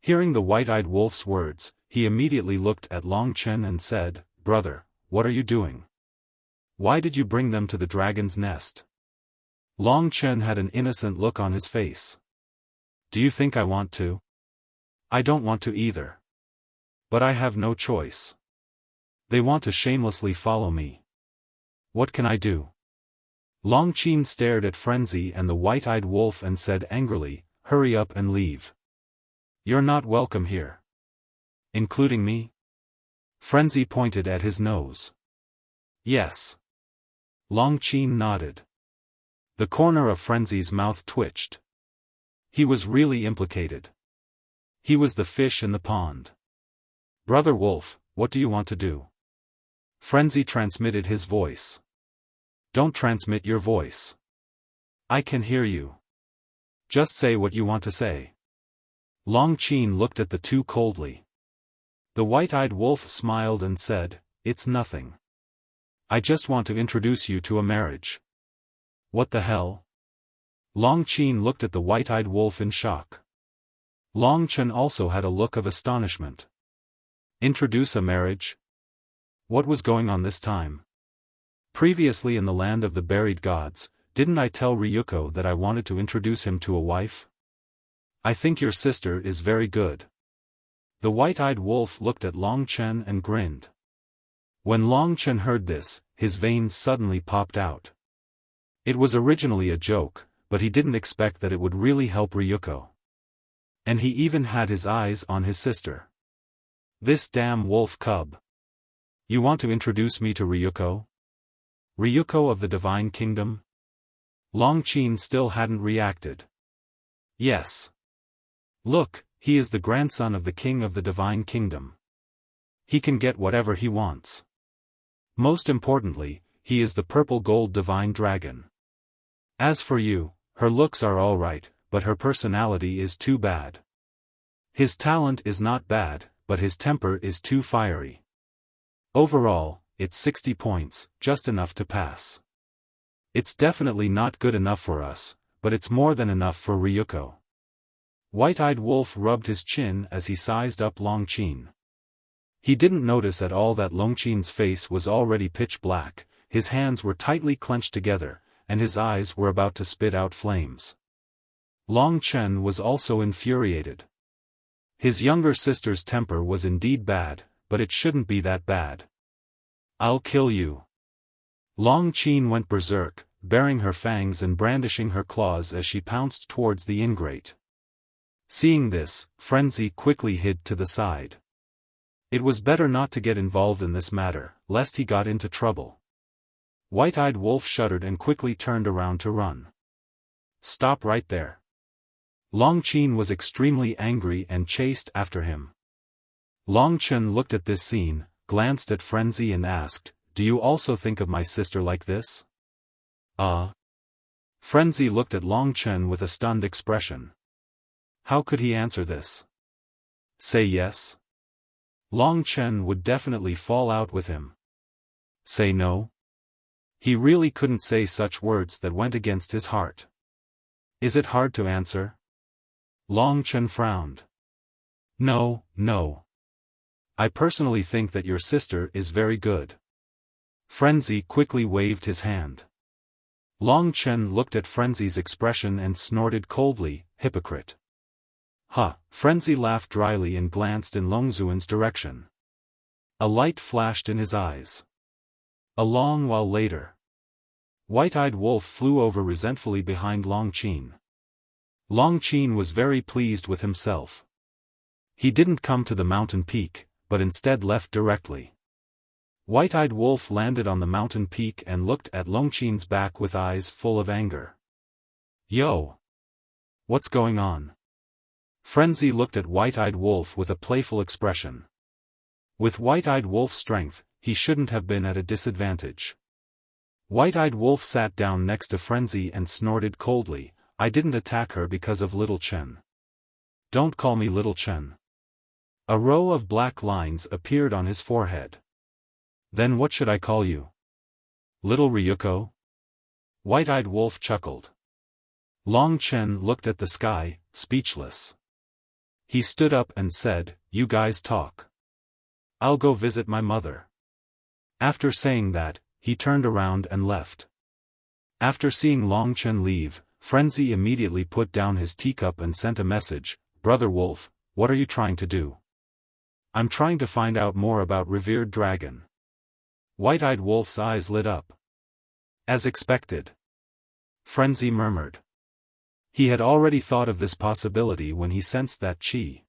Hearing the white-eyed wolf's words, he immediately looked at Long Chen and said, Brother, what are you doing? Why did you bring them to the dragon's nest? Long Chen had an innocent look on his face. Do you think I want to? I don't want to either. But I have no choice. They want to shamelessly follow me. What can I do? Long Chen stared at Frenzy and the white-eyed wolf and said angrily, Hurry up and leave. You're not welcome here. Including me? Frenzy pointed at his nose. Yes. Long Chen nodded. The corner of Frenzy's mouth twitched. He was really implicated. He was the fish in the pond. Brother Wolf, what do you want to do? Frenzy transmitted his voice. Don't transmit your voice. I can hear you. Just say what you want to say. Long Qin looked at the two coldly. The white-eyed wolf smiled and said, "It's nothing. I just want to introduce you to a marriage." What the hell? Long Qin looked at the white-eyed wolf in shock. Long Chen also had a look of astonishment. Introduce a marriage? What was going on this time? Previously in the land of the buried gods, didn't I tell Ryuko that I wanted to introduce him to a wife? I think your sister is very good. The white-eyed wolf looked at Long Chen and grinned. When Long Chen heard this, his veins suddenly popped out. It was originally a joke, but he didn't expect that it would really help Ryuko. And he even had his eyes on his sister. This damn wolf cub. You want to introduce me to Ryuko? Ryuko of the Divine Kingdom? Long Qin still hadn't reacted. Yes. Look, he is the grandson of the king of the Divine Kingdom. He can get whatever he wants. Most importantly, he is the purple gold divine dragon. As for you, her looks are all right, but her personality is too bad. His talent is not bad, but his temper is too fiery. Overall, it's 60 points, just enough to pass. It's definitely not good enough for us, but it's more than enough for Ryuko. White-eyed wolf rubbed his chin as he sized up Long Qin. He didn't notice at all that Long Qin's face was already pitch black, his hands were tightly clenched together, and his eyes were about to spit out flames. Long Chen was also infuriated. His younger sister's temper was indeed bad, but it shouldn't be that bad. I'll kill you. Long Qin went berserk, baring her fangs and brandishing her claws as she pounced towards the ingrate. Seeing this, Frenzy quickly hid to the side. It was better not to get involved in this matter, lest he got into trouble. White-eyed wolf shuddered and quickly turned around to run. Stop right there. Long Qin was extremely angry and chased after him. Long Chen looked at this scene, glanced at Frenzy and asked, "Do you also think of my sister like this?" Frenzy looked at Long Chen with a stunned expression. How could he answer this? Say yes? Long Chen would definitely fall out with him. Say no? He really couldn't say such words that went against his heart. Is it hard to answer? Long Chen frowned. No, no. I personally think that your sister is very good. Frenzy quickly waved his hand. Long Chen looked at Frenzy's expression and snorted coldly, "Hypocrite." Frenzy laughed dryly and glanced in Long Zuan's direction. A light flashed in his eyes. A long while later, White-eyed wolf flew over resentfully behind Long Qin. Long Qin was very pleased with himself. He didn't come to the mountain peak, but instead left directly. White-eyed wolf landed on the mountain peak and looked at Long Qin's back with eyes full of anger. Yo! What's going on? Frenzy looked at White-eyed wolf with a playful expression. With White-eyed wolf's strength, he shouldn't have been at a disadvantage. White-eyed wolf sat down next to Frenzy and snorted coldly, "I didn't attack her because of Little Chen. Don't call me Little Chen." A row of black lines appeared on his forehead. Then what should I call you? Little Ryuko? White-eyed wolf chuckled. Long Chen looked at the sky, speechless. He stood up and said, "You guys talk. I'll go visit my mother." After saying that, he turned around and left. After seeing Long Chen leave, Frenzy immediately put down his teacup and sent a message, "Brother Wolf, what are you trying to do?" "I'm trying to find out more about Revered Dragon." White-eyed wolf's eyes lit up. As expected. Frenzy murmured. He had already thought of this possibility when he sensed that Qi.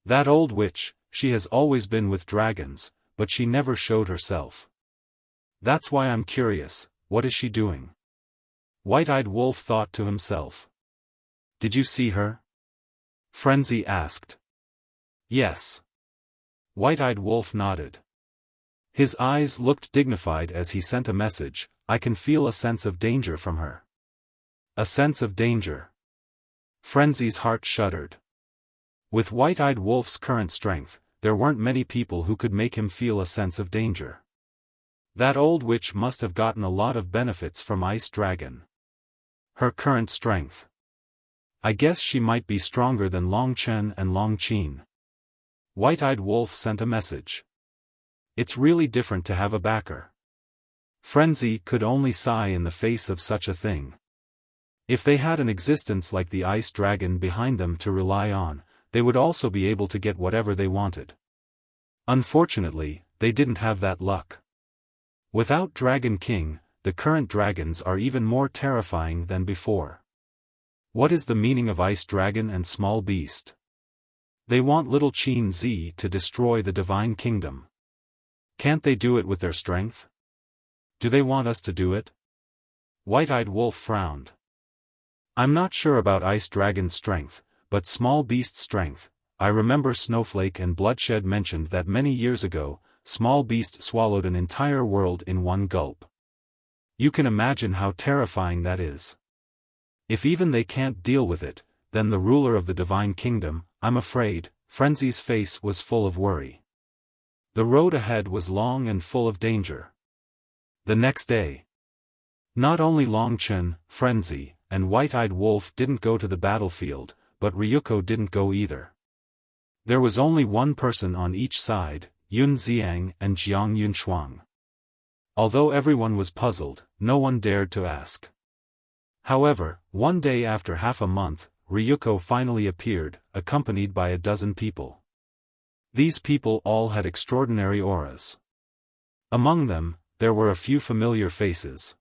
That old witch, she has always been with dragons, but she never showed herself. That's why I'm curious, what is she doing? White-eyed wolf thought to himself. Did you see her? Frenzy asked. Yes. White-Eyed Wolf nodded. His eyes looked dignified as he sent a message. I can feel a sense of danger from her. A sense of danger. Frenzy's heart shuddered. With White-Eyed Wolf's current strength, there weren't many people who could make him feel a sense of danger. That old witch must have gotten a lot of benefits from Ice Dragon. Her current strength. I guess she might be stronger than Long Chen and Long Qin. White-Eyed Wolf sent a message. It's really different to have a backer. Frenzy could only sigh in the face of such a thing. If they had an existence like the Ice Dragon behind them to rely on, they would also be able to get whatever they wanted. Unfortunately, they didn't have that luck. Without Dragon King, the current dragons are even more terrifying than before. What is the meaning of Ice Dragon and Small Beast? They want Little Qin Zi to destroy the Divine Kingdom. Can't they do it with their strength? Do they want us to do it? White-Eyed Wolf frowned. I'm not sure about Ice Dragon's strength, but Small Beast's strength. I remember Snowflake and Bloodshed mentioned that many years ago, Small Beast swallowed an entire world in one gulp. You can imagine how terrifying that is. If even they can't deal with it, then the ruler of the Divine Kingdom, I'm afraid. Frenzy's face was full of worry. The road ahead was long and full of danger. The next day, not only Long Chen, Frenzy, and White-Eyed Wolf didn't go to the battlefield, but Ryuko didn't go either. There was only one person on each side, Yun Xiang and Jiang Yunshuang. Although everyone was puzzled, no one dared to ask. However, one day after half a month, Ryuko finally appeared, accompanied by a dozen people. These people all had extraordinary auras. Among them, there were a few familiar faces.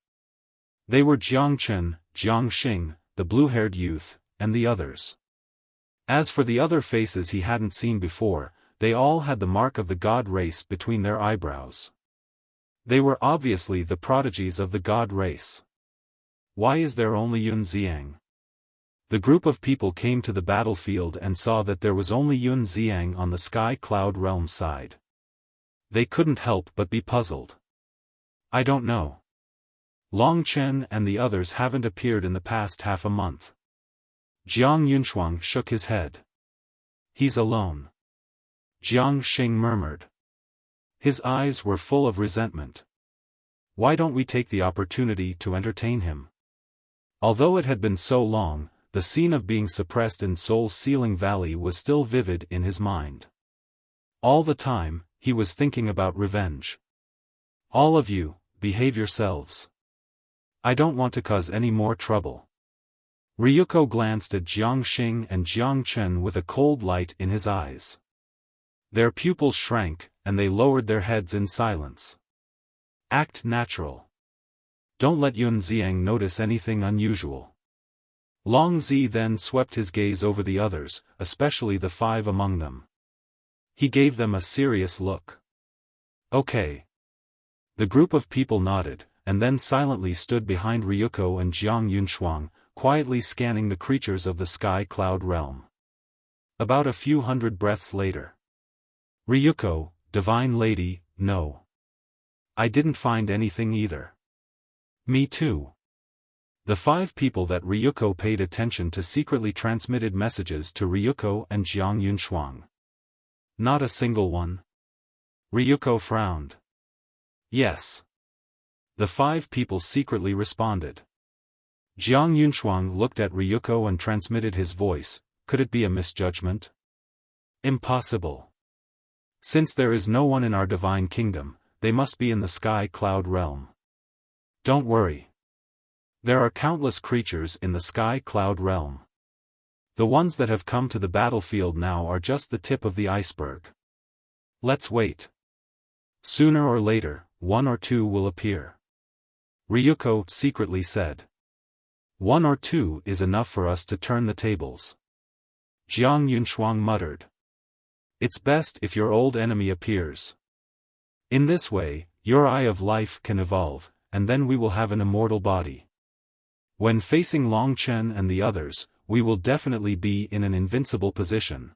They were Jiang Chen, Jiang Xing, the blue-haired youth, and the others. As for the other faces he hadn't seen before, they all had the mark of the god race between their eyebrows. They were obviously the prodigies of the god race. Why is there only Yun Xiang? The group of people came to the battlefield and saw that there was only Yun Xiang on the Sky Cloud Realm side. They couldn't help but be puzzled. I don't know. Long Chen and the others haven't appeared in the past half a month. Jiang Yunshuang shook his head. He's alone. Jiang Xing murmured. His eyes were full of resentment. Why don't we take the opportunity to entertain him? Although it had been so long, the scene of being suppressed in Soul Sealing Valley was still vivid in his mind. All the time, he was thinking about revenge. All of you, behave yourselves. I don't want to cause any more trouble. Ryuko glanced at Jiang Xing and Jiang Chen with a cold light in his eyes. Their pupils shrank, and they lowered their heads in silence. Act natural. Don't let Yun Xiang notice anything unusual. Long Zi then swept his gaze over the others, especially the five among them. He gave them a serious look. Okay. The group of people nodded, and then silently stood behind Ryuko and Jiang Yunshuang, quietly scanning the creatures of the Sky Cloud Realm. About a few hundred breaths later. Ryuko, Divine Lady, no. I didn't find anything either. Me too. The five people that Ryuko paid attention to secretly transmitted messages to Ryuko and Jiang Yunshuang. Not a single one. Ryuko frowned. Yes. The five people secretly responded. Jiang Yunshuang looked at Ryuko and transmitted his voice. Could it be a misjudgment? Impossible. Since there is no one in our Divine Kingdom, they must be in the Sky Cloud Realm. Don't worry. There are countless creatures in the Sky Cloud Realm. The ones that have come to the battlefield now are just the tip of the iceberg. Let's wait. Sooner or later, one or two will appear. Ryuko secretly said. One or two is enough for us to turn the tables. Jiang Yunshuang muttered. It's best if your old enemy appears. In this way, your Eye of Life can evolve, and then we will have an immortal body. When facing Long Chen and the others, we will definitely be in an invincible position.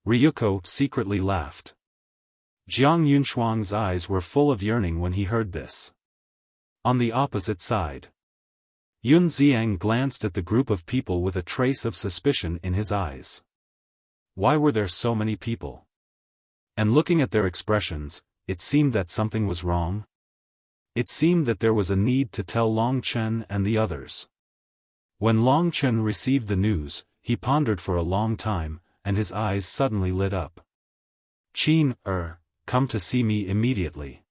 Ryuko secretly laughed. Jiang Yunshuang's eyes were full of yearning when he heard this. On the opposite side, Yun Xiang glanced at the group of people with a trace of suspicion in his eyes. Why were there so many people? And looking at their expressions, it seemed that something was wrong. It seemed that there was a need to tell Long Chen and the others. When Long Chen received the news, he pondered for a long time, and his eyes suddenly lit up. Qin, come to see me immediately.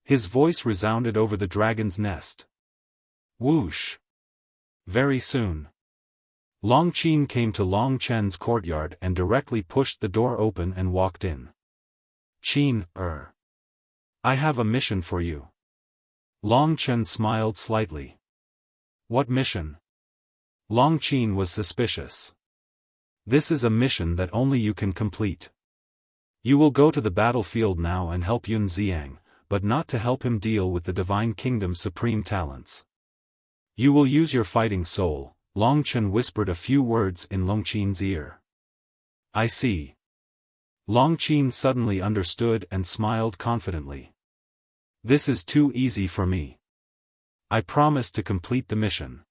His voice resounded over the dragon's nest. Whoosh! Very soon, Long Qin came to Long Chen's courtyard and directly pushed the door open and walked in. Qin, I have a mission for you. Long Chen smiled slightly. What mission? Long Qin was suspicious. This is a mission that only you can complete. You will go to the battlefield now and help Yun Xiang, but not to help him deal with the Divine Kingdom's supreme talents. You will use your fighting soul. Long Chen whispered a few words in Long Qin's ear. I see. Long Qin suddenly understood and smiled confidently. This is too easy for me. I promise to complete the mission.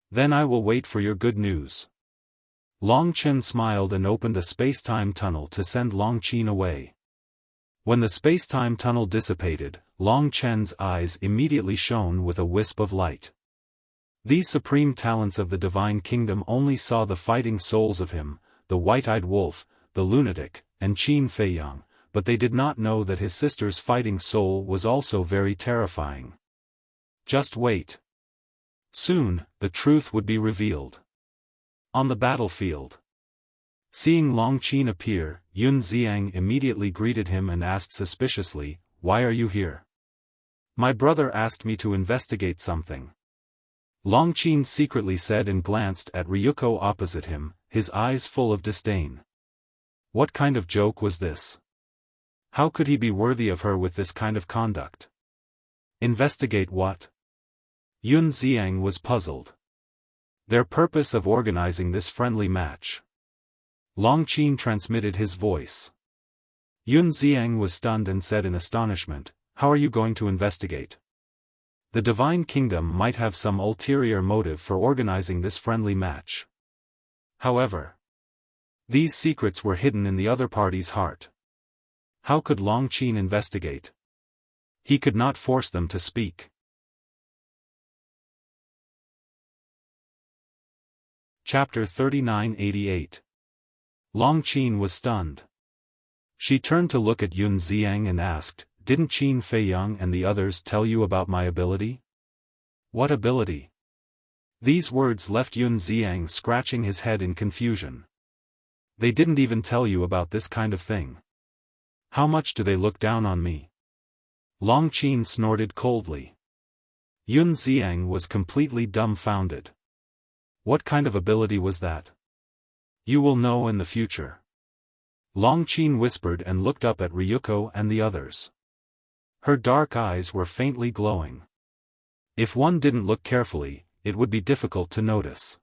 Then I will wait for your good news. Long Chen smiled and opened a space-time tunnel to send Long Qin away. When the space-time tunnel dissipated, Long Chen's eyes immediately shone with a wisp of light. These supreme talents of the Divine Kingdom only saw the fighting souls of him, the white-eyed wolf, the lunatic, and Qin Feiyang, but they did not know that his sister's fighting soul was also very terrifying. Just wait. Soon, the truth would be revealed. On the battlefield. Seeing Long Qin appear, Yun Xiang immediately greeted him and asked suspiciously, "Why are you here?" "My brother asked me to investigate something." Long Qin secretly said and glanced at Ryuko opposite him, his eyes full of disdain. What kind of joke was this? How could he be worthy of her with this kind of conduct? Investigate what? Yun Xiang was puzzled. Their purpose of organizing this friendly match. Long Qin transmitted his voice. Yun Xiang was stunned and said in astonishment, "How are you going to investigate? The Divine Kingdom might have some ulterior motive for organizing this friendly match." However, these secrets were hidden in the other party's heart. How could Long Qin investigate? He could not force them to speak. Chapter 3988. Long Qin was stunned. She turned to look at Yun Xiang and asked, "Didn't Qin Feiyang and the others tell you about my ability?" "What ability?" These words left Yun Xiang scratching his head in confusion. "They didn't even tell you about this kind of thing. How much do they look down on me?" Long Qin snorted coldly. Yun Xiang was completely dumbfounded. What kind of ability was that? "You will know in the future." Long Qin whispered and looked up at Ryuko and the others. Her dark eyes were faintly glowing. If one didn't look carefully, it would be difficult to notice.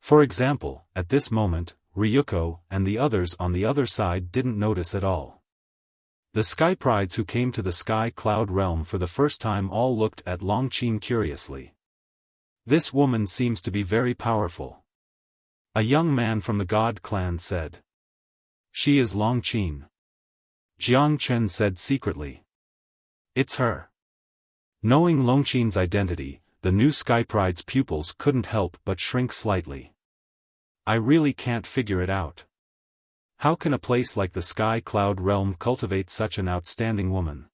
For example, at this moment, Ryuko and the others on the other side didn't notice at all. The Sky Prides who came to the Sky Cloud realm for the first time all looked at Long Qin curiously. This woman seems to be very powerful. A young man from the God clan said. She is Long Qin. Jiang Chen said secretly. It's her. Knowing Long Qin's identity, the new Sky Pride's pupils couldn't help but shrink slightly. I really can't figure it out. How can a place like the Sky Cloud realm cultivate such an outstanding woman?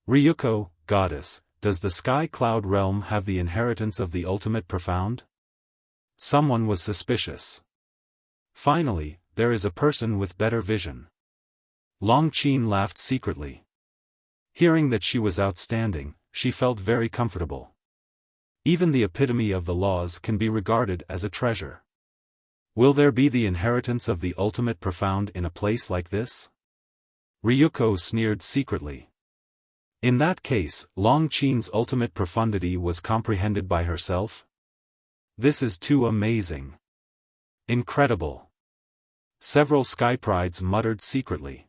Ryuko, goddess, does the Sky Cloud realm have the inheritance of the ultimate profound? Someone was suspicious. Finally, there is a person with better vision. Long Qin laughed secretly. Hearing that she was outstanding, she felt very comfortable. Even the epitome of the laws can be regarded as a treasure. Will there be the inheritance of the ultimate profound in a place like this? Ryuko sneered secretly. In that case, Long Qin's ultimate profundity was comprehended by herself? This is too amazing. Incredible. Several sky prides muttered secretly.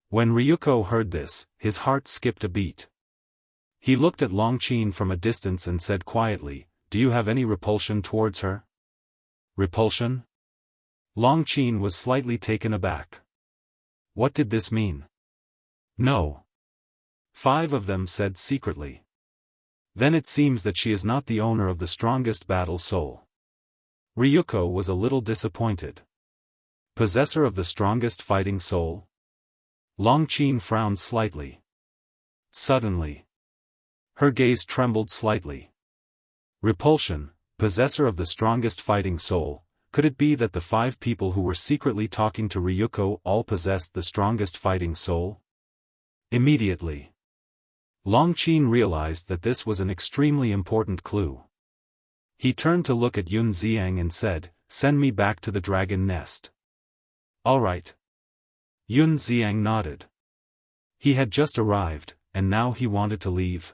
When Ryuko heard this, his heart skipped a beat. He looked at Longqin from a distance and said quietly, "Do you have any repulsion towards her?" Repulsion? Longqin was slightly taken aback. What did this mean? No. 5 of them said secretly. Then it seems that she is not the owner of the strongest battle soul. Ryuko was a little disappointed. Possessor of the strongest fighting soul? Longqin frowned slightly. Suddenly, her gaze trembled slightly. Repulsion, possessor of the strongest fighting soul, could it be that the 5 people who were secretly talking to Ryuko all possessed the strongest fighting soul? Immediately, Longqin realized that this was an extremely important clue. He turned to look at Yun Xiang and said, "Send me back to the dragon nest." "All right." Yun Xiang nodded. He had just arrived, and now he wanted to leave.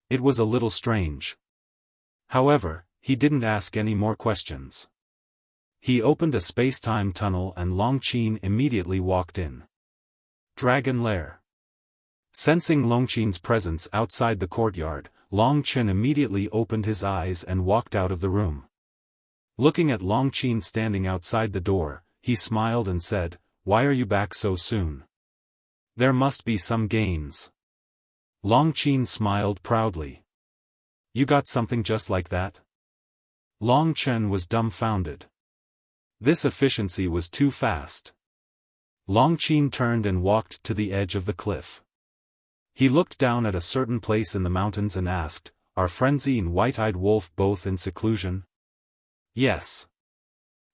It was a little strange. However, he didn't ask any more questions. He opened a space-time tunnel and Longqin immediately walked in. Dragon Lair. Sensing Longqin's presence outside the courtyard, Longqin immediately opened his eyes and walked out of the room. Looking at Longqin standing outside the door, he smiled and said, "Why are you back so soon? There must be some gains." Longqin smiled proudly. "You got something just like that?" Longqin was dumbfounded. This efficiency was too fast. Longqin turned and walked to the edge of the cliff. He looked down at a certain place in the mountains and asked, "Are Frenzy and White-Eyed Wolf both in seclusion?" "Yes."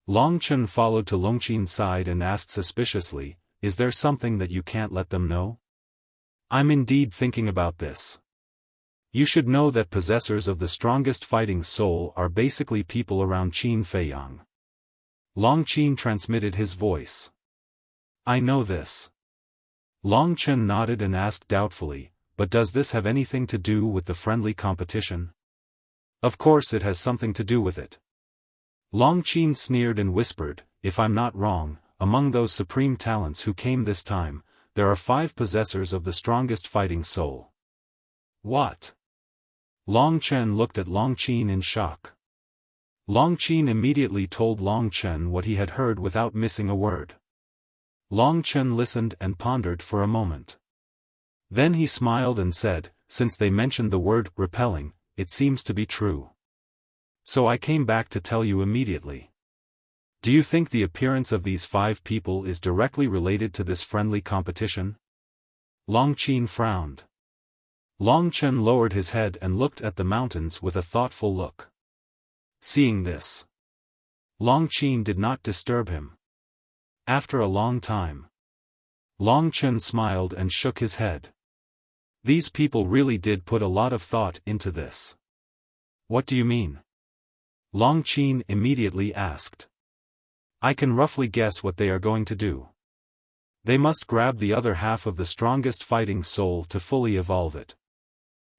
Longqin followed to Longqin's side and asked suspiciously, "Is there something that you can't let them know?" "I'm indeed thinking about this. You should know that possessors of the strongest fighting soul are basically people around Qin Feiyang." Longqin transmitted his voice. "I know this." Longqin nodded and asked doubtfully, "But does this have anything to do with the friendly competition?" "Of course it has something to do with it." Longqin sneered and whispered, "If I'm not wrong, among those supreme talents who came this time, there are 5 possessors of the strongest fighting soul." "What?" Longqin looked at Longqin in shock. Longqin immediately told Longqin what he had heard without missing a word. Longqin listened and pondered for a moment. Then he smiled and said, "Since they mentioned the word repelling, it seems to be true. So I came back to tell you immediately. Do you think the appearance of these 5 people is directly related to this friendly competition?" Longqin frowned. Longqin lowered his head and looked at the mountains with a thoughtful look. Seeing this, Longqin did not disturb him. After a long time, Longqin smiled and shook his head. These people really did put a lot of thought into this. "What do you mean?" Longqin immediately asked. "I can roughly guess what they are going to do. They must grab the other half of the strongest fighting soul to fully evolve it.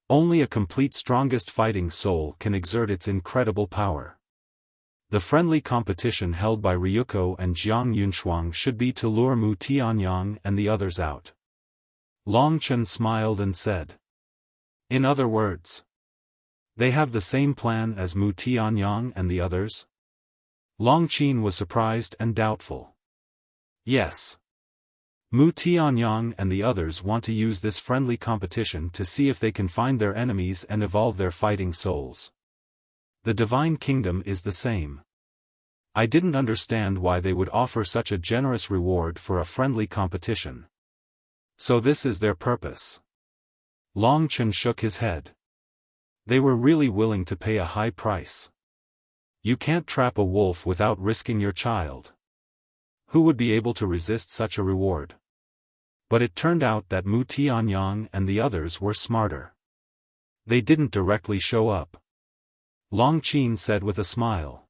Only a complete strongest fighting soul can exert its incredible power. The friendly competition held by Ryuko and Jiang Yunshuang should be to lure Mu Tianyang and the others out." Longqin smiled and said, "In other words, they have the same plan as Mu Tianyang and the others?" Longqin was surprised and doubtful. "Yes. Mu Tianyang and the others want to use this friendly competition to see if they can find their enemies and evolve their fighting souls. The Divine Kingdom is the same. I didn't understand why they would offer such a generous reward for a friendly competition. So this is their purpose." Longqin shook his head. They were really willing to pay a high price. You can't trap a wolf without risking your child. Who would be able to resist such a reward? But it turned out that Mu Tianyang and the others were smarter. They didn't directly show up. Longqin said with a smile.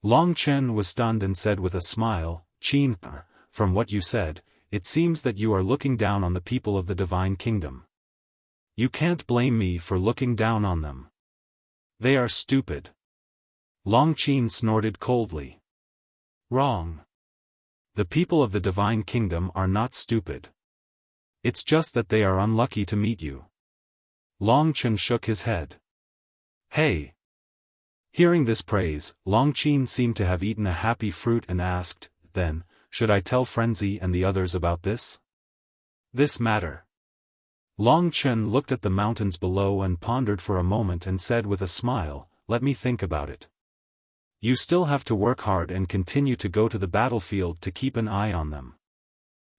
Longqin was stunned and said with a smile, "Qin, from what you said, it seems that you are looking down on the people of the Divine Kingdom. You can't blame me for looking down on them. They are stupid. Long Qin snorted coldly. Wrong. The people of the Divine Kingdom are not stupid. It's just that they are unlucky to meet you. Long Qin shook his head. Hey! Hearing this praise, Long Qin seemed to have eaten a happy fruit and asked, then, should I tell Frenzy and the others about this? This matter. Long Qin looked at the mountains below and pondered for a moment and said with a smile, let me think about it. You still have to work hard and continue to go to the battlefield to keep an eye on them.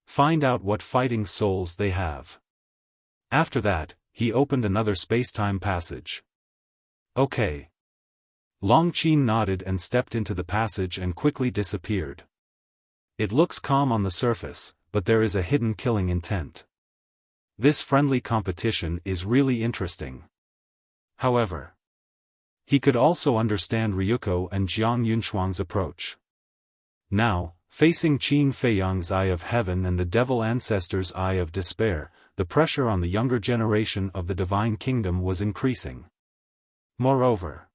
Find out what fighting souls they have. After that, he opened another space-time passage. Okay. Long Qin nodded and stepped into the passage and quickly disappeared. It looks calm on the surface, but there is a hidden killing intent. This friendly competition is really interesting. However, he could also understand Ryuko and Jiang Yunshuang's approach. Now, facing Qin Feiyang's Eye of Heaven and the Devil Ancestor's Eye of Despair, the pressure on the younger generation of the Divine Kingdom was increasing. Moreover,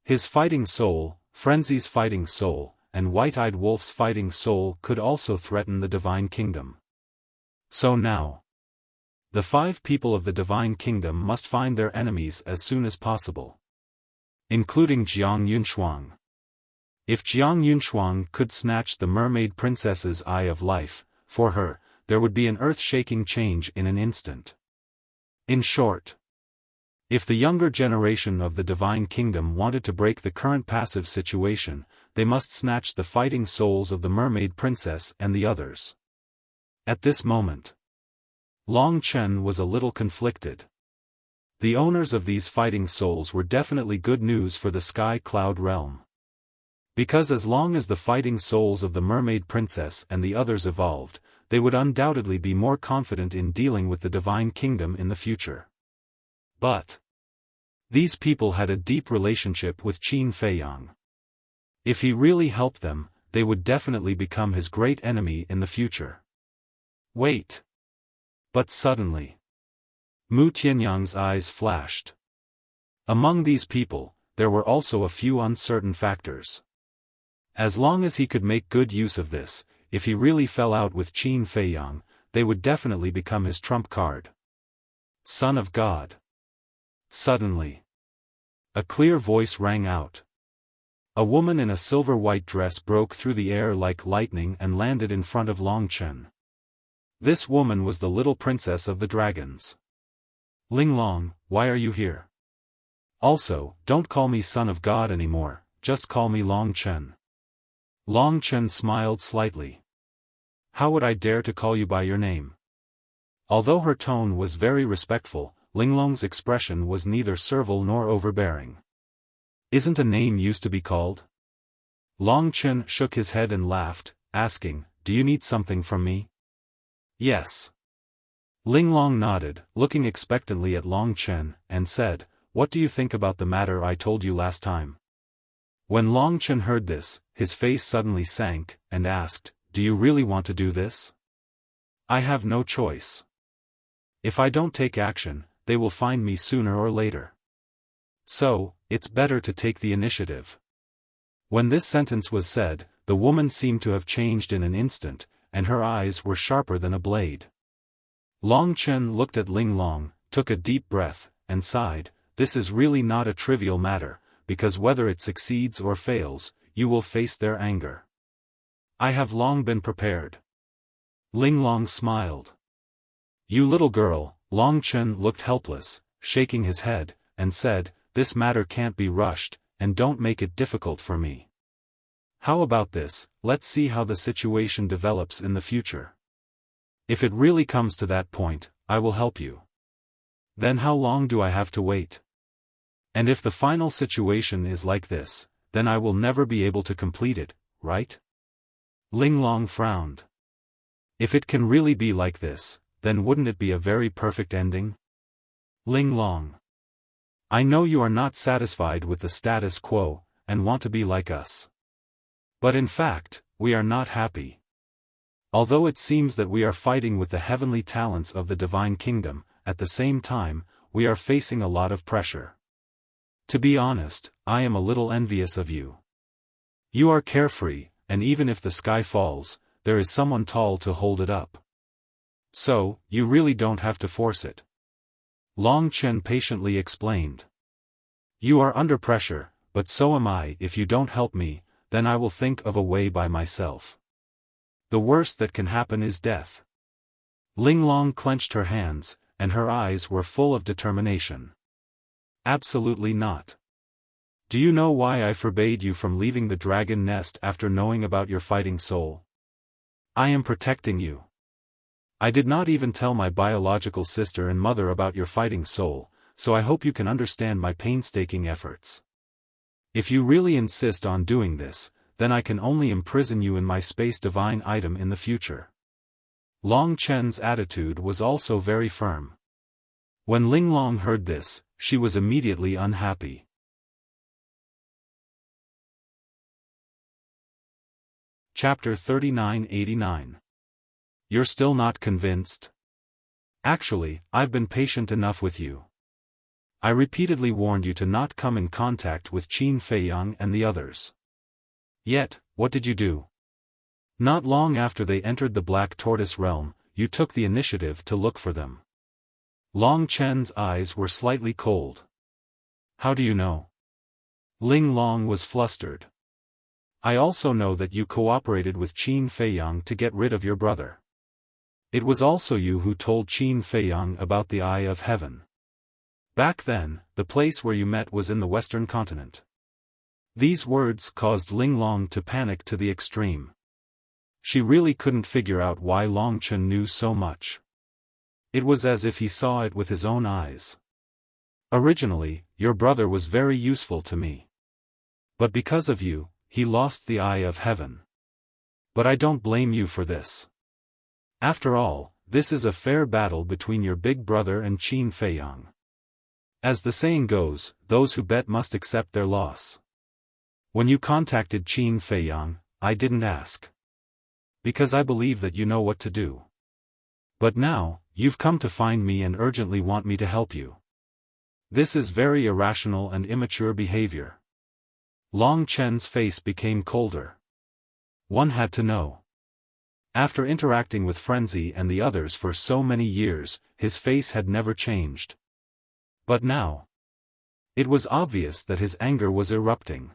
his fighting soul, Frenzy's fighting soul, and White-Eyed Wolf's fighting soul could also threaten the Divine Kingdom. So now, the 5 people of the Divine Kingdom must find their enemies as soon as possible. Including Jiang Yunshuang. If Jiang Yunshuang could snatch the Mermaid Princess's Eye of Life, for her, there would be an earth-shaking change in an instant. In short, if the younger generation of the Divine Kingdom wanted to break the current passive situation, they must snatch the fighting souls of the Mermaid Princess and the others. At this moment, Long Qin was a little conflicted. The owners of these fighting souls were definitely good news for the Sky Cloud realm. Because as long as the fighting souls of the Mermaid Princess and the others evolved, they would undoubtedly be more confident in dealing with the Divine Kingdom in the future. But these people had a deep relationship with Qin Feiyang. If he really helped them, they would definitely become his great enemy in the future. Wait. But suddenly, Mu Tianyang's eyes flashed. Among these people, there were also a few uncertain factors. As long as he could make good use of this, if he really fell out with Qin Feiyang, they would definitely become his trump card. Son of God. Suddenly, a clear voice rang out. A woman in a silver-white dress broke through the air like lightning and landed in front of Long Qin. This woman was the little princess of the dragons. Linglong, why are you here? Also, don't call me Son of God anymore, just call me Long Qin. Long Qin smiled slightly. How would I dare to call you by your name? Although her tone was very respectful, Linglong's expression was neither servile nor overbearing. Isn't a name used to be called? Long Qin shook his head and laughed, asking, do you need something from me? Yes. Linglong nodded, looking expectantly at Long Qin, and said, what do you think about the matter I told you last time? When Long Qin heard this, his face suddenly sank, and asked, do you really want to do this? I have no choice. If I don't take action, they will find me sooner or later. So, it's better to take the initiative. When this sentence was said, the woman seemed to have changed in an instant, and her eyes were sharper than a blade. Long Qin looked at Linglong, took a deep breath, and sighed, this is really not a trivial matter, because whether it succeeds or fails, you will face their anger. I have long been prepared. Linglong smiled. You little girl, Long Qin looked helpless, shaking his head, and said, this matter can't be rushed, and don't make it difficult for me. How about this, let's see how the situation develops in the future. If it really comes to that point, I will help you. Then how long do I have to wait? And if the final situation is like this, then I will never be able to complete it, right? Linglong frowned. If it can really be like this, then wouldn't it be a very perfect ending? Linglong. I know you are not satisfied with the status quo, and want to be like us. But in fact, we are not happy. Although it seems that we are fighting with the heavenly talents of the Divine Kingdom, at the same time, we are facing a lot of pressure. To be honest, I am a little envious of you. You are carefree, and even if the sky falls, there is someone tall to hold it up. So, you really don't have to force it. Long Chen patiently explained. You are under pressure, but so am I. If you don't help me, then I will think of a way by myself. The worst that can happen is death. Linglong clenched her hands, and her eyes were full of determination. Absolutely not. Do you know why I forbade you from leaving the dragon nest after knowing about your fighting soul? I am protecting you. I did not even tell my biological sister and mother about your fighting soul, so I hope you can understand my painstaking efforts. If you really insist on doing this, then I can only imprison you in my space divine item in the future. Long Chen's attitude was also very firm. When Linglong heard this, she was immediately unhappy. Chapter 3989. You're still not convinced? Actually, I've been patient enough with you. I repeatedly warned you to not come in contact with Qin Feiyang and the others. Yet, what did you do? Not long after they entered the Black Tortoise realm, you took the initiative to look for them. Long Chen's eyes were slightly cold. How do you know? Linglong was flustered. I also know that you cooperated with Qin Feiyang to get rid of your brother. It was also you who told Qin Feiyang about the Eye of Heaven. Back then, the place where you met was in the Western continent. These words caused Linglong to panic to the extreme. She really couldn't figure out why Long Chen knew so much. It was as if he saw it with his own eyes. Originally, your brother was very useful to me. But because of you, he lost the Eye of Heaven. But I don't blame you for this. After all, this is a fair battle between your big brother and Qin Feiyang. As the saying goes, those who bet must accept their loss. When you contacted Qin Feiyang, I didn't ask. Because I believe that you know what to do. But now, you've come to find me and urgently want me to help you. This is very irrational and immature behavior. Long Chen's face became colder. One had to know. After interacting with Frenzy and the others for so many years, his face had never changed. But now, it was obvious that his anger was erupting.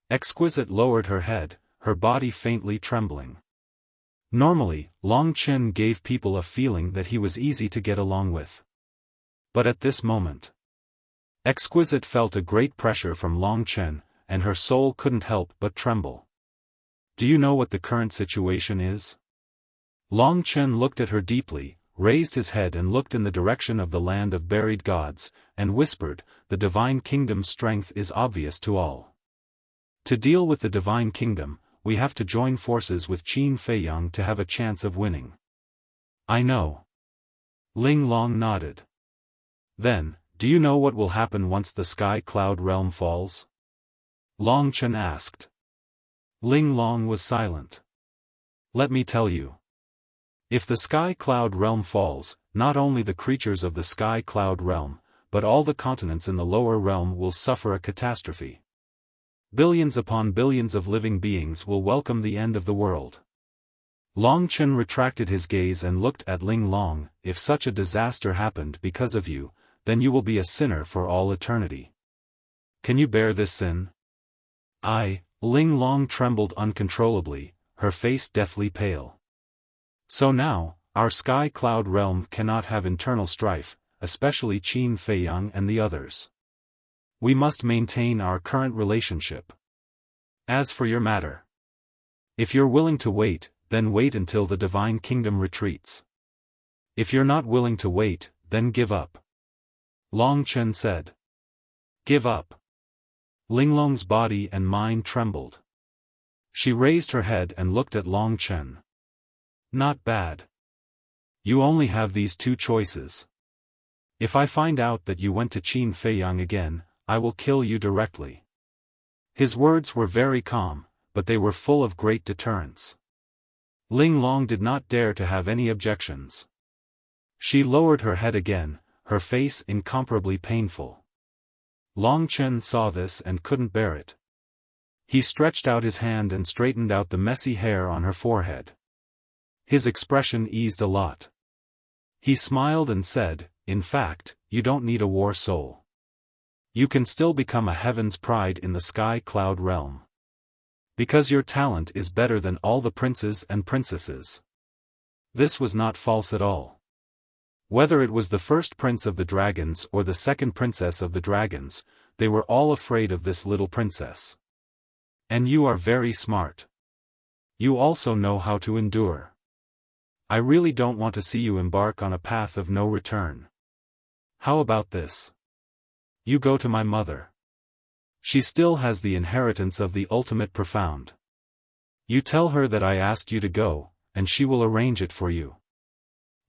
Exquisite lowered her head, her body faintly trembling. Normally, Long Chen gave people a feeling that he was easy to get along with. But at this moment, Exquisite felt a great pressure from Long Chen, and her soul couldn't help but tremble. Do you know what the current situation is? Long Chen looked at her deeply, raised his head and looked in the direction of the land of buried gods, and whispered, the Divine Kingdom's strength is obvious to all. To deal with the Divine Kingdom, we have to join forces with Qin Feiyang to have a chance of winning. I know. Linglong nodded. Then, do you know what will happen once the Sky Cloud realm falls? Long Chen asked. Linglong was silent. Let me tell you. If the Sky Cloud realm falls, not only the creatures of the Sky Cloud realm, but all the continents in the lower realm will suffer a catastrophe. Billions upon billions of living beings will welcome the end of the world. Long Chen retracted his gaze and looked at Linglong. If such a disaster happened because of you, then you will be a sinner for all eternity. Can you bear this sin? Linglong trembled uncontrollably, her face deathly pale. So now, our Sky Cloud realm cannot have internal strife, especially Qin Feiyang and the others. We must maintain our current relationship. As for your matter, if you're willing to wait, then wait until the Divine Kingdom retreats. If you're not willing to wait, then give up. Long Chen said. Give up. Linglong's body and mind trembled. She raised her head and looked at Long Chen. Not bad. You only have these two choices. If I find out that you went to Qin Feiyang again, I will kill you directly. His words were very calm, but they were full of great deterrence. Linglong did not dare to have any objections. She lowered her head again, her face incomparably painful. Long Chen saw this and couldn't bear it. He stretched out his hand and straightened out the messy hair on her forehead. His expression eased a lot. He smiled and said, "In fact, you don't need a war soul. You can still become a heaven's pride in the sky cloud realm. Because your talent is better than all the princes and princesses." This was not false at all. Whether it was the first prince of the dragons or the second princess of the dragons, they were all afraid of this little princess. And you are very smart. You also know how to endure. I really don't want to see you embark on a path of no return. How about this? You go to my mother. She still has the inheritance of the ultimate profound. You tell her that I asked you to go, and she will arrange it for you.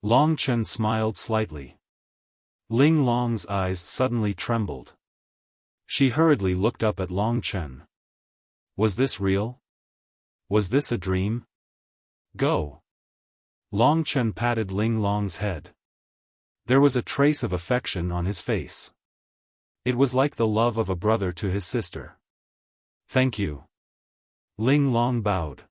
Long Chen smiled slightly. Ling Long's eyes suddenly trembled. She hurriedly looked up at Long Chen. Was this real? Was this a dream? Go. Long Chen patted Ling Long's head. There was a trace of affection on his face. It was like the love of a brother to his sister. Thank you. Ling Long bowed.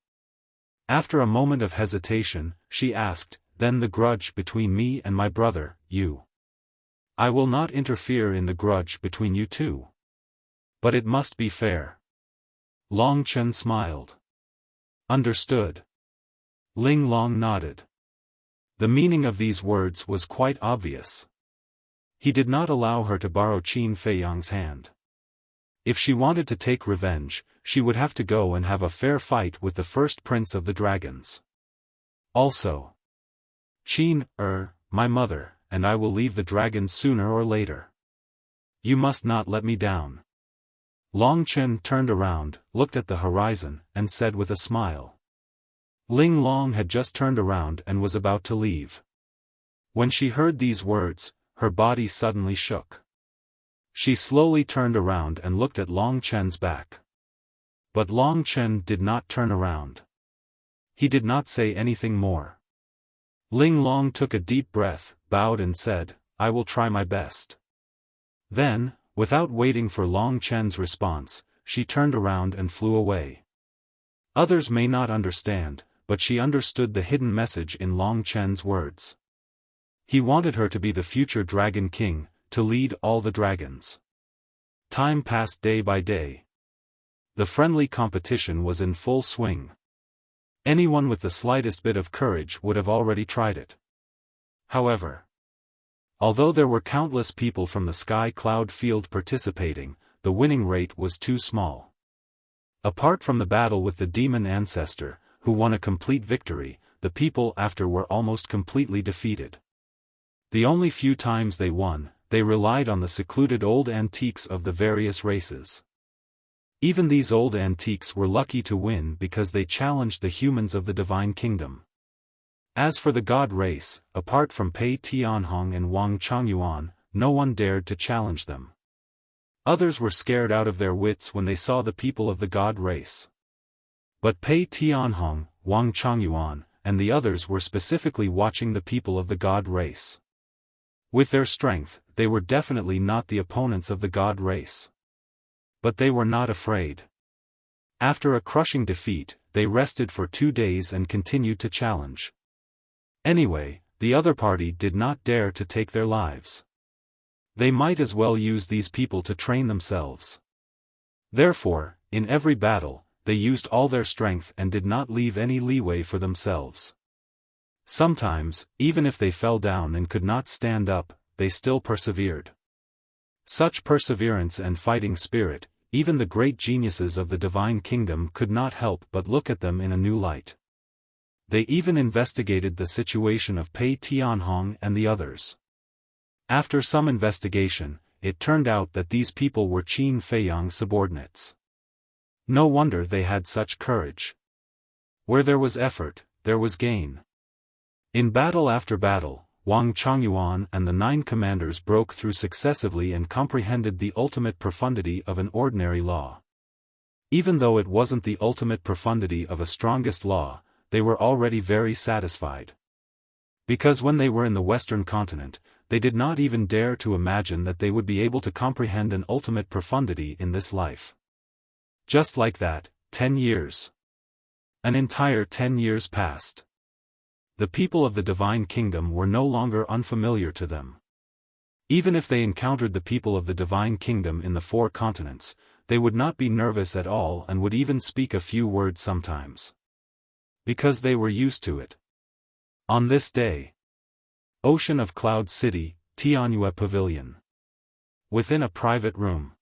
After a moment of hesitation, she asked, "Then the grudge between me and my brother, you. I will not interfere in the grudge between you two. But it must be fair." Long Chen smiled. Understood. Ling Long nodded. The meaning of these words was quite obvious. He did not allow her to borrow Qin Feiyang's hand. If she wanted to take revenge, she would have to go and have a fair fight with the first prince of the dragons. Also, Qin, my mother, and I will leave the dragons sooner or later. You must not let me down. Long Chen turned around, looked at the horizon, and said with a smile. Ling Long had just turned around and was about to leave. When she heard these words, her body suddenly shook. She slowly turned around and looked at Long Chen's back. But Long Chen did not turn around. He did not say anything more. Ling Long took a deep breath, bowed and said, "I will try my best." Then, without waiting for Long Chen's response, she turned around and flew away. Others may not understand, but she understood the hidden message in Long Chen's words. He wanted her to be the future Dragon King, to lead all the dragons. Time passed day by day. The friendly competition was in full swing. Anyone with the slightest bit of courage would have already tried it. However, although there were countless people from the Sky Cloud field participating, the winning rate was too small. Apart from the battle with the demon ancestor, who won a complete victory, the people after were almost completely defeated. The only few times they won, they relied on the secluded old antiques of the various races. Even these old antiques were lucky to win because they challenged the humans of the Divine Kingdom. As for the God race, apart from Pei Tianhong and Wang Changyuan, no one dared to challenge them. Others were scared out of their wits when they saw the people of the God race. But Pei Tianhong, Wang Changyuan, and the others were specifically watching the people of the God race. With their strength, they were definitely not the opponents of the God race. But they were not afraid. After a crushing defeat, they rested for 2 days and continued to challenge. Anyway, the other party did not dare to take their lives. They might as well use these people to train themselves. Therefore, in every battle, they used all their strength and did not leave any leeway for themselves. Sometimes, even if they fell down and could not stand up, they still persevered. Such perseverance and fighting spirit, even the great geniuses of the Divine Kingdom could not help but look at them in a new light. They even investigated the situation of Pei Tianhong and the others. After some investigation, it turned out that these people were Qin Feiyang's subordinates. No wonder they had such courage. Where there was effort, there was gain. In battle after battle, Wang Changyuan and the 9 commanders broke through successively and comprehended the ultimate profundity of an ordinary law. Even though it wasn't the ultimate profundity of a strongest law, they were already very satisfied. Because when they were in the Western continent, they did not even dare to imagine that they would be able to comprehend an ultimate profundity in this life. Just like that, 10 years. An entire 10 years passed. The people of the Divine Kingdom were no longer unfamiliar to them. Even if they encountered the people of the Divine Kingdom in the 4 continents, they would not be nervous at all and would even speak a few words sometimes. Because they were used to it. On this day. Ocean of Cloud City, Tianyue Pavilion. Within a private room.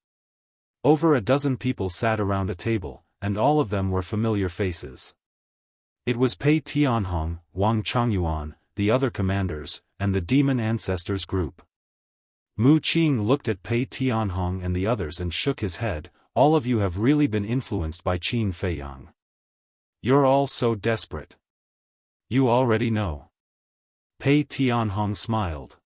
Over a dozen people sat around a table, and all of them were familiar faces. It was Pei Tianhong, Wang Changyuan, the other commanders, and the Demon Ancestors group. Mu Qing looked at Pei Tianhong and the others and shook his head. All of you have really been influenced by Qin Feiyang. You're all so desperate. You already know. Pei Tianhong smiled.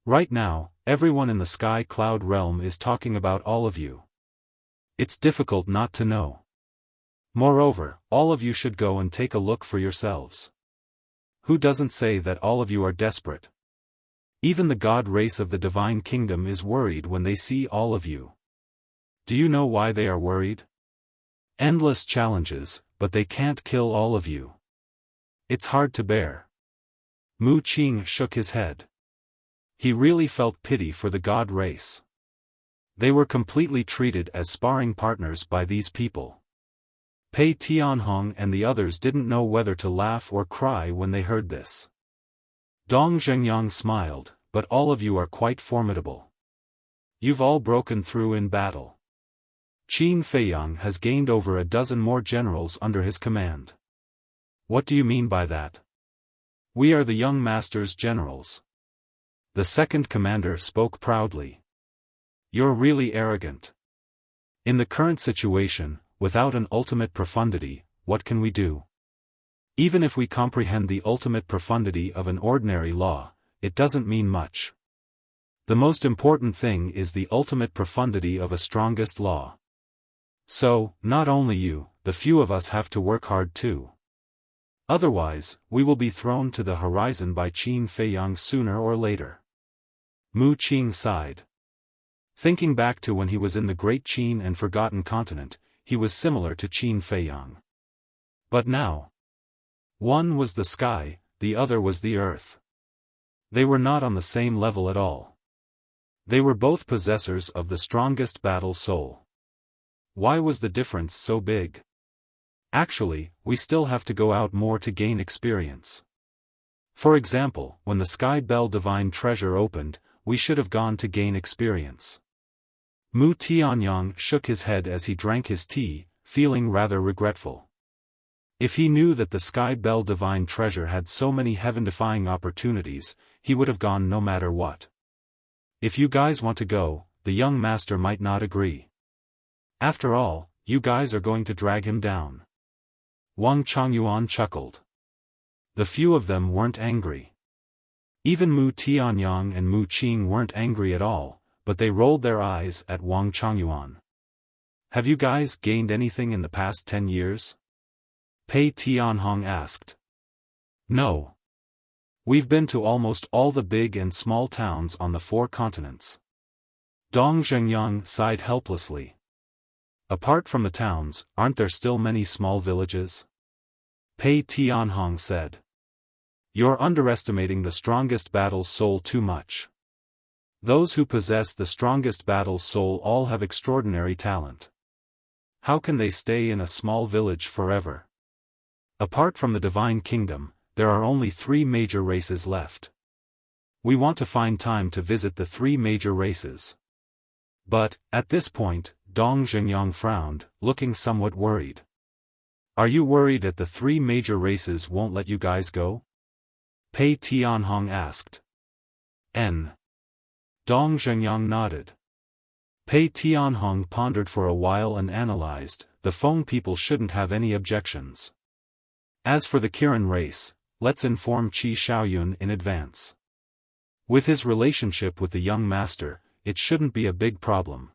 Right now, everyone in the Sky Cloud realm is talking about all of you. It's difficult not to know. Moreover, all of you should go and take a look for yourselves. Who doesn't say that all of you are desperate? Even the god race of the Divine Kingdom is worried when they see all of you. Do you know why they are worried? Endless challenges, but they can't kill all of you. It's hard to bear. Mu Qing shook his head. He really felt pity for the god race. They were completely treated as sparring partners by these people. Pei Tianhong and the others didn't know whether to laugh or cry when they heard this. Dong Zhengyang smiled, but all of you are quite formidable. You've all broken through in battle. Qin Feiyang has gained over a dozen more generals under his command. What do you mean by that? We are the young master's generals. The second commander spoke proudly. You're really arrogant. In the current situation, without an ultimate profundity, what can we do? Even if we comprehend the ultimate profundity of an ordinary law, it doesn't mean much. The most important thing is the ultimate profundity of a strongest law. So, not only you, the few of us have to work hard too. Otherwise, we will be thrown to the horizon by Qin Feiyang sooner or later. Mu Qing sighed. Thinking back to when he was in the Great Qin and Forgotten Continent, he was similar to Qin Feiyang. But now, one was the sky, the other was the earth. They were not on the same level at all. They were both possessors of the strongest battle soul. Why was the difference so big? Actually, we still have to go out more to gain experience. For example, when the Sky Bell Divine Treasure opened, we should have gone to gain experience. Mu Tianyang shook his head as he drank his tea, feeling rather regretful. If he knew that the Sky Bell Divine Treasure had so many heaven-defying opportunities, he would have gone no matter what. If you guys want to go, the young master might not agree. After all, you guys are going to drag him down. Wang Changyuan chuckled. The few of them weren't angry. Even Mu Tianyang and Mu Qing weren't angry at all, but they rolled their eyes at Wang Changyuan. Have you guys gained anything in the past 10 years? Pei Tianhong asked. No. We've been to almost all the big and small towns on the 4 continents. Dong Zhengyang sighed helplessly. Apart from the towns, aren't there still many small villages? Pei Tianhong said. You're underestimating the strongest battle soul too much. Those who possess the strongest battle soul all have extraordinary talent. How can they stay in a small village forever? Apart from the Divine Kingdom, there are only 3 major races left. We want to find time to visit the 3 major races. But, at this point, Dong Zhengyang frowned, looking somewhat worried. Are you worried that the 3 major races won't let you guys go? Pei Tianhong asked. Dong Zhengyang nodded. Pei Tianhong pondered for a while and analyzed, the Feng people shouldn't have any objections. As for the Kirin race, let's inform Qi Shaoyun in advance. With his relationship with the young master, it shouldn't be a big problem.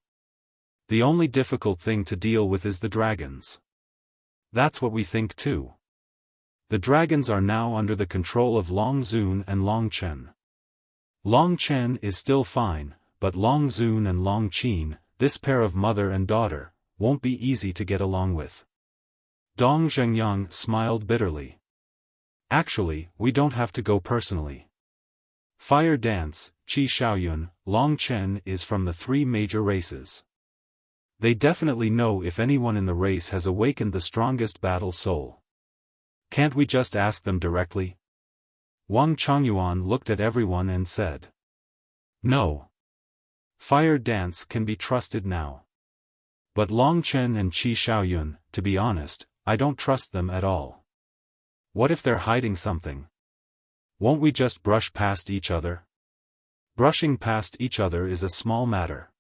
The only difficult thing to deal with is the dragons. That's what we think too. The dragons are now under the control of Long Zun and Long Chen. Long Chen is still fine, but Long Zun and Long Qin, this pair of mother and daughter, won't be easy to get along with. Dong Zhengyang smiled bitterly. Actually, we don't have to go personally. Fire Dance, Qi Xiaoyun, Long Chen is from the three major races. They definitely know if anyone in the race has awakened the strongest battle soul. Can't we just ask them directly? Wang Chongyuan looked at everyone and said. No. Fire Dance can be trusted now. But Long Chen and Qi Xiaoyun, to be honest, I don't trust them at all. What if they're hiding something? Won't we just brush past each other? Brushing past each other is a small matter.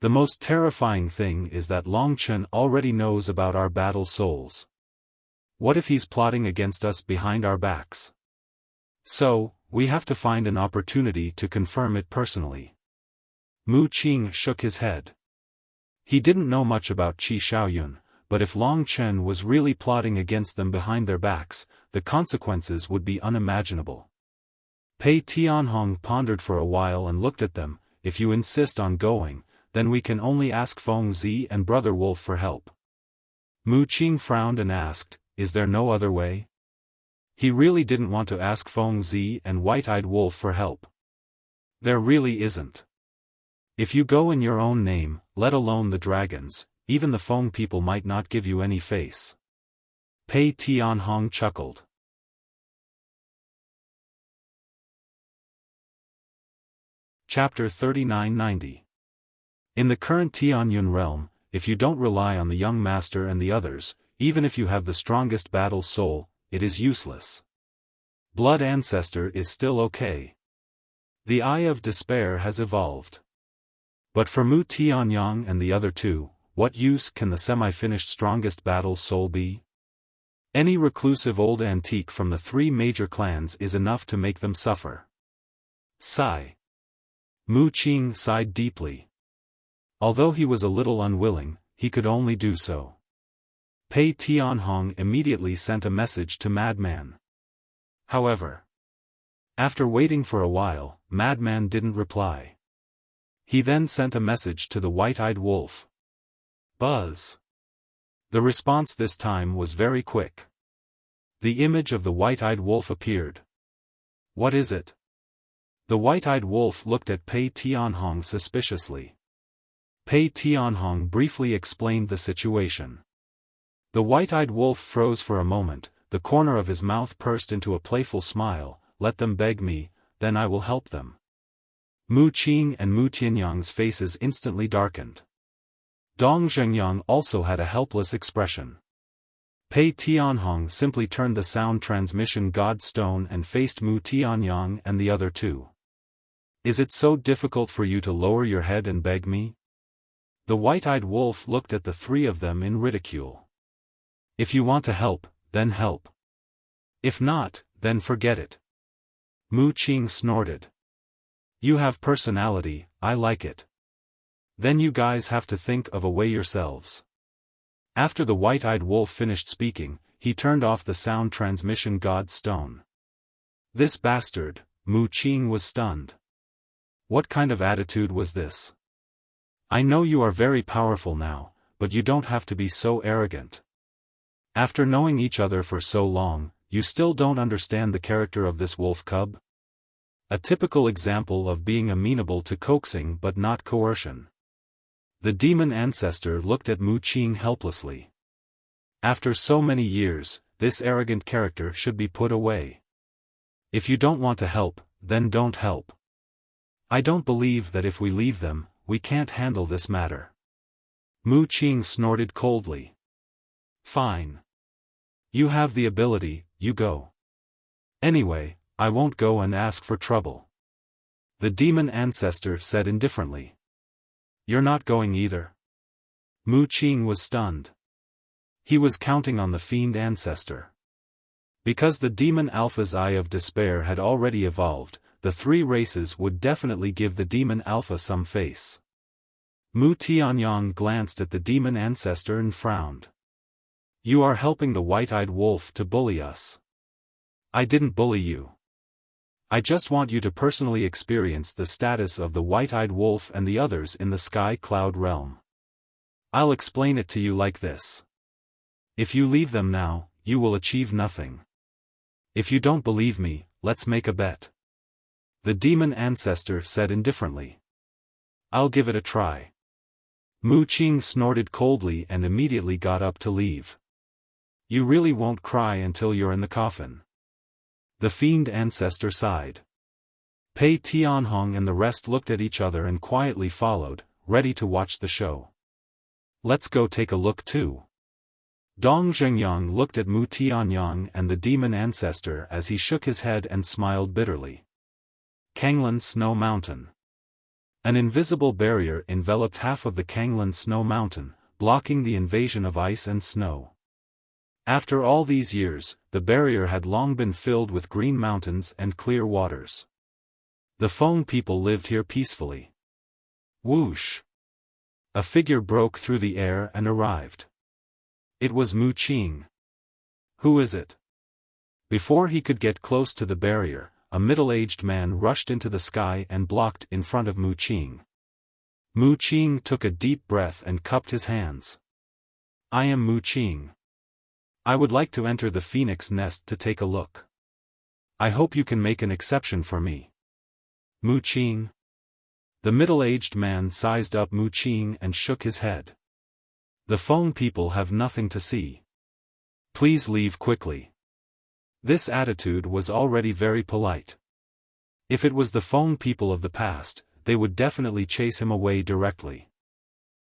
The most terrifying thing is that Long Chen already knows about our battle souls. What if he's plotting against us behind our backs? So, we have to find an opportunity to confirm it personally. Mu Qing shook his head. He didn't know much about Qi Xiaoyun, but if Long Chen was really plotting against them behind their backs, the consequences would be unimaginable. Pei Tianhong pondered for a while and looked at them. If you insist on going, then we can only ask Feng Zi and Brother Wolf for help. Mu Qing frowned and asked, is there no other way? He really didn't want to ask Feng Zi and White-Eyed Wolf for help. There really isn't. If you go in your own name, let alone the dragons, even the Feng people might not give you any face. Pei Tianhong chuckled. Chapter 3990. In the current Tianyun realm, if you don't rely on the young master and the others, even if you have the strongest battle soul, it is useless. Blood Ancestor is still okay. The Eye of Despair has evolved. But for Mu Tianyang and the other two, what use can the semi-finished strongest battle soul be? Any reclusive old antique from the three major clans is enough to make them suffer. Sigh. Mu Qing sighed deeply. Although he was a little unwilling, he could only do so. Pei Tianhong immediately sent a message to Madman. However, after waiting for a while, Madman didn't reply. He then sent a message to the White-Eyed Wolf. Buzz. The response this time was very quick. The image of the White-Eyed Wolf appeared. What is it? The White-Eyed Wolf looked at Pei Tianhong suspiciously. Pei Tianhong briefly explained the situation. The White-Eyed Wolf froze for a moment, the corner of his mouth pursed into a playful smile. Let them beg me, then I will help them. Mu Qing and Mu Tianyang's faces instantly darkened. Dong Zhengyang also had a helpless expression. Pei Tianhong simply turned the sound transmission god stone and faced Mu Tianyang and the other two. Is it so difficult for you to lower your head and beg me? The White-Eyed Wolf looked at the three of them in ridicule. If you want to help, then help. If not, then forget it. Mu Qing snorted. You have personality, I like it. Then you guys have to think of a way yourselves. After the White-Eyed Wolf finished speaking, he turned off the sound transmission god stone. This bastard, Mu Qing was stunned. What kind of attitude was this? I know you are very powerful now, but you don't have to be so arrogant. After knowing each other for so long, you still don't understand the character of this wolf cub? A typical example of being amenable to coaxing but not coercion. The demon ancestor looked at Mu Qing helplessly. After so many years, this arrogant character should be put away. If you don't want to help, then don't help. I don't believe that if we leave them, we can't handle this matter. Mu Qing snorted coldly. Fine. You have the ability, you go. Anyway, I won't go and ask for trouble. The demon ancestor said indifferently. You're not going either? Mu Qing was stunned. He was counting on the fiend ancestor. Because the demon alpha's Eye of Despair had already evolved, the three races would definitely give the demon alpha some face. Mu Tianyang glanced at the demon ancestor and frowned. You are helping the White-Eyed Wolf to bully us. I didn't bully you. I just want you to personally experience the status of the white-eyed wolf and the others in the sky cloud realm. I'll explain it to you like this. If you leave them now, you will achieve nothing. If you don't believe me, let's make a bet. The demon ancestor said indifferently. I'll give it a try. Mu Qing snorted coldly and immediately got up to leave. You really won't cry until you're in the coffin. The fiend ancestor sighed. Pei Tianhong and the rest looked at each other and quietly followed, ready to watch the show. Let's go take a look too. Dong Zhengyang looked at Mu Tianyang and the demon ancestor as he shook his head and smiled bitterly. Kanglan Snow Mountain. An invisible barrier enveloped half of the Kanglan Snow Mountain, blocking the invasion of ice and snow. After all these years, the barrier had long been filled with green mountains and clear waters. The Feng people lived here peacefully. Whoosh! A figure broke through the air and arrived. It was Mu Qing. Who is it? Before he could get close to the barrier, a middle-aged man rushed into the sky and blocked in front of Mu Qing. Mu Qing took a deep breath and cupped his hands. I am Mu Qing. I would like to enter the phoenix nest to take a look. I hope you can make an exception for me. Mu Qing. The middle-aged man sized up Mu Qing and shook his head. The Feng people have nothing to see. Please leave quickly. This attitude was already very polite. If it was the Feng people of the past, they would definitely chase him away directly.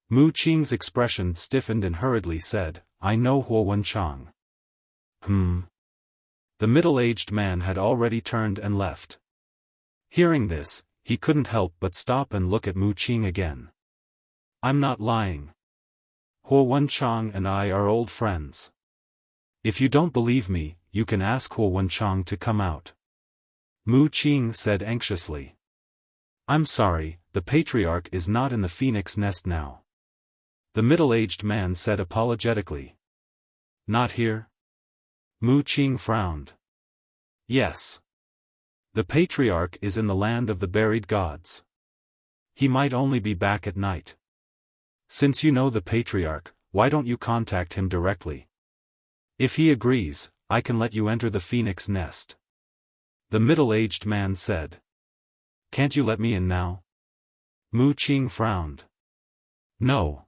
Mu Qing's expression stiffened and hurriedly said, I know Huo Wenchang. The middle-aged man had already turned and left. Hearing this, he couldn't help but stop and look at Mu Qing again. I'm not lying. Huo Wenchang and I are old friends. If you don't believe me, you can ask Huo Wenchang to come out. Mu Qing said anxiously. I'm sorry, the patriarch is not in the phoenix nest now. The middle-aged man said apologetically. Not here? Mu Qing frowned. Yes. The patriarch is in the land of the buried gods. He might only be back at night. Since you know the patriarch, why don't you contact him directly? If he agrees, I can let you enter the phoenix nest. The middle-aged man said. Can't you let me in now? Mu Qing frowned. No.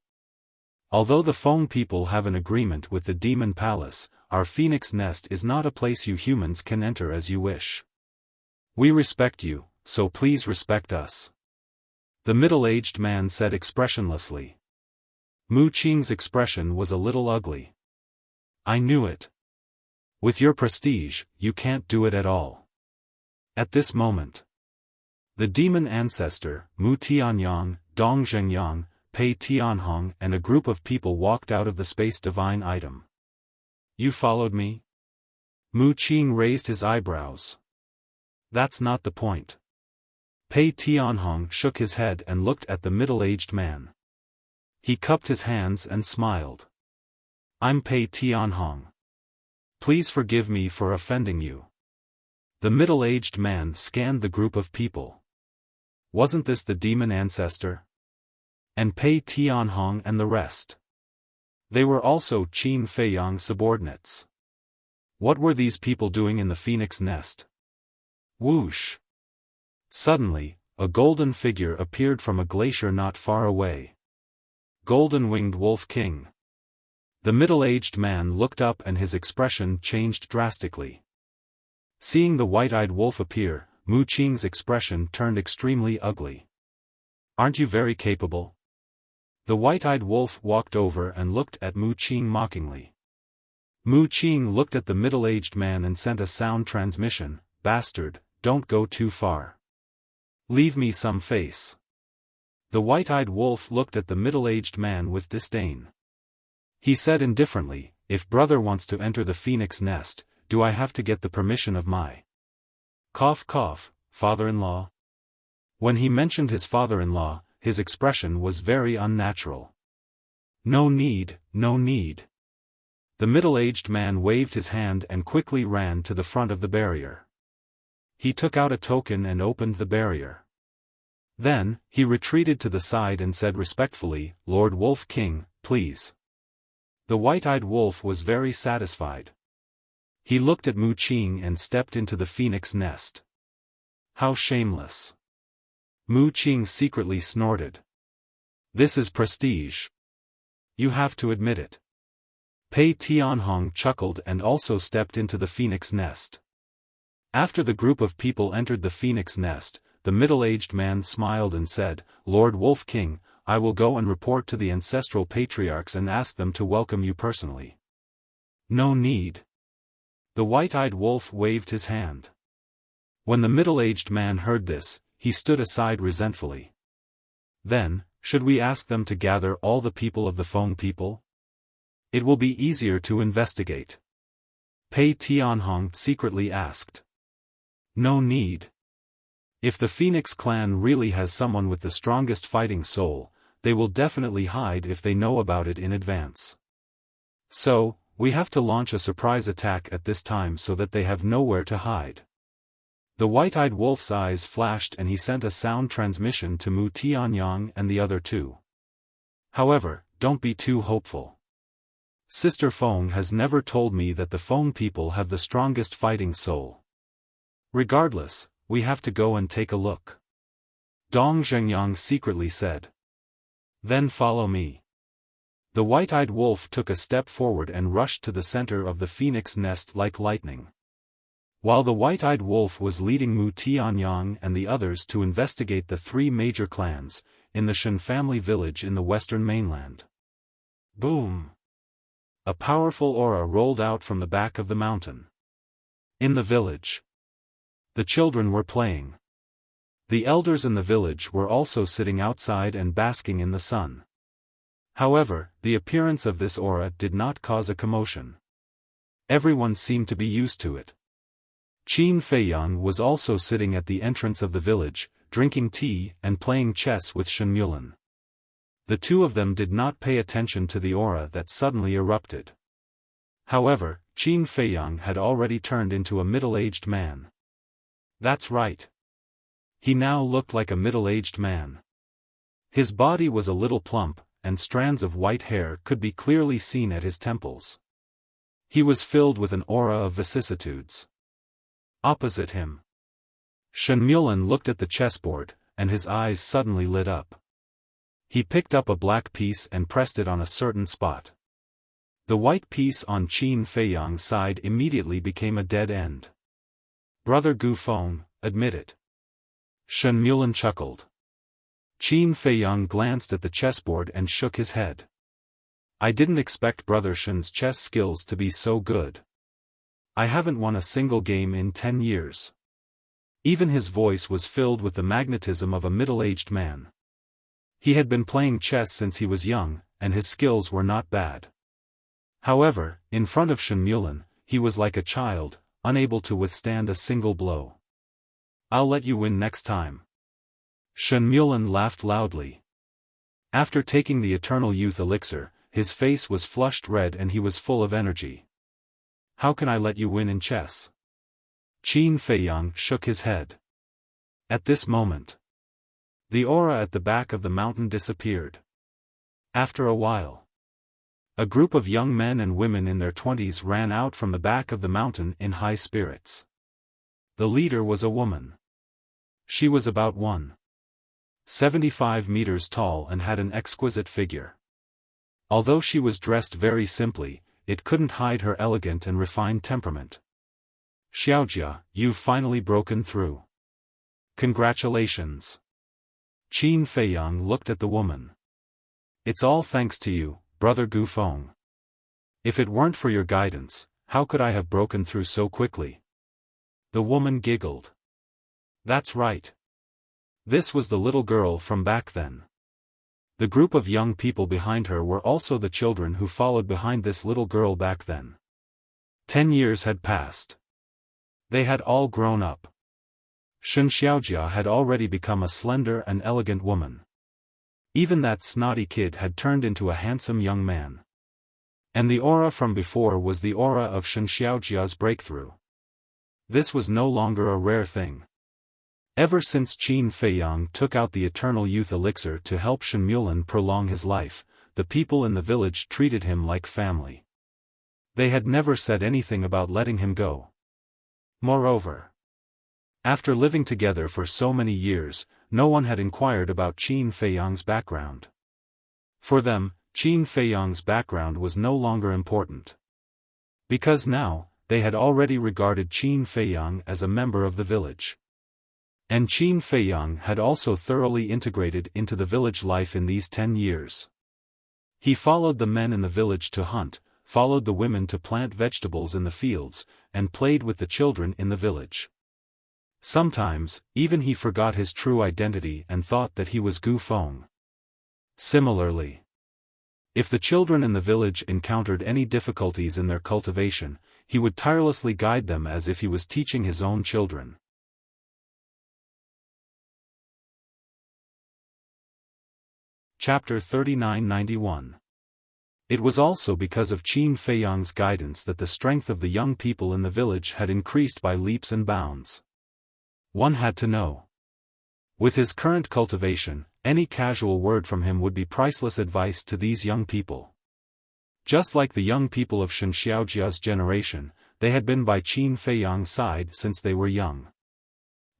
Although the Feng people have an agreement with the Demon Palace, our phoenix nest is not a place you humans can enter as you wish. We respect you, so please respect us. The middle-aged man said expressionlessly. Mu Qing's expression was a little ugly. I knew it. With your prestige, you can't do it at all. At this moment, the demon ancestor, Mu Tianyang, Dong Zhengyang, Pei Tianhong and a group of people walked out of the space divine item. You followed me? Mu Qing raised his eyebrows. That's not the point. Pei Tianhong shook his head and looked at the middle-aged man. He cupped his hands and smiled. I'm Pei Tianhong. Please forgive me for offending you. The middle-aged man scanned the group of people. Wasn't this the demon ancestor? And Pei Tianhong and the rest. They were also Qin Feiyang subordinates. What were these people doing in the phoenix nest? Whoosh! Suddenly, a golden figure appeared from a glacier not far away. Golden-winged Wolf King. The middle-aged man looked up and his expression changed drastically. Seeing the white-eyed wolf appear, Mu Qing's expression turned extremely ugly. Aren't you very capable? The white-eyed wolf walked over and looked at Mu Qing mockingly. Mu Qing looked at the middle-aged man and sent a sound transmission, Bastard, don't go too far. Leave me some face. The white-eyed wolf looked at the middle-aged man with disdain. He said indifferently, if brother wants to enter the phoenix nest, do I have to get the permission of my father-in-law? When he mentioned his father-in-law, his expression was very unnatural. No need, no need. The middle-aged man waved his hand and quickly ran to the front of the barrier. he took out a token and opened the barrier. Then, he retreated to the side and said respectfully, "Lord Wolf King, please." The white-eyed wolf was very satisfied. He looked at Mu Qing and stepped into the phoenix nest. How shameless. Mu Qing secretly snorted. This is prestige. You have to admit it. Pei Tianhong chuckled and also stepped into the phoenix nest. After the group of people entered the phoenix nest, the middle-aged man smiled and said, "Lord Wolf King, I will go and report to the ancestral patriarchs and ask them to welcome you personally." "No need." The white-eyed wolf waved his hand. When the middle-aged man heard this, he stood aside resentfully. "Then, should we ask them to gather all the people of the Feng people? It will be easier to investigate." Pei Tianhong secretly asked. "No need. If the Phoenix clan really has someone with the strongest fighting soul, they will definitely hide if they know about it in advance. So, we have to launch a surprise attack at this time so that they have nowhere to hide." The white-eyed wolf's eyes flashed and he sent a sound transmission to Mu Tianyang and the other two. "However, don't be too hopeful. Sister Feng has never told me that the Feng people have the strongest fighting soul. Regardless, we have to go and take a look." Dong Zhengyang secretly said. "Then follow me." The white-eyed wolf took a step forward and rushed to the center of the phoenix nest like lightning. While the white-eyed wolf was leading Mu Tianyang and the others to investigate the three major clans, in the Shen family village in the western mainland. Boom! A powerful aura rolled out from the back of the mountain. In the village, the children were playing. The elders in the village were also sitting outside and basking in the sun. However, the appearance of this aura did not cause a commotion. Everyone seemed to be used to it. Qin Feiyang was also sitting at the entrance of the village, drinking tea and playing chess with Shen Mulan. The two of them did not pay attention to the aura that suddenly erupted. However, Qin Feiyang had already turned into a middle-aged man. That's right. He now looked like a middle-aged man. His body was a little plump, and strands of white hair could be clearly seen at his temples. He was filled with an aura of vicissitudes. Opposite him, Shen Mulan looked at the chessboard, and his eyes suddenly lit up. He picked up a black piece and pressed it on a certain spot. The white piece on Qin Feiyang's side immediately became a dead end. "Brother Gu Feng, admit it." Shen Mulan chuckled. Qin Feiyang glanced at the chessboard and shook his head. "I didn't expect Brother Shen's chess skills to be so good. I haven't won a single game in 10 years. Even his voice was filled with the magnetism of a middle-aged man. He had been playing chess since he was young, and his skills were not bad. However, in front of Shen Mulan, he was like a child, unable to withstand a single blow. "I'll let you win next time." Shen Mulan laughed loudly. After taking the Eternal Youth Elixir, his face was flushed red and he was full of energy. "How can I let you win in chess?" Qin Feiyang shook his head. At this moment, the aura at the back of the mountain disappeared. After a while, a group of young men and women in their 20s ran out from the back of the mountain in high spirits. The leader was a woman. She was about 175 meters tall and had an exquisite figure. Although she was dressed very simply, it couldn't hide her elegant and refined temperament. "Xiaojia, you've finally broken through. Congratulations." Qin Feiyang looked at the woman. "It's all thanks to you, Brother Gu Feng. If it weren't for your guidance, how could I have broken through so quickly?" The woman giggled. That's right. This was the little girl from back then. The group of young people behind her were also the children who followed behind this little girl back then. 10 years had passed. They had all grown up. Shen Xiaojia had already become a slender and elegant woman. Even that snotty kid had turned into a handsome young man. And the aura from before was the aura of Shen Xiaojia's breakthrough. This was no longer a rare thing. Ever since Qin Feiyang took out the eternal youth elixir to help Shen Mulan prolong his life, the people in the village treated him like family. They had never said anything about letting him go. Moreover, after living together for so many years, no one had inquired about Qin Feiyang's background. For them, Qin Feiyang's background was no longer important. Because now, they had already regarded Qin Feiyang as a member of the village. And Qin Feiyang had also thoroughly integrated into the village life in these 10 years. He followed the men in the village to hunt, followed the women to plant vegetables in the fields, and played with the children in the village. Sometimes, even he forgot his true identity and thought that he was Gu Feng. Similarly, if the children in the village encountered any difficulties in their cultivation, he would tirelessly guide them as if he was teaching his own children. Chapter 3991. It was also because of Qin Feiyang's guidance that the strength of the young people in the village had increased by leaps and bounds. One had to know. With his current cultivation, any casual word from him would be priceless advice to these young people. Just like the young people of Shen Xiaojia's generation, they had been by Qin Feiyang's side since they were young.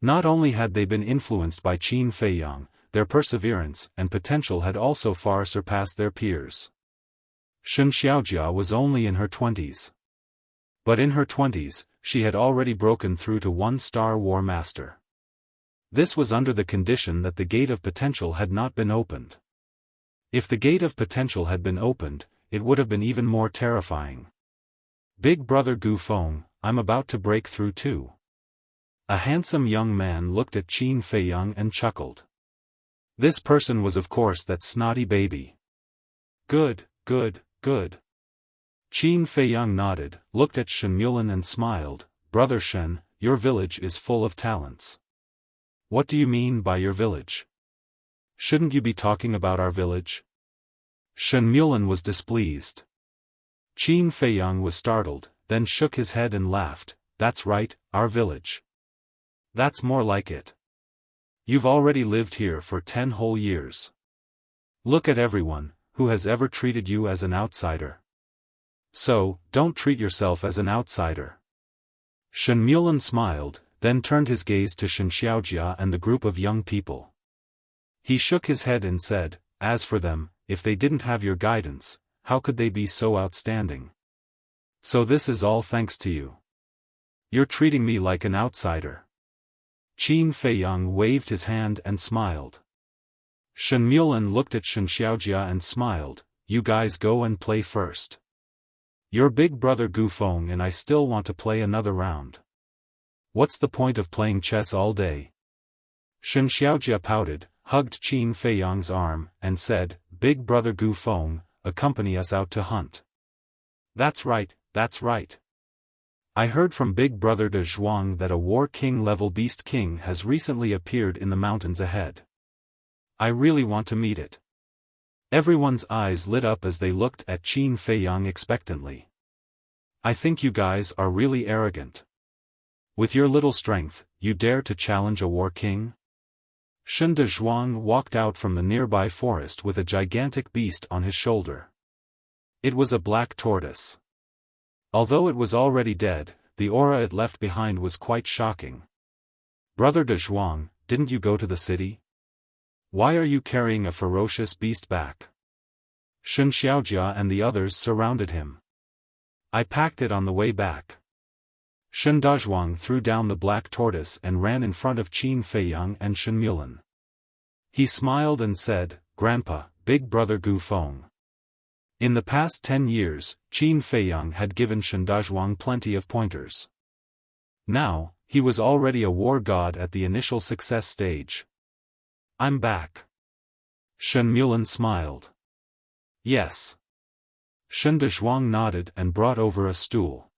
Not only had they been influenced by Qin Feiyang, their perseverance and potential had also far surpassed their peers. Shen Xiaojia was only in her 20s. But in her 20s, she had already broken through to 1-star War Master. This was under the condition that the gate of potential had not been opened. If the gate of potential had been opened, it would have been even more terrifying. Big brother Gu Feng, I'm about to break through too. A handsome young man looked at Qin Feiyang and chuckled. This person was of course that snotty baby. Good, good, good. Qin Feiyang nodded, looked at Shen Mulan and smiled. Brother Shen, your village is full of talents. What do you mean by your village? Shouldn't you be talking about our village? Shen Mulan was displeased. Qin Feiyang was startled, then shook his head and laughed. That's right, our village. That's more like it. You've already lived here for 10 whole years. Look at everyone, who has ever treated you as an outsider. So, don't treat yourself as an outsider. Shen Mulan smiled, then turned his gaze to Shen Xiaojia and the group of young people. He shook his head and said, as for them, if they didn't have your guidance, how could they be so outstanding? So this is all thanks to you. You're treating me like an outsider. Qin Feiyang waved his hand and smiled. Shen Mulan looked at Shen Xiaojia and smiled. You guys go and play first. Your big brother Gu Feng and I still want to play another round. What's the point of playing chess all day? Shen Xiaojia pouted, hugged Qin Feiyang's arm, and said, Big brother Gu Feng, accompany us out to hunt. That's right, that's right. I heard from Big Brother De Zhuang that a War King level Beast King has recently appeared in the mountains ahead. I really want to meet it. Everyone's eyes lit up as they looked at Qin Feiyang expectantly. I think you guys are really arrogant. With your little strength, you dare to challenge a War King? Shen De Zhuang walked out from the nearby forest with a gigantic beast on his shoulder. It was a black tortoise. Although it was already dead, the aura it left behind was quite shocking. Brother De Zhuang, didn't you go to the city? Why are you carrying a ferocious beast back? Shen Xiaojia and the others surrounded him. I packed it on the way back. Shen Dazhuang threw down the black tortoise and ran in front of Qin Feiyang and Shen Mulan. He smiled and said, Grandpa, Big brother Gu Feng. In the past 10 years, Qin Feiyang had given Shen Dazhuang plenty of pointers. Now, he was already a war god at the initial success stage. I'm back. Shen Mulan smiled. Yes. Shen Dazhuang nodded and brought over a stool.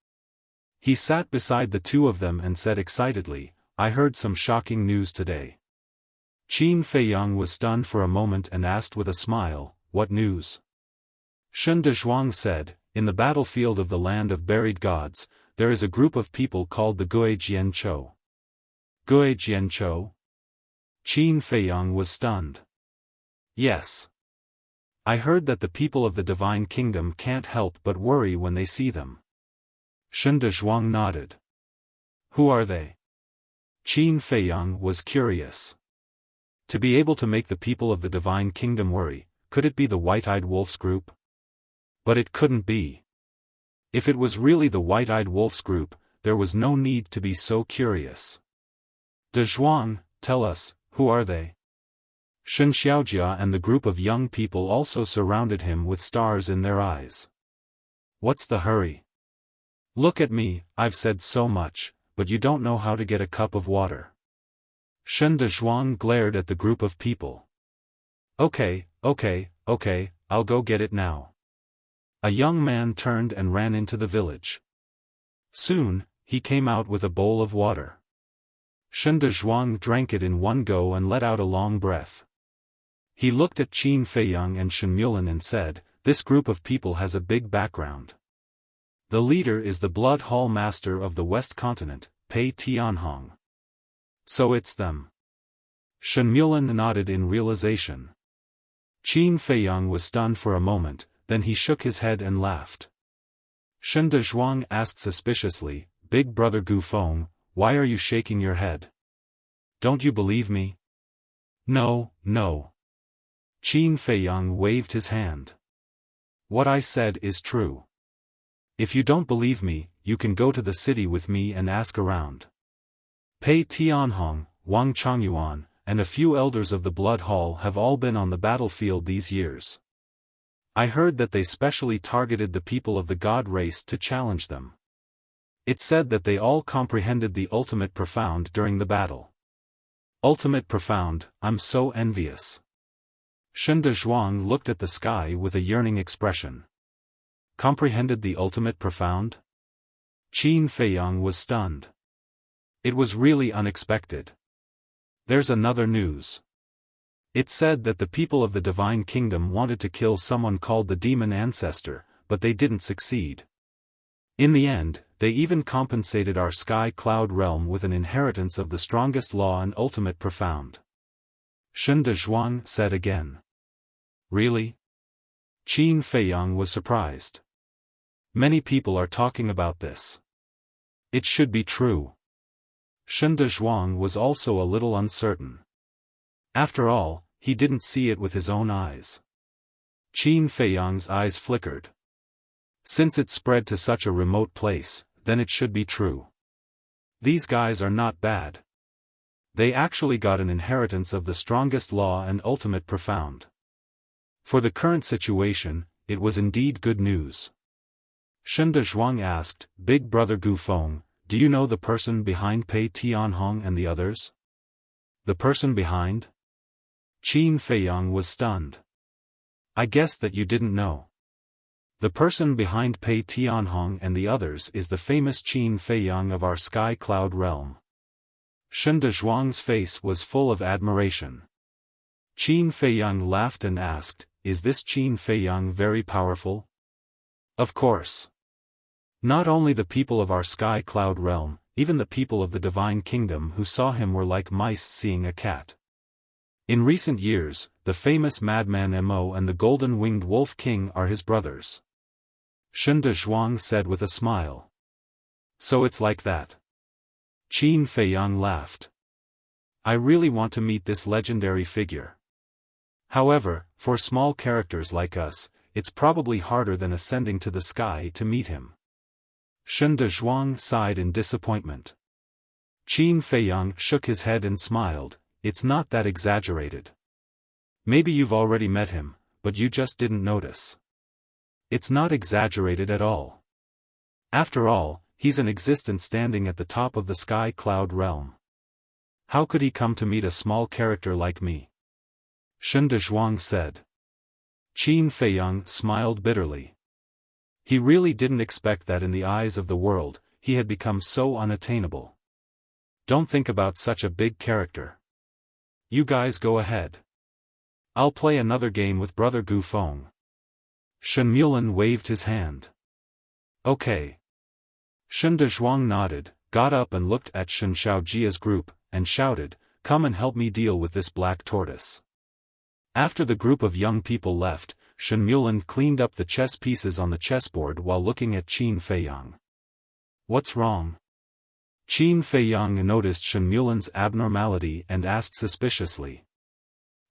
He sat beside the two of them and said excitedly, I heard some shocking news today. Qin Feiyang was stunned for a moment and asked with a smile, what news? Shen Dazhuang said, in the battlefield of the land of buried gods, there is a group of people called the Gui Jianchou. Gui Jianchou? Qin Feiyang was stunned. Yes. I heard that the people of the Divine Kingdom can't help but worry when they see them. Shen Dezhuang nodded. Who are they? Qin Feiyang was curious. To be able to make the people of the Divine Kingdom worry, could it be the White-Eyed Wolf's group? But it couldn't be. If it was really the White-Eyed Wolf's group, there was no need to be so curious. Dezhuang, tell us, who are they? Shen Xiaojia and the group of young people also surrounded him with stars in their eyes. What's the hurry? Look at me, I've said so much, but you don't know how to get a cup of water. Shen Dezhuang glared at the group of people. Okay, I'll go get it now. A young man turned and ran into the village. Soon, he came out with a bowl of water. Shen Dezhuang drank it in one go and let out a long breath. He looked at Qin Feiyang and Shen Mulan and said, this group of people has a big background. The leader is the Blood Hall Master of the West Continent, Pei Tianhong. So it's them. Shen Mulan nodded in realization. Qin Feiyang was stunned for a moment, then he shook his head and laughed. Shen Dezhuang asked suspiciously, Big Brother Gufeng, why are you shaking your head? Don't you believe me? No. Qin Feiyang waved his hand. What I said is true. If you don't believe me, you can go to the city with me and ask around. Pei Tianhong, Wang Changyuan, and a few elders of the Blood Hall have all been on the battlefield these years. I heard that they specially targeted the people of the God race to challenge them. It said that they all comprehended the ultimate profound during the battle. Ultimate profound, I'm so envious. Shen Dezhuang looked at the sky with a yearning expression. Comprehended the ultimate profound? Qin Feiyang was stunned. It was really unexpected. There's another news. It said that the people of the Divine Kingdom wanted to kill someone called the Demon Ancestor, but they didn't succeed. In the end, they even compensated our Sky Cloud realm with an inheritance of the strongest law and ultimate profound. Shen Dezhuang said again. Really? Qin Feiyang was surprised. Many people are talking about this. It should be true. Shen Dezhuang was also a little uncertain. After all, he didn't see it with his own eyes. Qin Feiyang's eyes flickered. Since it spread to such a remote place, then it should be true. These guys are not bad. They actually got an inheritance of the strongest law and ultimate profound. For the current situation, it was indeed good news. Shen Dezhuang asked, Big Brother Gufeng, do you know the person behind Pei Tianhong and the others? The person behind? Qin Feiyang was stunned. I guess that you didn't know. The person behind Pei Tianhong and the others is the famous Qin Feiyang of our Sky Cloud realm. Shen Dezhuang's face was full of admiration. Qin Feiyang laughed and asked, Is this Qin Feiyang very powerful? Of course. Not only the people of our Sky Cloud realm, even the people of the Divine Kingdom who saw him were like mice seeing a cat. In recent years, the famous madman Mo and the golden-winged wolf king are his brothers. Shen Dezhuang said with a smile. So it's like that. Qin Feiyang laughed. I really want to meet this legendary figure. However, for small characters like us, it's probably harder than ascending to the sky to meet him. Shen Dezhuang sighed in disappointment. Qin Feiyang shook his head and smiled, it's not that exaggerated. Maybe you've already met him, but you just didn't notice. It's not exaggerated at all. After all, he's an existence standing at the top of the Sky Cloud realm. How could he come to meet a small character like me? Shen Dezhuang said. Qin Feiyang smiled bitterly. He really didn't expect that in the eyes of the world, he had become so unattainable. Don't think about such a big character. You guys go ahead. I'll play another game with Brother Gufeng. Shen Mulan waved his hand. Okay. Shen Dezhuang nodded, got up and looked at Shen Shaojia's group, and shouted, "Come and help me deal with this black tortoise." After the group of young people left, Shen Mulan cleaned up the chess pieces on the chessboard while looking at Qin Feiyang. "What's wrong?" Qin Feiyang noticed Shen Mulan's abnormality and asked suspiciously.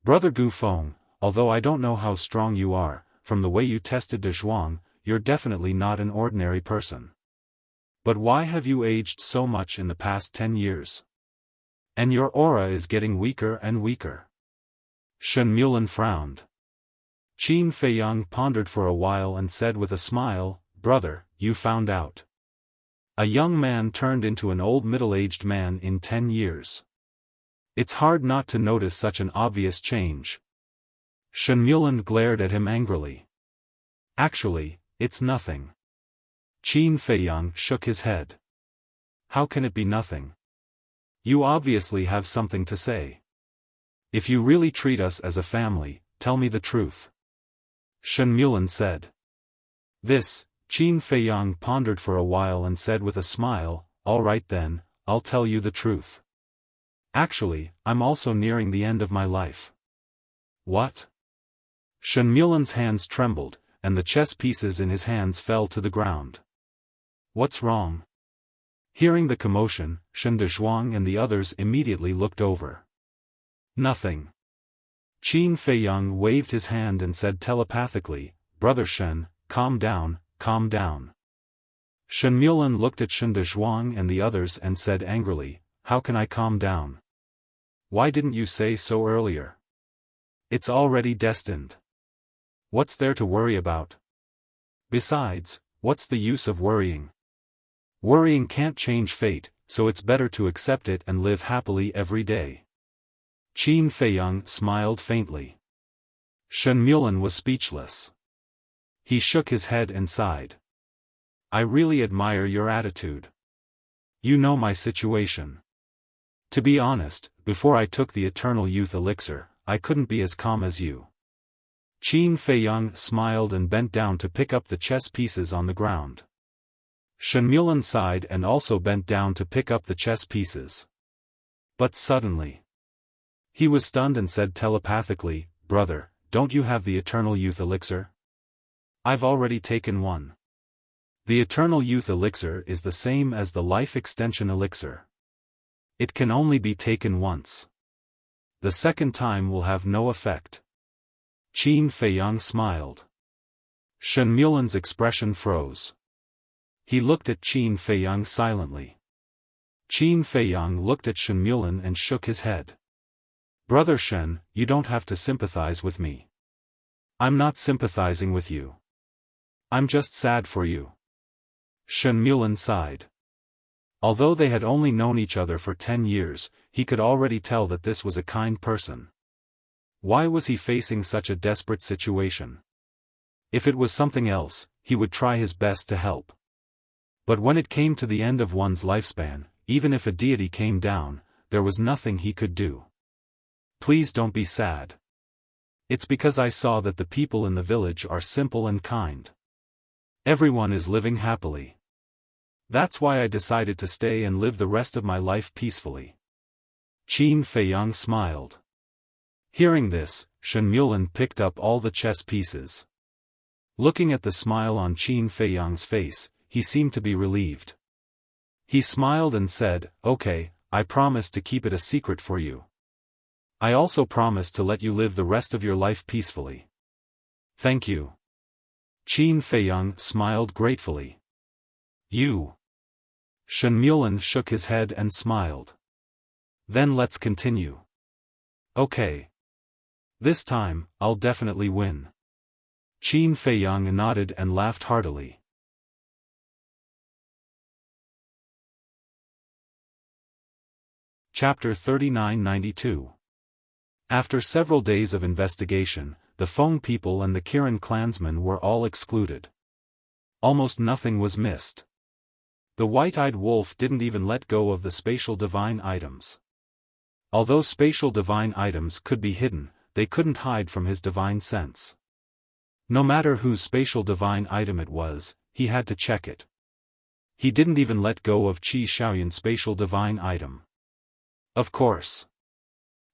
"Brother Gu Feng, although I don't know how strong you are, from the way you tested Dezhuang, you're definitely not an ordinary person. But why have you aged so much in the past 10 years? And your aura is getting weaker and weaker." Shen Mulan frowned. Qin Feiyang pondered for a while and said with a smile, "Brother, you found out. A young man turned into an old middle-aged man in 10 years. It's hard not to notice such an obvious change." Shen Mulan glared at him angrily. "Actually, it's nothing." Qin Feiyang shook his head. "How can it be nothing? You obviously have something to say. If you really treat us as a family, tell me the truth." Shen Mulan said. This, Qin Feiyang pondered for a while and said with a smile, "All right then, I'll tell you the truth. Actually, I'm also nearing the end of my life." "What?" Shen Mulan's hands trembled, and the chess pieces in his hands fell to the ground. "What's wrong?" Hearing the commotion, Shen Dezhuang and the others immediately looked over. "Nothing." Qin Feiyang waved his hand and said telepathically, "Brother Shen, calm down, calm down." Shen Mulan looked at Shen Dezhuang and the others and said angrily, "How can I calm down? Why didn't you say so earlier? It's already destined. What's there to worry about? Besides, what's the use of worrying? Worrying can't change fate, so it's better to accept it and live happily every day." Qin Feiyang smiled faintly. Shen Mulan was speechless. He shook his head and sighed. "I really admire your attitude. You know my situation. To be honest, before I took the Eternal Youth Elixir, I couldn't be as calm as you." Qin Feiyang smiled and bent down to pick up the chess pieces on the ground. Shen Mulan sighed and also bent down to pick up the chess pieces. But suddenly, he was stunned and said telepathically, "Brother, don't you have the Eternal Youth Elixir? I've already taken one." The Eternal Youth Elixir is the same as the Life Extension Elixir. It can only be taken once. The second time will have no effect. Qin Feiyang smiled. Shen Mulan's expression froze. He looked at Qin Feiyang silently. Qin Feiyang looked at Shen Mulan and shook his head. "Brother Shen, you don't have to sympathize with me. I'm not sympathizing with you. I'm just sad for you." Shen Mulan sighed. Although they had only known each other for 10 years, he could already tell that this was a kind person. Why was he facing such a desperate situation? If it was something else, he would try his best to help. But when it came to the end of one's lifespan, even if a deity came down, there was nothing he could do. "Please don't be sad. It's because I saw that the people in the village are simple and kind. Everyone is living happily. That's why I decided to stay and live the rest of my life peacefully." Qin Feiyang smiled. Hearing this, Shen Mulan picked up all the chess pieces. Looking at the smile on Qin Feiyang's face, he seemed to be relieved. He smiled and said, "Okay, I promise to keep it a secret for you. I also promise to let you live the rest of your life peacefully." "Thank you." Qin Feiyang smiled gratefully. "You." Shen Mulan shook his head and smiled. "Then let's continue." "Okay. This time, I'll definitely win." Qin Feiyang nodded and laughed heartily. Chapter 3992. After several days of investigation, the Feng people and the Kirin clansmen were all excluded. Almost nothing was missed. The white-eyed wolf didn't even let go of the spatial divine items. Although spatial divine items could be hidden, they couldn't hide from his divine sense. No matter whose spatial divine item it was, he had to check it. He didn't even let go of Qi Xiaoyun's spatial divine item. Of course.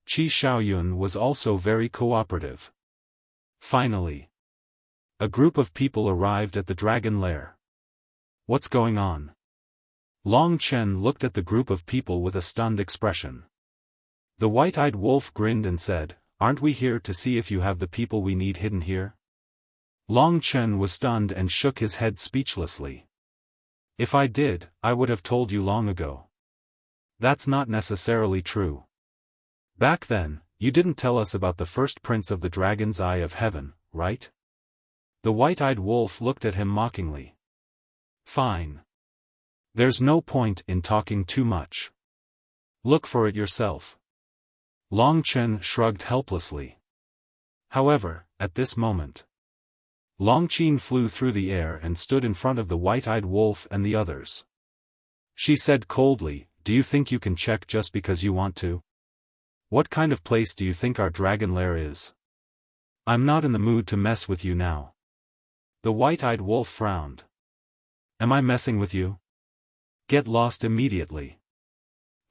Qi Xiaoyun was also very cooperative. Finally, a group of people arrived at the dragon lair. What's going on? Long Chen looked at the group of people with a stunned expression. The white-eyed wolf grinned and said, "Aren't we here to see if you have the people we need hidden here?" Long Chen was stunned and shook his head speechlessly. "If I did, I would have told you long ago." "That's not necessarily true. Back then, you didn't tell us about the first prince of the Dragon's Eye of Heaven, right?" The white-eyed wolf looked at him mockingly. "Fine. There's no point in talking too much. Look for it yourself." Long Chen shrugged helplessly. However, at this moment, Long Qin flew through the air and stood in front of the white-eyed wolf and the others. She said coldly, "Do you think you can check just because you want to? What kind of place do you think our dragon lair is? I'm not in the mood to mess with you now." The white-eyed wolf frowned. "Am I messing with you? Get lost immediately."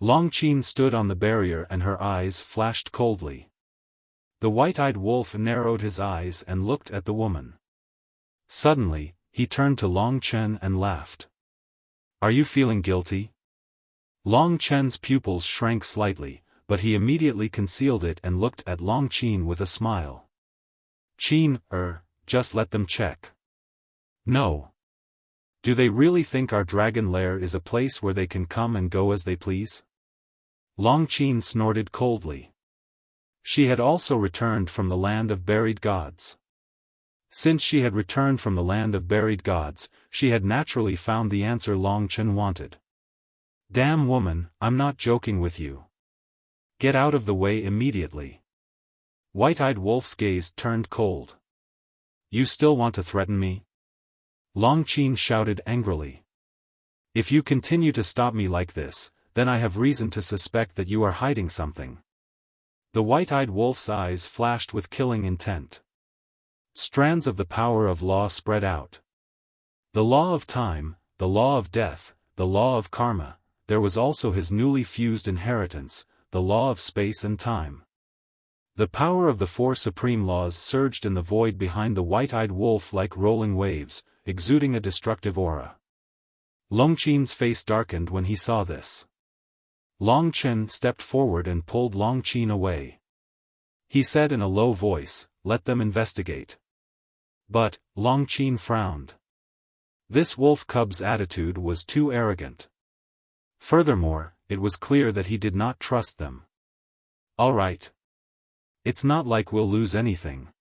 Long Qin stood on the barrier and her eyes flashed coldly. The white-eyed wolf narrowed his eyes and looked at the woman. Suddenly, he turned to Long Chen and laughed. "Are you feeling guilty?" Long Chen's pupils shrank slightly, but he immediately concealed it and looked at Long Qin with a smile. "Qin, just let them check." "No. Do they really think our dragon lair is a place where they can come and go as they please?" Long Qin snorted coldly. She had also returned from the land of buried gods. Since she had returned from the land of buried gods, she had naturally found the answer Long Chen wanted. "Damn woman, I'm not joking with you. Get out of the way immediately." White-eyed wolf's gaze turned cold. "You still want to threaten me?" Long Qin shouted angrily. "If you continue to stop me like this, then I have reason to suspect that you are hiding something." The white-eyed wolf's eyes flashed with killing intent. Strands of the power of law spread out. The law of time, the law of death, the law of karma, there was also his newly fused inheritance, the law of space and time. The power of the four supreme laws surged in the void behind the white-eyed wolf like rolling waves, exuding a destructive aura. Long Qin's face darkened when he saw this. Long Chen stepped forward and pulled Long Qin away. He said in a low voice, "Let them investigate." But, Long Qin frowned. This wolf cub's attitude was too arrogant. Furthermore, it was clear that he did not trust them. "All right. It's not like we'll lose anything."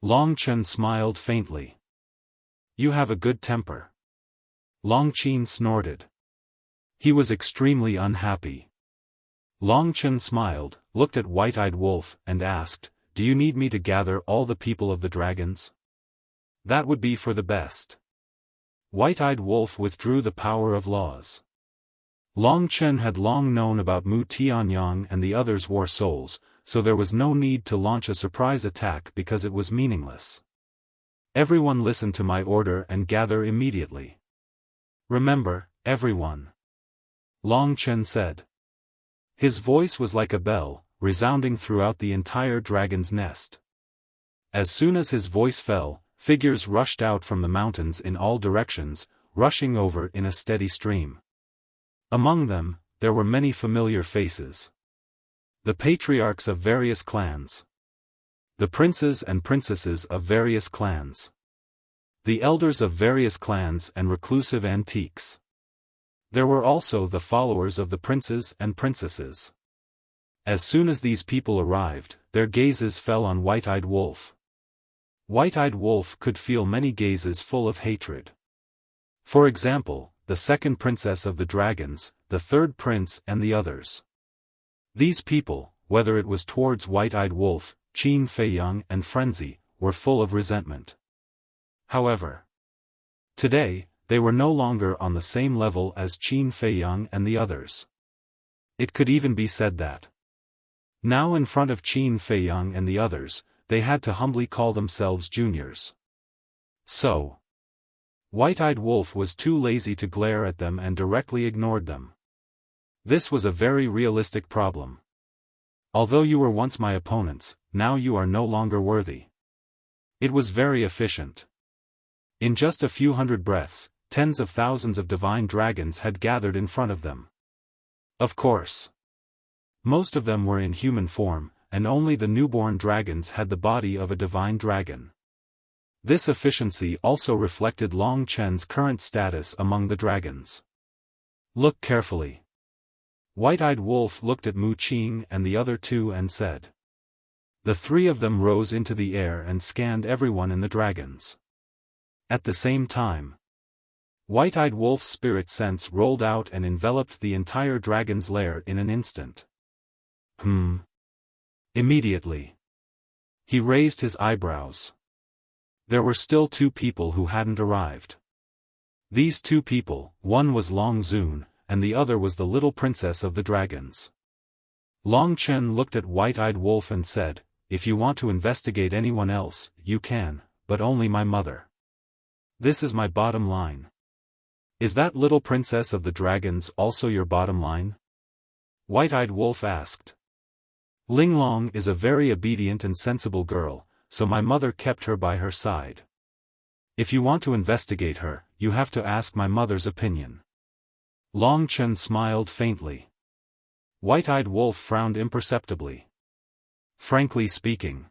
Long Chen smiled faintly. "You have a good temper." Long Qin snorted. He was extremely unhappy. Long Chen smiled, looked at White-Eyed Wolf, and asked, "Do you need me to gather all the people of the dragons?" "That would be for the best." White-Eyed Wolf withdrew the power of laws. Long Chen had long known about Mu Tianyang and the others' war souls, so there was no need to launch a surprise attack because it was meaningless. "Everyone listen to my order and gather immediately. Remember, everyone," Long Chen said. His voice was like a bell, resounding throughout the entire dragon's nest. As soon as his voice fell, figures rushed out from the mountains in all directions, rushing over in a steady stream. Among them, there were many familiar faces. The patriarchs of various clans. The princes and princesses of various clans. The elders of various clans and reclusive antiques. There were also the followers of the princes and princesses. As soon as these people arrived, their gazes fell on White-Eyed Wolf. White-Eyed Wolf could feel many gazes full of hatred. For example, the second princess of the dragons, the third prince and the others. These people, whether it was towards White-Eyed Wolf, Qin Feiyang and Frenzy, were full of resentment. However, today, they were no longer on the same level as Qin Feiyang and the others. It could even be said that now in front of Qin Feiyang and the others, they had to humbly call themselves juniors. So, White-eyed Wolf was too lazy to glare at them and directly ignored them. This was a very realistic problem. Although you were once my opponents, now you are no longer worthy. It was very efficient. In just a few hundred breaths, tens of thousands of divine dragons had gathered in front of them. Of course. Most of them were in human form, and only the newborn dragons had the body of a divine dragon. This efficiency also reflected Long Chen's current status among the dragons. Look carefully. White-eyed Wolf looked at Mu Qing and the other two and said. The three of them rose into the air and scanned everyone in the dragons. At the same time, White-eyed Wolf's spirit sense rolled out and enveloped the entire dragon's lair in an instant. Immediately. He raised his eyebrows. There were still two people who hadn't arrived. These two people, one was Long Zun, and the other was the little princess of the dragons. Long Chen looked at White-eyed Wolf and said, if you want to investigate anyone else, you can, but only my mother. This is my bottom line. Is that little princess of the dragons also your bottom line? White-eyed Wolf asked. Linglong is a very obedient and sensible girl, so my mother kept her by her side. If you want to investigate her, you have to ask my mother's opinion. Long Chen smiled faintly. White-eyed Wolf frowned imperceptibly. Frankly speaking,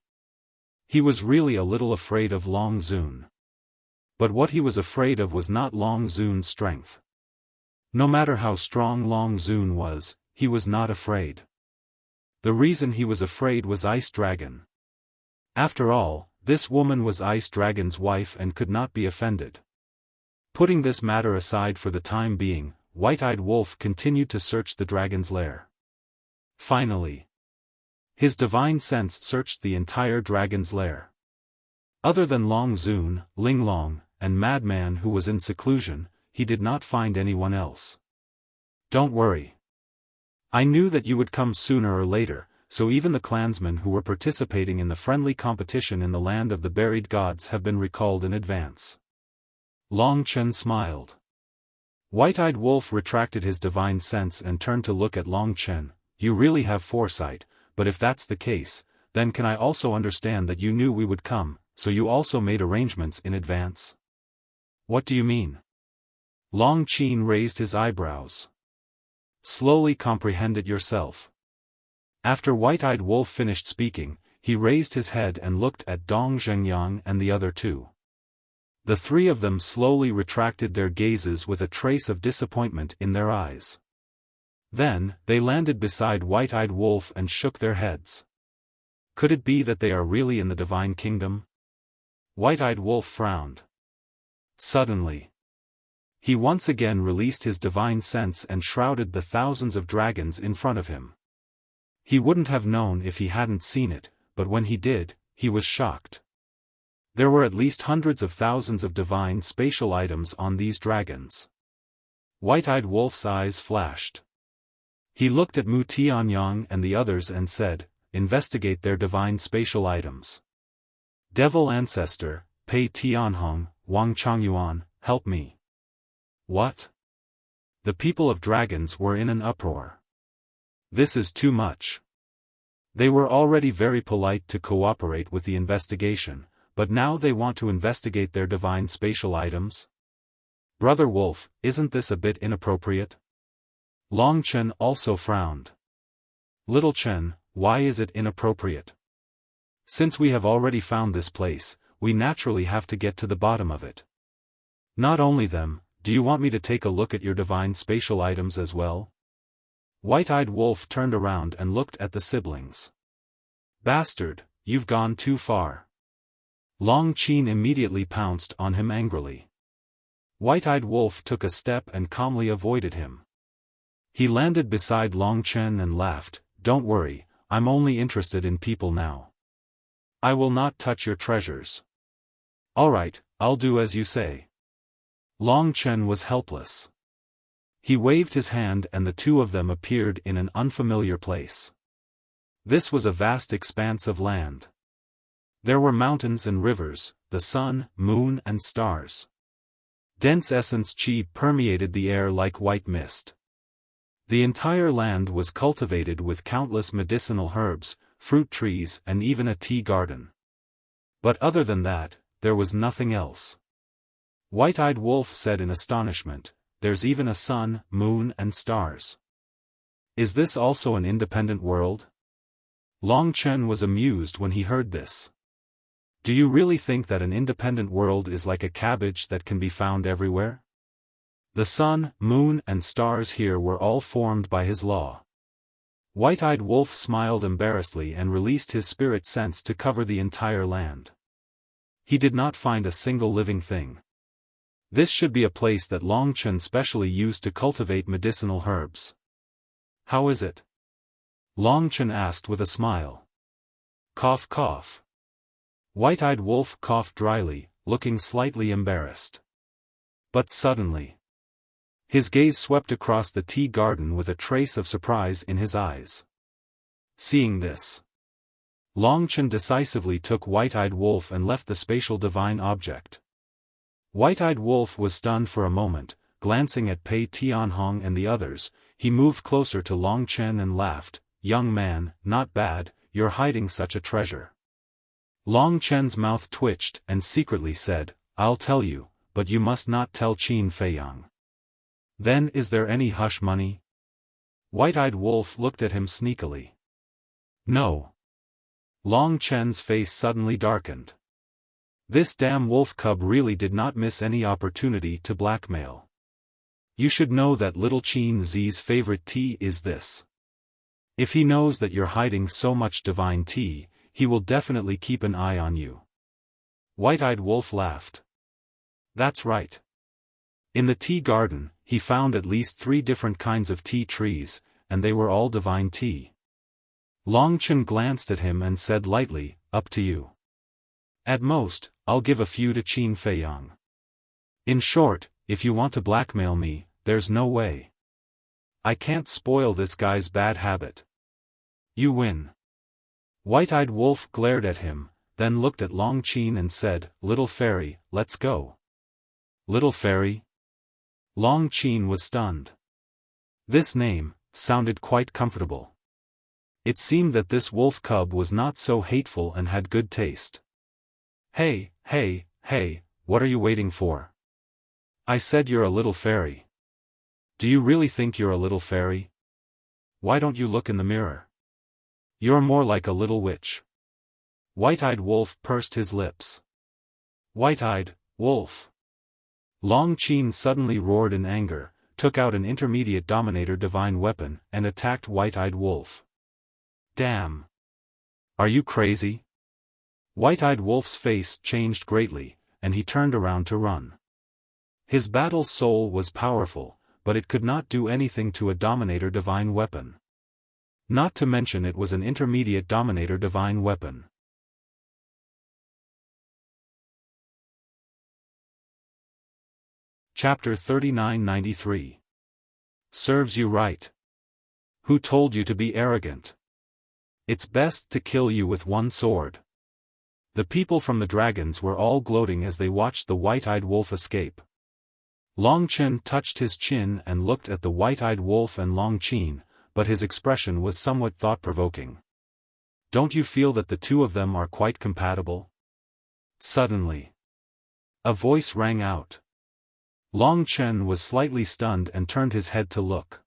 he was really a little afraid of Long Zun. But what he was afraid of was not Long Zun's strength. No matter how strong Long Zun was, he was not afraid. The reason he was afraid was Ice Dragon. After all, this woman was Ice Dragon's wife and could not be offended. Putting this matter aside for the time being, White-eyed Wolf continued to search the dragon's lair. Finally, his divine sense searched the entire dragon's lair. Other than Long Zun, Linglong, and Madman who was in seclusion, he did not find anyone else. Don't worry. I knew that you would come sooner or later, so even the clansmen who were participating in the friendly competition in the land of the buried gods have been recalled in advance. Long Chen smiled. White-eyed Wolf retracted his divine sense and turned to look at Long Chen. You really have foresight, but if that's the case, then can I also understand that you knew we would come, so you also made arrangements in advance? What do you mean? Long Chen raised his eyebrows. Slowly comprehend it yourself. After White-eyed Wolf finished speaking, he raised his head and looked at Dong Zhengyang and the other two. The three of them slowly retracted their gazes with a trace of disappointment in their eyes. Then, they landed beside White-eyed Wolf and shook their heads. Could it be that they are really in the Divine Kingdom? White-eyed Wolf frowned. Suddenly, he once again released his divine sense and shrouded the thousands of dragons in front of him. He wouldn't have known if he hadn't seen it, but when he did, he was shocked. There were at least hundreds of thousands of divine spatial items on these dragons. White-eyed Wolf's eyes flashed. He looked at Mu Tianyang and the others and said, investigate their divine spatial items. Devil Ancestor, Pei Tianhong, Wang Changyuan, help me. What? The people of dragons were in an uproar. This is too much. They were already very polite to cooperate with the investigation, but now they want to investigate their divine spatial items? Brother Wolf, isn't this a bit inappropriate? Long Chen also frowned. Little Chen, why is it inappropriate? Since we have already found this place, we naturally have to get to the bottom of it. Not only them, do you want me to take a look at your divine spatial items as well? White-eyed Wolf turned around and looked at the siblings. Bastard, you've gone too far. Long Chen immediately pounced on him angrily. White-eyed Wolf took a step and calmly avoided him. He landed beside Long Chen and laughed, don't worry, I'm only interested in people now. I will not touch your treasures. Alright, I'll do as you say. Long Chen was helpless. He waved his hand and the two of them appeared in an unfamiliar place. This was a vast expanse of land. There were mountains and rivers, the sun, moon and stars. Dense essence qi permeated the air like white mist. The entire land was cultivated with countless medicinal herbs, fruit trees and even a tea garden. But other than that, there was nothing else. White-Eyed Wolf said in astonishment, "There's even a sun, moon and stars. Is this also an independent world?" Long Chen was amused when he heard this. "Do you really think that an independent world is like a cabbage that can be found everywhere?" The sun, moon and stars here were all formed by his law. White-Eyed Wolf smiled embarrassedly and released his spirit sense to cover the entire land. He did not find a single living thing. This should be a place that Long Chen specially used to cultivate medicinal herbs. "How is it?" Long Chen asked with a smile. Cough cough. White-Eyed Wolf coughed dryly, looking slightly embarrassed. But suddenly, his gaze swept across the tea garden with a trace of surprise in his eyes. Seeing this, Long Chen decisively took White-Eyed Wolf and left the spatial divine object. White-Eyed Wolf was stunned for a moment, glancing at Pei Tianhong and the others. He moved closer to Long Chen and laughed, "Young man, not bad, you're hiding such a treasure." Long Chen's mouth twitched and secretly said, "I'll tell you, but you must not tell Qin Feiyang." "Then is there any hush money?" White-Eyed Wolf looked at him sneakily. "No." Long Chen's face suddenly darkened. This damn wolf cub really did not miss any opportunity to blackmail. "You should know that little Qin Zi's favorite tea is this. If he knows that you're hiding so much divine tea, he will definitely keep an eye on you." White-Eyed Wolf laughed. "That's right. In the tea garden, he found at least 3 different kinds of tea trees, and they were all divine tea." Long Chen glanced at him and said lightly, "Up to you. At most, I'll give a few to Qin Feiyang. In short, if you want to blackmail me, there's no way. I can't spoil this guy's bad habit. You win." White-Eyed Wolf glared at him, then looked at Long Qin and said, "Little fairy, let's go." "Little fairy?" Long Qin was stunned. This name sounded quite comfortable. It seemed that this wolf cub was not so hateful and had good taste. Hey, what are you waiting for? I said you're a little fairy. Do you really think you're a little fairy? Why don't you look in the mirror? You're more like a little witch." White-Eyed Wolf pursed his lips. "White-Eyed Wolf!" Long Qin suddenly roared in anger, took out an intermediate dominator divine weapon, and attacked White-Eyed Wolf. "Damn! Are you crazy?" White-Eyed Wolf's face changed greatly, and he turned around to run. His battle soul was powerful, but it could not do anything to a dominator divine weapon. Not to mention it was an intermediate dominator divine weapon. Chapter 3993. Serves you right. Who told you to be arrogant? It's best to kill you with one sword. The people from the dragons were all gloating as they watched the White-Eyed Wolf escape. Long Chen touched his chin and looked at the White-Eyed Wolf and Long Qin, but his expression was somewhat thought-provoking. "Don't you feel that the two of them are quite compatible?" Suddenly, a voice rang out. Long Chen was slightly stunned and turned his head to look.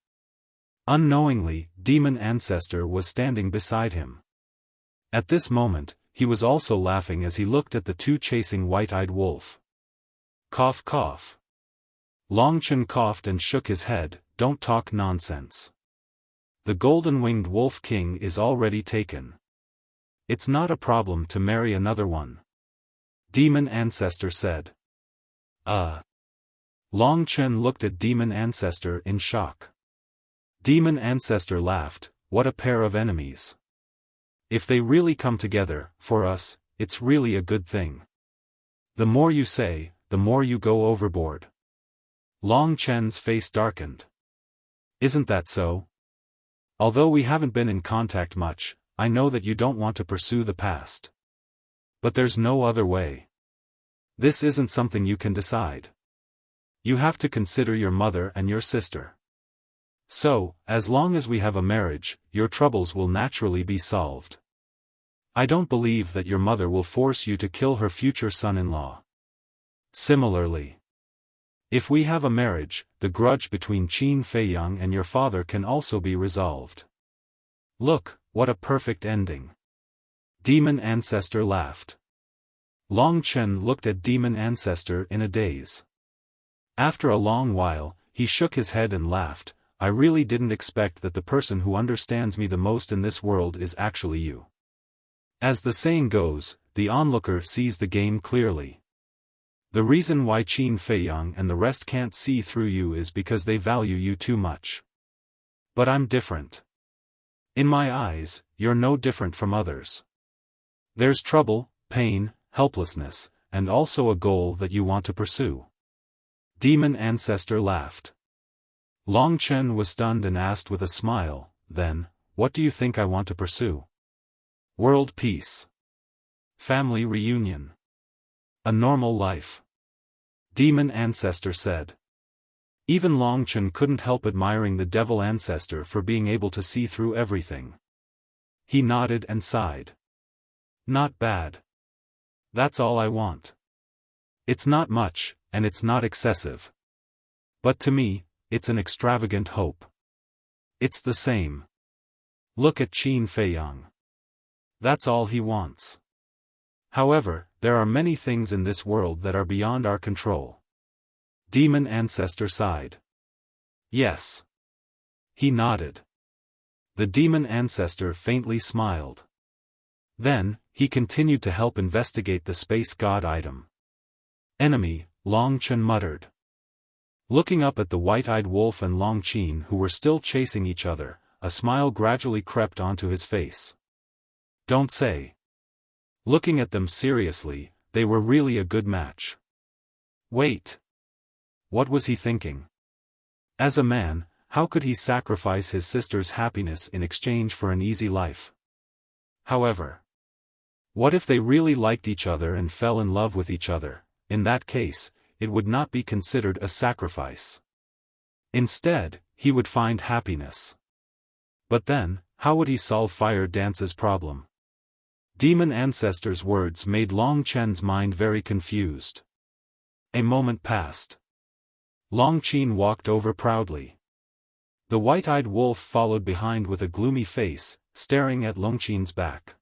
Unknowingly, Demon Ancestor was standing beside him. At this moment, he was also laughing as he looked at the two chasing White-Eyed Wolf. Cough cough. Long Chen coughed and shook his head, "Don't talk nonsense. The golden-winged Wolf King is already taken. It's not a problem to marry another one," Demon Ancestor said. Long Chen looked at Demon Ancestor in shock. Demon Ancestor laughed, "What a pair of enemies. If they really come together, for us, it's really a good thing. The more you say, the more you go overboard." Long Chen's face darkened. "Isn't that so? Although we haven't been in contact much, I know that you don't want to pursue the past. But there's no other way. This isn't something you can decide. You have to consider your mother and your sister. So, as long as we have a marriage, your troubles will naturally be solved. I don't believe that your mother will force you to kill her future son-in-law. Similarly, if we have a marriage, the grudge between Qin Feiyang and your father can also be resolved. Look, what a perfect ending. Demon Ancestor laughed. Long Chen looked at Demon Ancestor in a daze. After a long while, he shook his head and laughed. I really didn't expect that the person who understands me the most in this world is actually you. As the saying goes, the onlooker sees the game clearly. The reason why Qin Feiyang and the rest can't see through you is because they value you too much. But I'm different. In my eyes, you're no different from others. There's trouble, pain, helplessness, and also a goal that you want to pursue. Demon Ancestor laughed. Long Chen was stunned and asked with a smile, then, what do you think I want to pursue? World peace. Family reunion. A normal life. Demon Ancestor said. Even Long Chen couldn't help admiring the Devil Ancestor for being able to see through everything. He nodded and sighed. Not bad. That's all I want. It's not much, and it's not excessive. But to me, it's an extravagant hope. It's the same. Look at Qin Feiyang. That's all he wants. However, there are many things in this world that are beyond our control. Demon Ancestor sighed. Yes. He nodded. The Demon Ancestor faintly smiled. Then, he continued to help investigate the space god item. Enemy, Long Chen muttered. Looking up at the white-eyed wolf and Long Qin who were still chasing each other, a smile gradually crept onto his face. Don't say. Looking at them seriously, they were really a good match. Wait. What was he thinking? As a man, how could he sacrifice his sister's happiness in exchange for an easy life? However, what if they really liked each other and fell in love with each other? In that case, it would not be considered a sacrifice. Instead, he would find happiness. But then, how would he solve Fire Dance's problem? Demon Ancestor's words made Long Chen's mind very confused. A moment passed. Long Qin walked over proudly. The white-eyed wolf followed behind with a gloomy face, staring at Long Qin's back.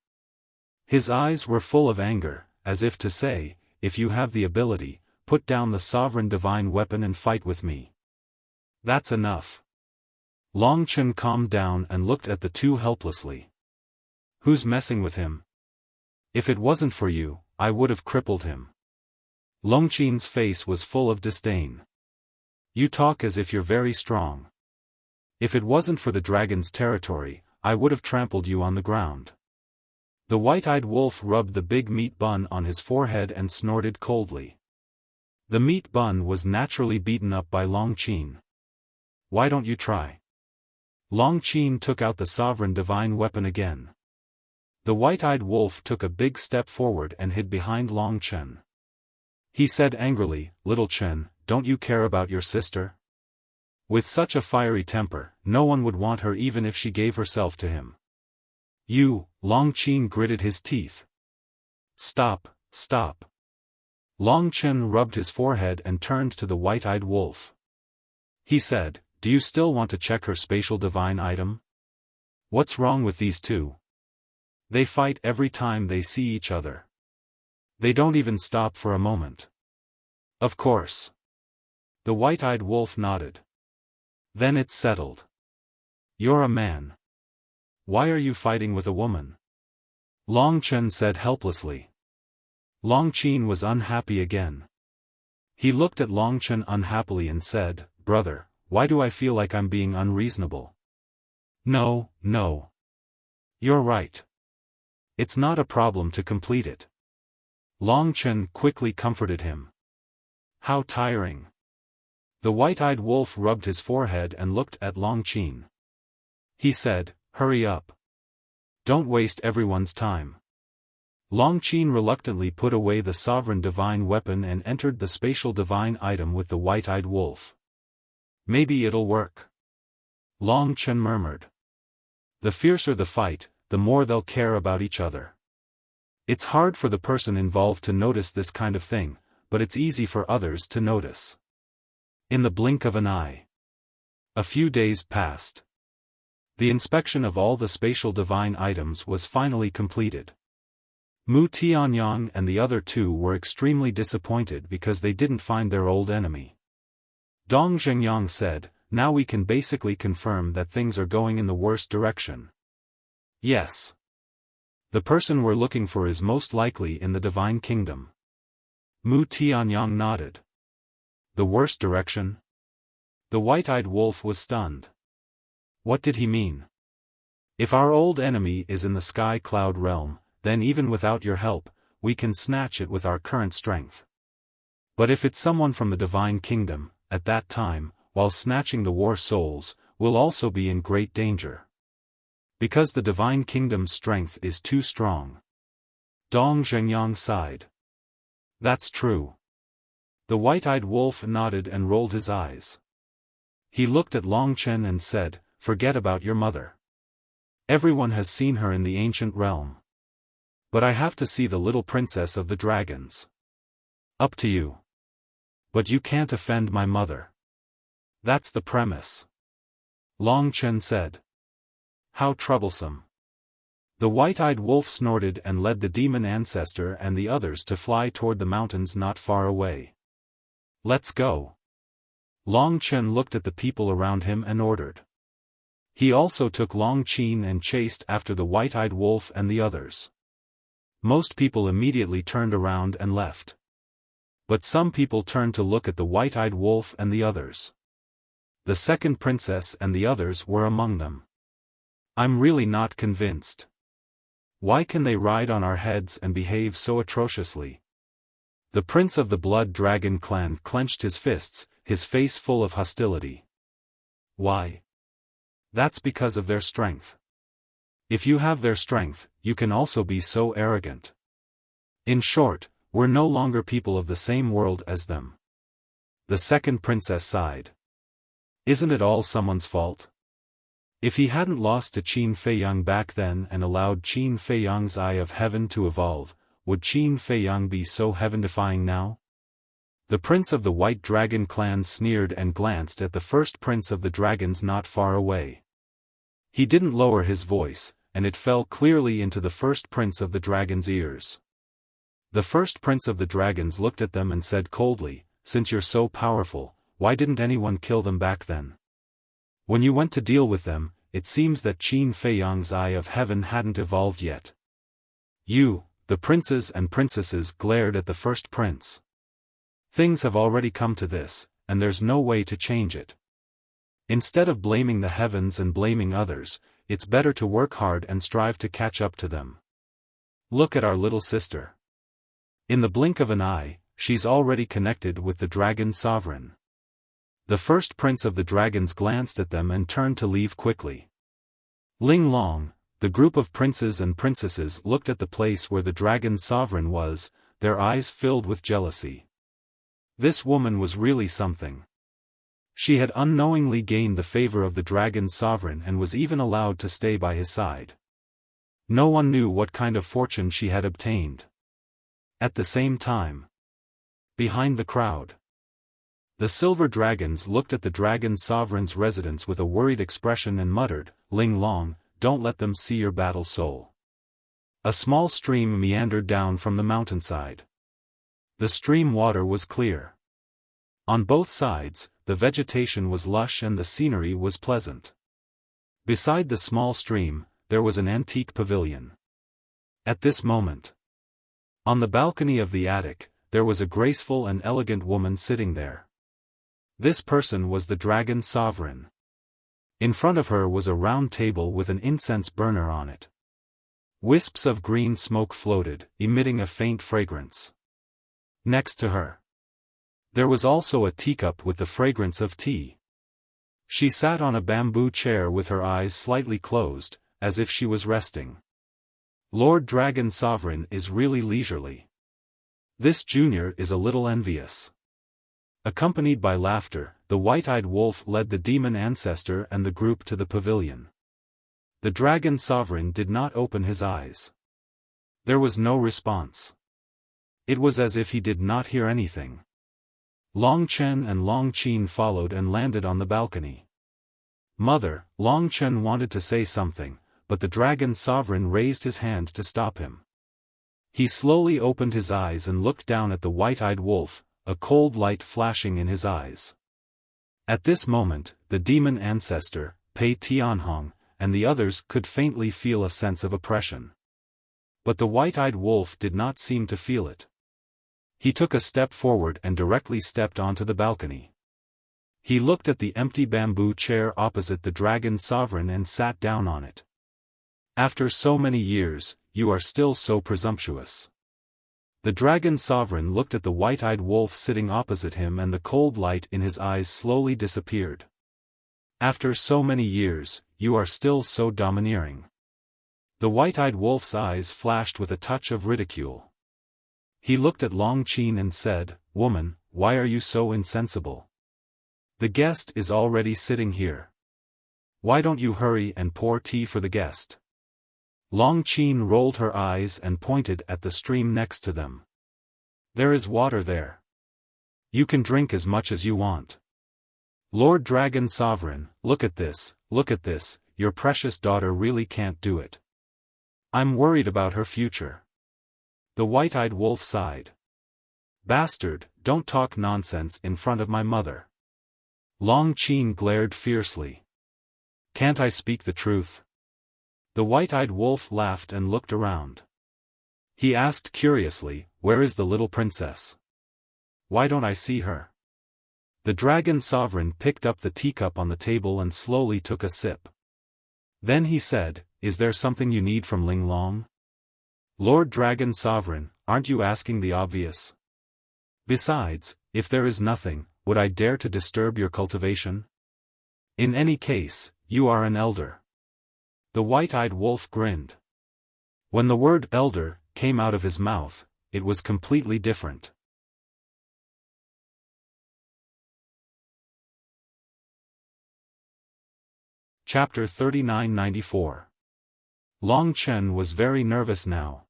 His eyes were full of anger, as if to say, if you have the ability, put down the sovereign divine weapon and fight with me. That's enough. Long Chen calmed down and looked at the two helplessly. Who's messing with him? If it wasn't for you, I would have crippled him. Long Qin's face was full of disdain. You talk as if you're very strong. If it wasn't for the dragon's territory, I would have trampled you on the ground. The white-eyed wolf rubbed the big meat bun on his forehead and snorted coldly. The meat bun was naturally beaten up by Long Qin. Why don't you try? Long Qin took out the sovereign divine weapon again. The white-eyed wolf took a big step forward and hid behind Long Chen. He said angrily, Little Chen, don't you care about your sister? With such a fiery temper, no one would want her even if she gave herself to him. You, Long Qin gritted his teeth. Stop, stop. Long Chen rubbed his forehead and turned to the white-eyed wolf. He said, do you still want to check her spatial divine item? What's wrong with these two? They fight every time they see each other. They don't even stop for a moment. Of course. The white-eyed wolf nodded. Then it's settled. You're a man. Why are you fighting with a woman? Long Chen said helplessly. Long Qin was unhappy again. He looked at Long Chen unhappily and said, Brother, why do I feel like I'm being unreasonable? No, no. You're right. It's not a problem to complete it. Long Chen quickly comforted him. How tiring. The white-eyed wolf rubbed his forehead and looked at Long Qin. He said, hurry up. Don't waste everyone's time. Long Qin reluctantly put away the sovereign divine weapon and entered the spatial divine item with the white-eyed wolf. Maybe it'll work. Long Chen murmured. The fiercer the fight, the more they'll care about each other. It's hard for the person involved to notice this kind of thing, but it's easy for others to notice. In the blink of an eye. A few days passed. The inspection of all the spatial divine items was finally completed. Mu Tianyang and the other two were extremely disappointed because they didn't find their old enemy. Dong Zhengyang said, "Now we can basically confirm that things are going in the worst direction." Yes. The person we're looking for is most likely in the divine kingdom. Mu Tianyang nodded. The worst direction? The white-eyed wolf was stunned. What did he mean? If our old enemy is in the sky cloud realm, then even without your help, we can snatch it with our current strength. But if it's someone from the divine kingdom, at that time, while snatching the war souls, we'll also be in great danger. Because the divine kingdom's strength is too strong. Dong Zhengyang sighed. That's true. The white-eyed wolf nodded and rolled his eyes. He looked at Long Chen and said, "Forget about your mother. Everyone has seen her in the ancient realm. But I have to see the little princess of the dragons. Up to you. But you can't offend my mother. That's the premise." Long Chen said. How troublesome. The white-eyed wolf snorted and led the demon ancestor and the others to fly toward the mountains not far away. Let's go. Long Chen looked at the people around him and ordered. He also took Long Qin and chased after the white-eyed wolf and the others. Most people immediately turned around and left. But some people turned to look at the white-eyed wolf and the others. The second princess and the others were among them. I'm really not convinced. Why can they ride on our heads and behave so atrociously? The prince of the Blood Dragon clan clenched his fists, his face full of hostility. Why? That's because of their strength. If you have their strength, you can also be so arrogant. In short, we're no longer people of the same world as them. The second princess sighed. Isn't it all someone's fault? If he hadn't lost to Qin Feiyang back then and allowed Qin Feiyang's Eye of Heaven to evolve, would Qin Feiyang be so heaven-defying now? The prince of the White Dragon clan sneered and glanced at the first prince of the dragons not far away. He didn't lower his voice, and it fell clearly into the first prince of the dragon's ears. The first prince of the dragons looked at them and said coldly, "Since you're so powerful, why didn't anyone kill them back then? When you went to deal with them, it seems that Qin Feiyang's Eye of Heaven hadn't evolved yet." You, the princes and princesses glared at the first prince. Things have already come to this, and there's no way to change it. Instead of blaming the heavens and blaming others, it's better to work hard and strive to catch up to them. Look at our little sister. In the blink of an eye, she's already connected with the dragon sovereign. The first prince of the dragons glanced at them and turned to leave quickly. Ling Long, the group of princes and princesses looked at the place where the dragon sovereign was, their eyes filled with jealousy. This woman was really something. She had unknowingly gained the favor of the dragon sovereign and was even allowed to stay by his side. No one knew what kind of fortune she had obtained. At the same time, behind the crowd, the silver dragons looked at the dragon sovereign's residence with a worried expression and muttered, "Ling Long, don't let them see your battle soul." A small stream meandered down from the mountainside. The stream water was clear. On both sides, the vegetation was lush and the scenery was pleasant. Beside the small stream, there was an antique pavilion. At this moment, on the balcony of the attic, there was a graceful and elegant woman sitting there. This person was the dragon sovereign. In front of her was a round table with an incense burner on it. Wisps of green smoke floated, emitting a faint fragrance. Next to her, there was also a teacup with the fragrance of tea. She sat on a bamboo chair with her eyes slightly closed, as if she was resting. Lord Dragon Sovereign is really leisurely. This junior is a little envious. Accompanied by laughter, the white-eyed wolf led the demon ancestor and the group to the pavilion. The Dragon Sovereign did not open his eyes. There was no response. It was as if he did not hear anything. Long Chen and Long Qin followed and landed on the balcony. Mother, Long Chen wanted to say something, but the Dragon Sovereign raised his hand to stop him. He slowly opened his eyes and looked down at the white-eyed wolf, a cold light flashing in his eyes. At this moment, the demon ancestor, Pei Tianhong, and the others could faintly feel a sense of oppression. But the white-eyed wolf did not seem to feel it. He took a step forward and directly stepped onto the balcony. He looked at the empty bamboo chair opposite the Dragon Sovereign and sat down on it. After so many years, you are still so presumptuous. The Dragon Sovereign looked at the white-eyed wolf sitting opposite him and the cold light in his eyes slowly disappeared. After so many years, you are still so domineering. The white-eyed wolf's eyes flashed with a touch of ridicule. He looked at Long Qin and said, "Woman, why are you so insensible? The guest is already sitting here. Why don't you hurry and pour tea for the guest?" Long Qin rolled her eyes and pointed at the stream next to them. "There is water there. You can drink as much as you want." "Lord Dragon Sovereign, look at this, your precious daughter really can't do it. I'm worried about her future." The white-eyed wolf sighed. "Bastard, don't talk nonsense in front of my mother." Long Qin glared fiercely. "Can't I speak the truth?" The white-eyed wolf laughed and looked around. He asked curiously, "Where is the little princess? Why don't I see her?" The Dragon Sovereign picked up the teacup on the table and slowly took a sip. Then he said, "Is there something you need from Ling Long?" "Lord Dragon Sovereign, aren't you asking the obvious? Besides, if there is nothing, would I dare to disturb your cultivation? In any case, you are an elder." The white-eyed wolf grinned. When the word elder came out of his mouth, it was completely different. Chapter 3994. Long Chen was very nervous now.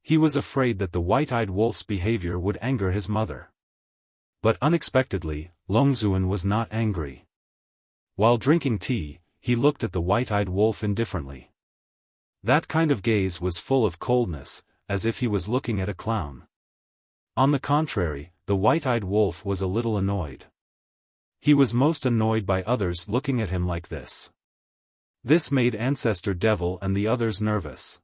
He was afraid that the white-eyed wolf's behavior would anger his mother. But unexpectedly, Longzuan was not angry. While drinking tea, he looked at the white-eyed wolf indifferently. That kind of gaze was full of coldness, as if he was looking at a clown. On the contrary, the white-eyed wolf was a little annoyed. He was most annoyed by others looking at him like this. This made Ancestor Devil and the others nervous.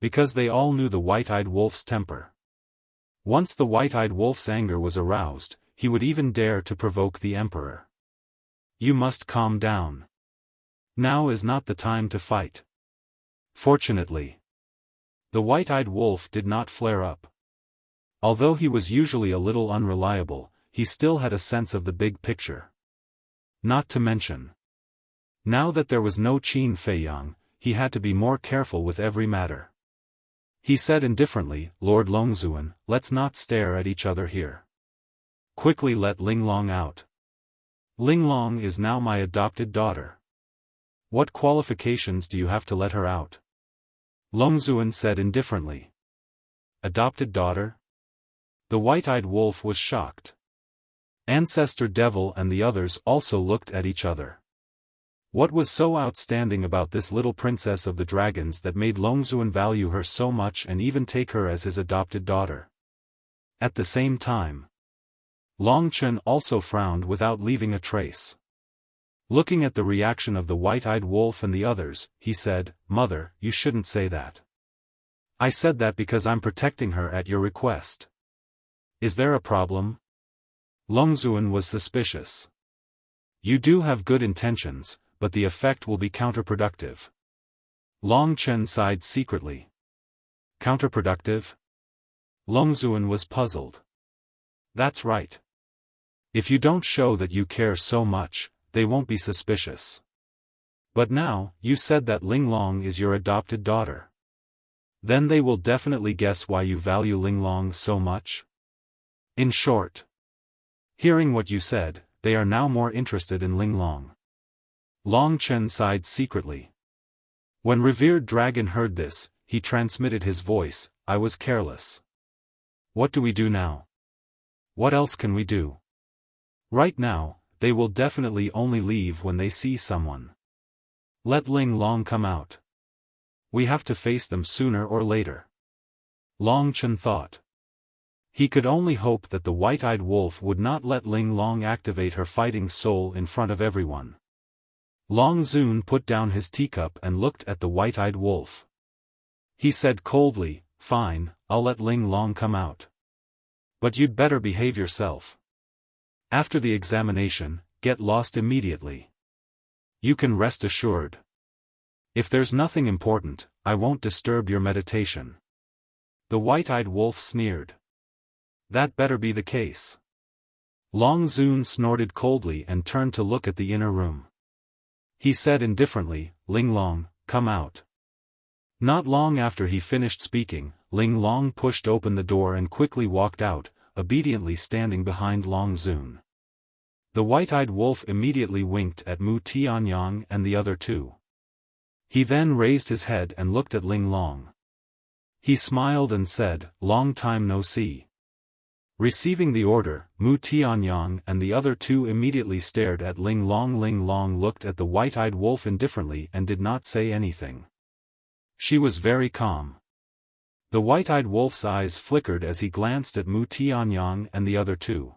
Because they all knew the white-eyed wolf's temper. Once the white-eyed wolf's anger was aroused, he would even dare to provoke the emperor. "You must calm down. Now is not the time to fight." Fortunately, the white-eyed wolf did not flare up. Although he was usually a little unreliable, he still had a sense of the big picture. Not to mention, now that there was no Qin Feiyang, he had to be more careful with every matter. He said indifferently, "Lord Longzuan, let's not stare at each other here. Quickly let Ling Long out. Ling Long is now my adopted daughter. What qualifications do you have to let her out?" Longzuan said indifferently. "Adopted daughter?" The white-eyed wolf was shocked. Ancestor Devil and the others also looked at each other. What was so outstanding about this little princess of the dragons that made Longzuan value her so much and even take her as his adopted daughter? At the same time, Long Chen also frowned without leaving a trace. Looking at the reaction of the white-eyed wolf and the others, he said, "Mother, you shouldn't say that. I said that because I'm protecting her at your request. Is there a problem?" Longzuan was suspicious. "You do have good intentions, but the effect will be counterproductive." Long Chen sighed secretly. "Counterproductive?" Longzuan was puzzled. "That's right. If you don't show that you care so much, they won't be suspicious. But now, you said that Ling Long is your adopted daughter. Then they will definitely guess why you value Linglong so much. In short, hearing what you said, they are now more interested in Linglong. Long Chen sighed secretly. When revered dragon heard this, he transmitted his voice, I was careless. What do we do now? What else can we do? Right now, they will definitely only leave when they see someone. Let Linglong come out. We have to face them sooner or later. Long Chen thought. He could only hope that the white-eyed wolf would not let Linglong activate her fighting soul in front of everyone. Long Zun put down his teacup and looked at the white-eyed wolf. He said coldly, fine, I'll let Linglong come out. But you'd better behave yourself. After the examination, get lost immediately. You can rest assured. If there's nothing important, I won't disturb your meditation. The white-eyed wolf sneered. That better be the case. Long Zun snorted coldly and turned to look at the inner room. He said indifferently, Linglong, come out. Not long after he finished speaking, Linglong pushed open the door and quickly walked out, obediently standing behind Long Zun. The white-eyed wolf immediately winked at Mu Tianyang and the other two. He then raised his head and looked at Linglong. He smiled and said, long time no see. Receiving the order, Mu Tianyang and the other two immediately stared at Linglong. Linglong looked at the white-eyed wolf indifferently and did not say anything. She was very calm. The white-eyed wolf's eyes flickered as he glanced at Mu Tianyang and the other two.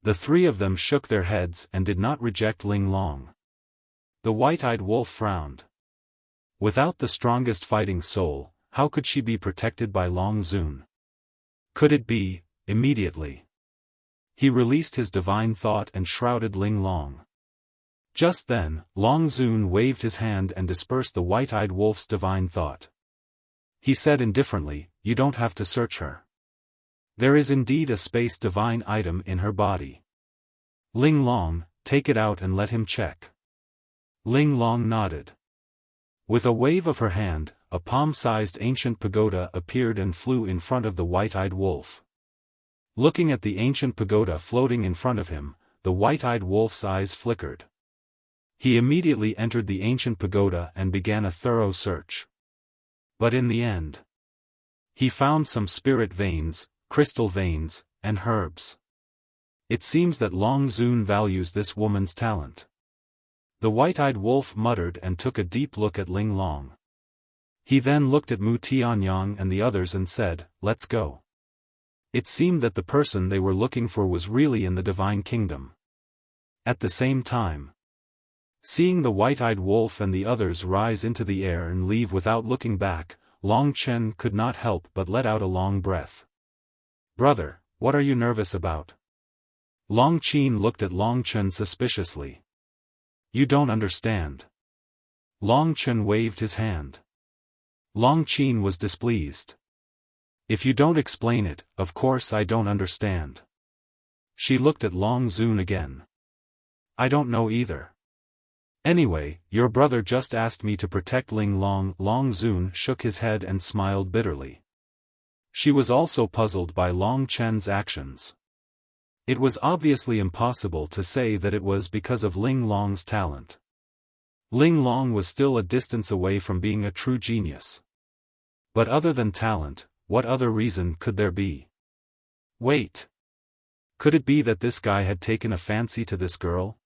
The three of them shook their heads and did not reject Linglong. The white-eyed wolf frowned. Without the strongest fighting soul, how could she be protected by Long Zun? Could it be, immediately? He released his divine thought and shrouded Linglong. Just then, Long Zun waved his hand and dispersed the white-eyed wolf's divine thought. He said indifferently, you don't have to search her. There is indeed a space divine item in her body. Linglong, take it out and let him check. Linglong nodded. With a wave of her hand, a palm-sized ancient pagoda appeared and flew in front of the white-eyed wolf. Looking at the ancient pagoda floating in front of him, the white-eyed wolf's eyes flickered. He immediately entered the ancient pagoda and began a thorough search. But in the end, he found some spirit veins, crystal veins, and herbs. It seems that Long Zun values this woman's talent. The white-eyed wolf muttered and took a deep look at Linglong. He then looked at Mu Tianyang and the others and said, let's go. It seemed that the person they were looking for was really in the divine kingdom. At the same time, seeing the white-eyed wolf and the others rise into the air and leave without looking back, Long Chen could not help but let out a long breath. Brother, what are you nervous about? Long Qin looked at Long Chen suspiciously. You don't understand. Long Chen waved his hand. Long Qin was displeased. If you don't explain it, of course I don't understand. She looked at Long Zun again. I don't know either. Anyway, your brother just asked me to protect Linglong. Long Zun shook his head and smiled bitterly. She was also puzzled by Long Chen's actions. It was obviously impossible to say that it was because of Linglong's talent. Linglong was still a distance away from being a true genius. But other than talent, what other reason could there be? Wait. Could it be that this guy had taken a fancy to this girl?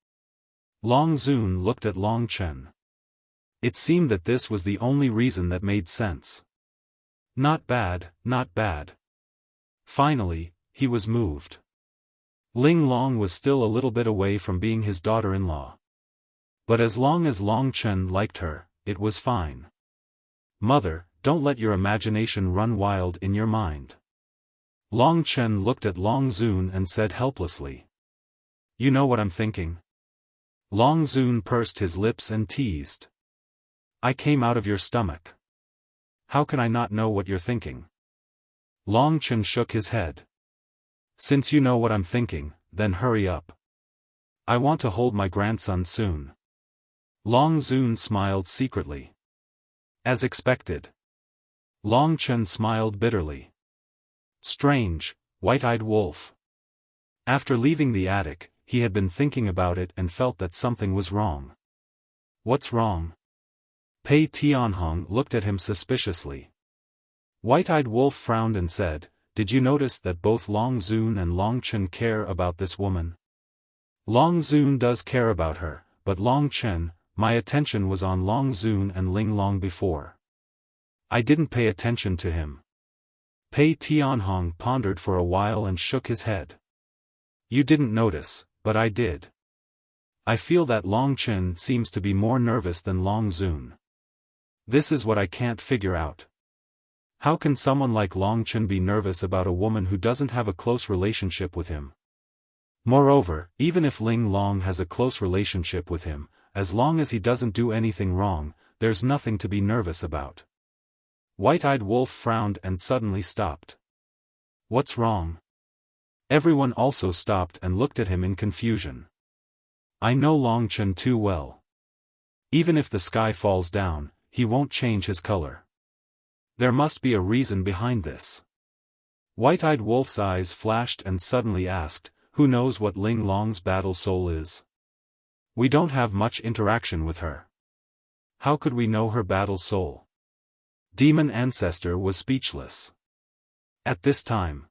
Long Zun looked at Long Chen. It seemed that this was the only reason that made sense. Not bad, not bad. Finally, he was moved. Linglong was still a little bit away from being his daughter-in-law. But as long as Long Chen liked her, it was fine. Mother, don't let your imagination run wild in your mind. Long Chen looked at Long Zun and said helplessly. You know what I'm thinking? Long Zun pursed his lips and teased. I came out of your stomach. How can I not know what you're thinking? Long Chen shook his head. Since you know what I'm thinking, then hurry up. I want to hold my grandson soon. Long Zun smiled secretly. As expected. Long Chen smiled bitterly. Strange, white-eyed wolf. After leaving the attic, he had been thinking about it and felt that something was wrong. What's wrong? Pei Tianhong looked at him suspiciously. White-eyed wolf frowned and said, "Did you notice that both Long Zun and Long Chen care about this woman? Long Zun does care about her, but Long Chen, my attention was on Long Zun and Ling Long before. I didn't pay attention to him." Pei Tianhong pondered for a while and shook his head. You didn't notice, but I did. I feel that Long Chen seems to be more nervous than Long Zun. This is what I can't figure out. How can someone like Long Chen be nervous about a woman who doesn't have a close relationship with him? Moreover, even if Ling Long has a close relationship with him, as long as he doesn't do anything wrong, there's nothing to be nervous about. White-eyed wolf frowned and suddenly stopped. What's wrong? Everyone also stopped and looked at him in confusion. I know Long Chen too well. Even if the sky falls down, he won't change his color. There must be a reason behind this. White-eyed wolf's eyes flashed and suddenly asked, who knows what Ling Long's battle soul is? We don't have much interaction with her. How could we know her battle soul? Demon Ancestor was speechless. At this time,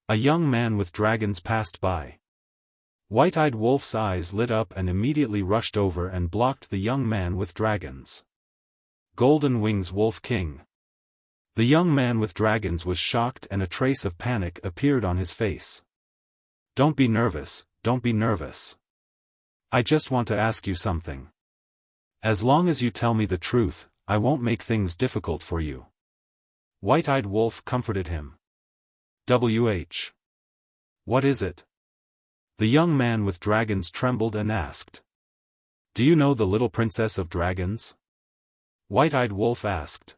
a young man with dragons passed by. White-eyed wolf's eyes lit up and immediately rushed over and blocked the young man with dragons. Golden Wings Wolf King. The young man with dragons was shocked and a trace of panic appeared on his face. Don't be nervous, don't be nervous. I just want to ask you something. As long as you tell me the truth, I won't make things difficult for you. White-eyed wolf comforted him. WH. What is it? The young man with dragons trembled and asked. Do you know the little princess of dragons? White-eyed wolf asked.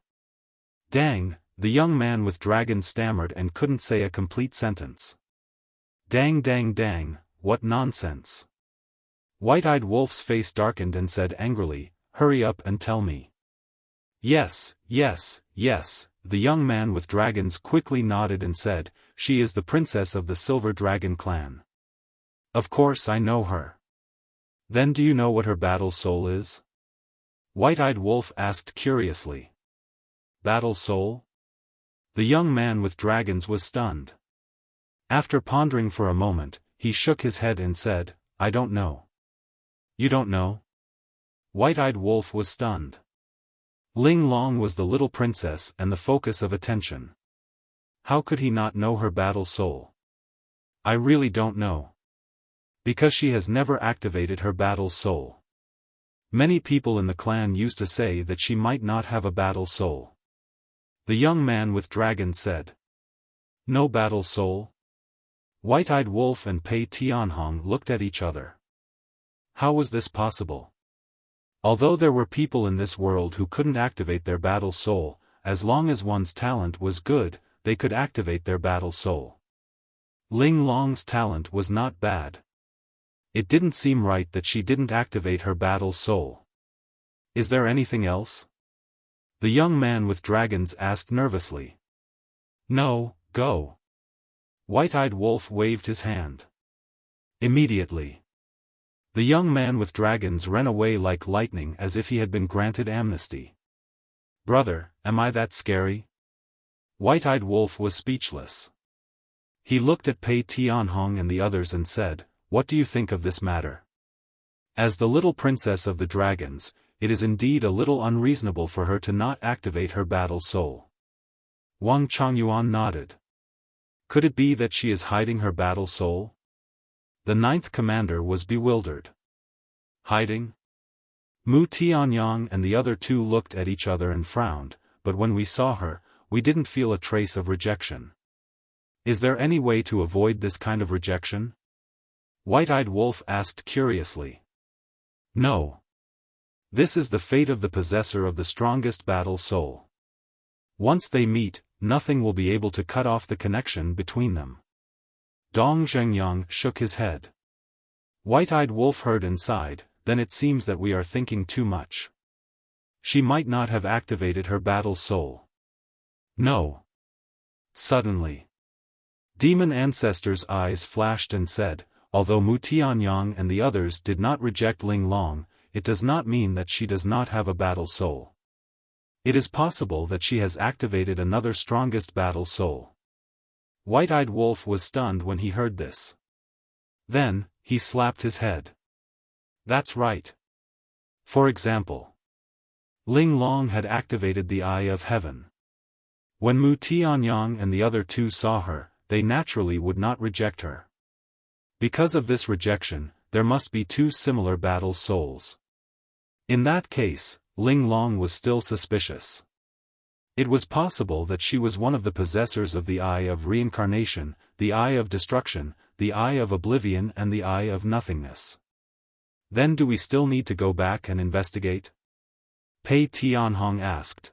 Dang, the young man with dragons stammered and couldn't say a complete sentence. Dang dang dang, what nonsense. White-eyed wolf's face darkened and said angrily, hurry up and tell me. Yes, yes, yes, the young man with dragons quickly nodded and said, she is the princess of the Silver Dragon clan. Of course I know her. Then do you know what her battle soul is? White-eyed wolf asked curiously. Battle soul? The young man with dragons was stunned. After pondering for a moment, he shook his head and said, I don't know. You don't know? White-eyed wolf was stunned. Ling Long was the little princess and the focus of attention. How could he not know her battle soul? I really don't know. Because she has never activated her battle soul. Many people in the clan used to say that she might not have a battle soul. The young man with dragons said. No battle soul? White-eyed wolf and Pei Tianhong looked at each other. How was this possible? Although there were people in this world who couldn't activate their battle soul, as long as one's talent was good, they could activate their battle soul. Ling Long's talent was not bad. It didn't seem right that she didn't activate her battle soul. Is there anything else? The young man with dragons asked nervously. No, go. White-eyed wolf waved his hand. Immediately. The young man with dragons ran away like lightning as if he had been granted amnesty. Brother, am I that scary? White-eyed wolf was speechless. He looked at Pei Tianhong and the others and said, what do you think of this matter? As the little princess of the dragons, it is indeed a little unreasonable for her to not activate her battle soul. Wang Chongyuan nodded. Could it be that she is hiding her battle soul? The ninth commander was bewildered. Hiding? Mu Tianyang and the other two looked at each other and frowned, but when we saw her, we didn't feel a trace of rejection. Is there any way to avoid this kind of rejection? White-eyed wolf asked curiously. No. This is the fate of the possessor of the strongest battle soul. Once they meet, nothing will be able to cut off the connection between them. Dong Zhengyang shook his head. White-eyed wolf heard and sighed, then it seems that we are thinking too much. She might not have activated her battle soul. No. Suddenly, demon ancestor's eyes flashed and said, although Mu Tianyang and the others did not reject Ling Long, it does not mean that she does not have a battle soul. It is possible that she has activated another strongest battle soul. White-Eyed Wolf was stunned when he heard this. Then, he slapped his head. That's right. For example, Ling Long had activated the Eye of Heaven. When Mu Tianyang and the other two saw her, they naturally would not reject her. Because of this rejection, there must be two similar battle souls. In that case, Ling Long was still suspicious. It was possible that she was one of the possessors of the Eye of Reincarnation, the Eye of Destruction, the Eye of Oblivion and the Eye of Nothingness. Then do we still need to go back and investigate? Pei Tianhong asked.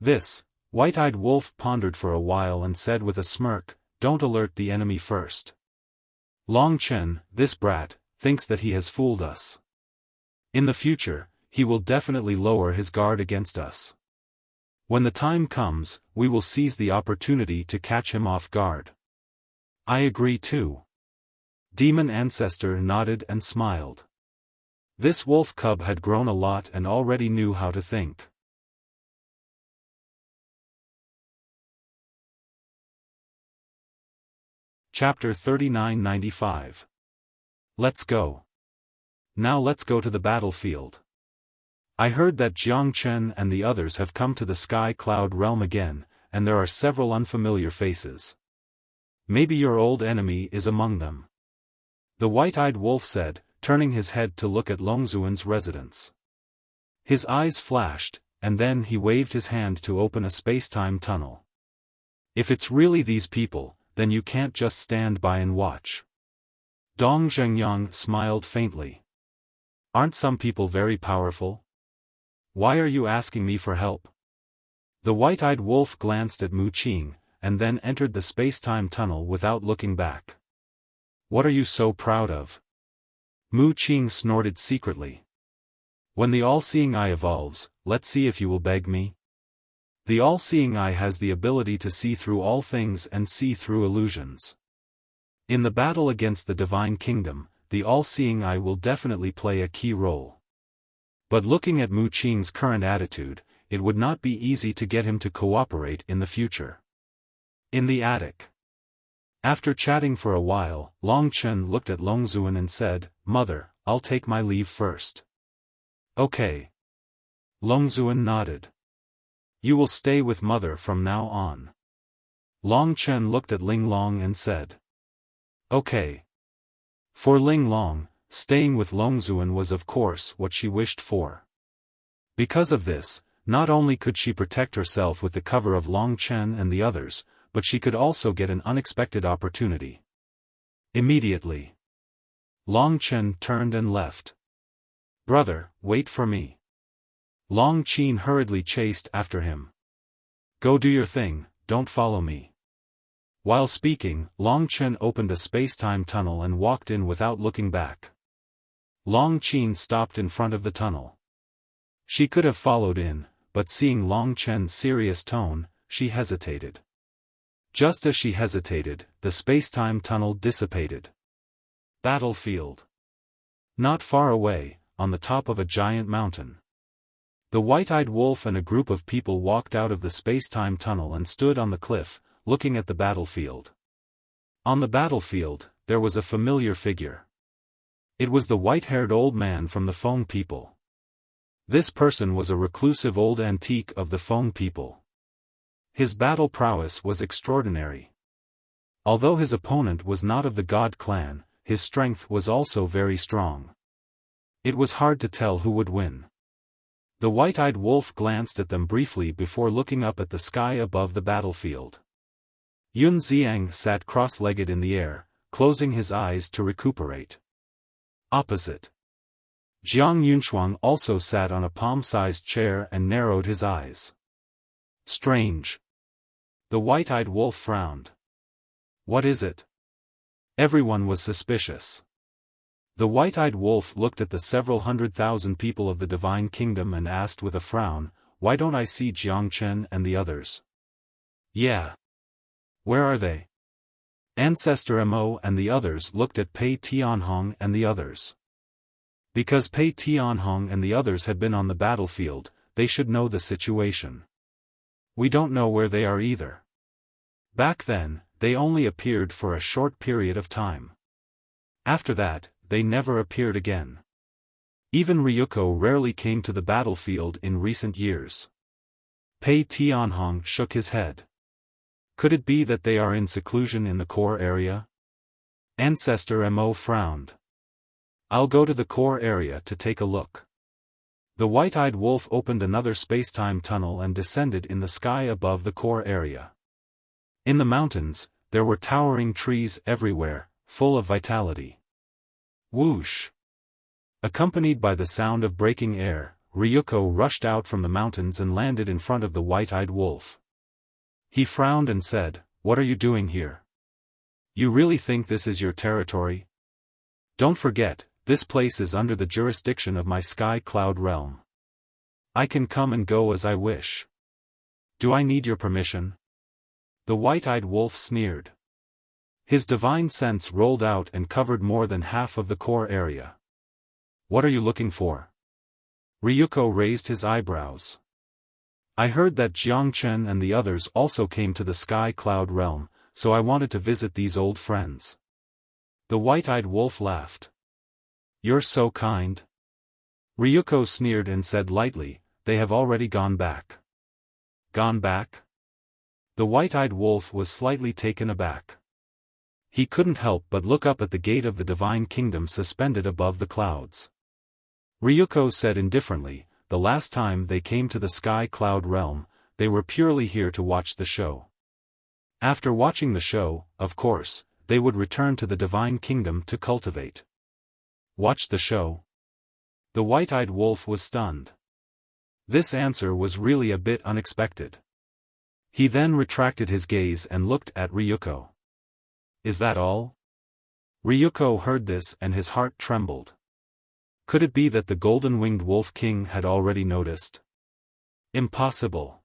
This, White-Eyed Wolf pondered for a while and said with a smirk, don't alert the enemy first. Long Chen, this brat, thinks that he has fooled us. In the future, he will definitely lower his guard against us. When the time comes, we will seize the opportunity to catch him off guard. I agree too. Demon Ancestor nodded and smiled. This wolf cub had grown a lot and already knew how to think. Chapter 3995. Let's go. Now let's go to the battlefield. I heard that Jiang Chen and the others have come to the Sky Cloud realm again, and there are several unfamiliar faces. Maybe your old enemy is among them. The White-Eyed Wolf said, turning his head to look at Longzuan's residence. His eyes flashed, and then he waved his hand to open a space-time tunnel. If it's really these people, then you can't just stand by and watch. Dong Zhengyang smiled faintly. Aren't some people very powerful? Why are you asking me for help? The White-Eyed Wolf glanced at Mu Qing, and then entered the space-time tunnel without looking back. What are you so proud of? Mu Qing snorted secretly. When the all-seeing eye evolves, let's see if you will beg me. The all-seeing eye has the ability to see through all things and see through illusions. In the battle against the Divine Kingdom, the all-seeing eye will definitely play a key role. But looking at Mu Qing's current attitude, it would not be easy to get him to cooperate in the future. In the attic. After chatting for a while, Long Chen looked at Longzuan and said, Mother, I'll take my leave first. Okay. Longzuan nodded. You will stay with Mother from now on. Long Chen looked at Ling Long and said. Okay. For Ling Long, staying with Longzuan was of course what she wished for. Because of this, not only could she protect herself with the cover of Long Chen and the others, but she could also get an unexpected opportunity. Immediately, Long Chen turned and left. Brother, wait for me. Long Chen hurriedly chased after him. Go do your thing, don't follow me. While speaking, Long Chen opened a space-time tunnel and walked in without looking back. Long Chen stopped in front of the tunnel. She could have followed in, but seeing Long Chen's serious tone, she hesitated. Just as she hesitated, the space-time tunnel dissipated. Battlefield. Not far away, on the top of a giant mountain. The White-Eyed Wolf and a group of people walked out of the space-time tunnel and stood on the cliff, looking at the battlefield. On the battlefield, there was a familiar figure. It was the white-haired old man from the Feng people. This person was a reclusive old antique of the Feng people. His battle prowess was extraordinary. Although his opponent was not of the God clan, his strength was also very strong. It was hard to tell who would win. The White-Eyed Wolf glanced at them briefly before looking up at the sky above the battlefield. Yun Xiang sat cross-legged in the air, closing his eyes to recuperate. Opposite. Jiang Yunshuang also sat on a palm-sized chair and narrowed his eyes. Strange. The White-Eyed Wolf frowned. What is it? Everyone was suspicious. The White-Eyed Wolf looked at the several 100,000 people of the Divine Kingdom and asked with a frown, why don't I see Jiang Chen and the others? Yeah. Where are they? Ancestor Mo and the others looked at Pei Tianhong and the others. Because Pei Tianhong and the others had been on the battlefield, they should know the situation. We don't know where they are either. Back then, they only appeared for a short period of time. After that, they never appeared again. Even Ryuko rarely came to the battlefield in recent years. Pei Tianhong shook his head. Could it be that they are in seclusion in the core area? Ancestor Mo frowned. I'll go to the core area to take a look. The white-eyed wolf opened another space-time tunnel and descended in the sky above the core area. In the mountains, there were towering trees everywhere, full of vitality. Whoosh! Accompanied by the sound of breaking air, Ryuko rushed out from the mountains and landed in front of the white-eyed wolf. He frowned and said, "What are you doing here? You really think this is your territory? Don't forget, this place is under the jurisdiction of my sky cloud realm. I can come and go as I wish. Do I need your permission?" The white-eyed wolf sneered. His divine sense rolled out and covered more than half of the core area. "What are you looking for?" Ryuko raised his eyebrows. "I heard that Jiangchen and the others also came to the sky cloud realm, so I wanted to visit these old friends." The white-eyed wolf laughed. "You're so kind." Ryuko sneered and said lightly, "They have already gone back." "Gone back?" The white-eyed wolf was slightly taken aback. He couldn't help but look up at the gate of the divine kingdom suspended above the clouds. Ryuko said indifferently, "The last time they came to the sky cloud realm, they were purely here to watch the show. After watching the show, of course, they would return to the divine kingdom to cultivate." "Watch the show?" The white-eyed wolf was stunned. This answer was really a bit unexpected. He then retracted his gaze and looked at Ryuko. "Is that all?" Ryuko heard this and his heart trembled. Could it be that the golden-winged wolf king had already noticed? Impossible.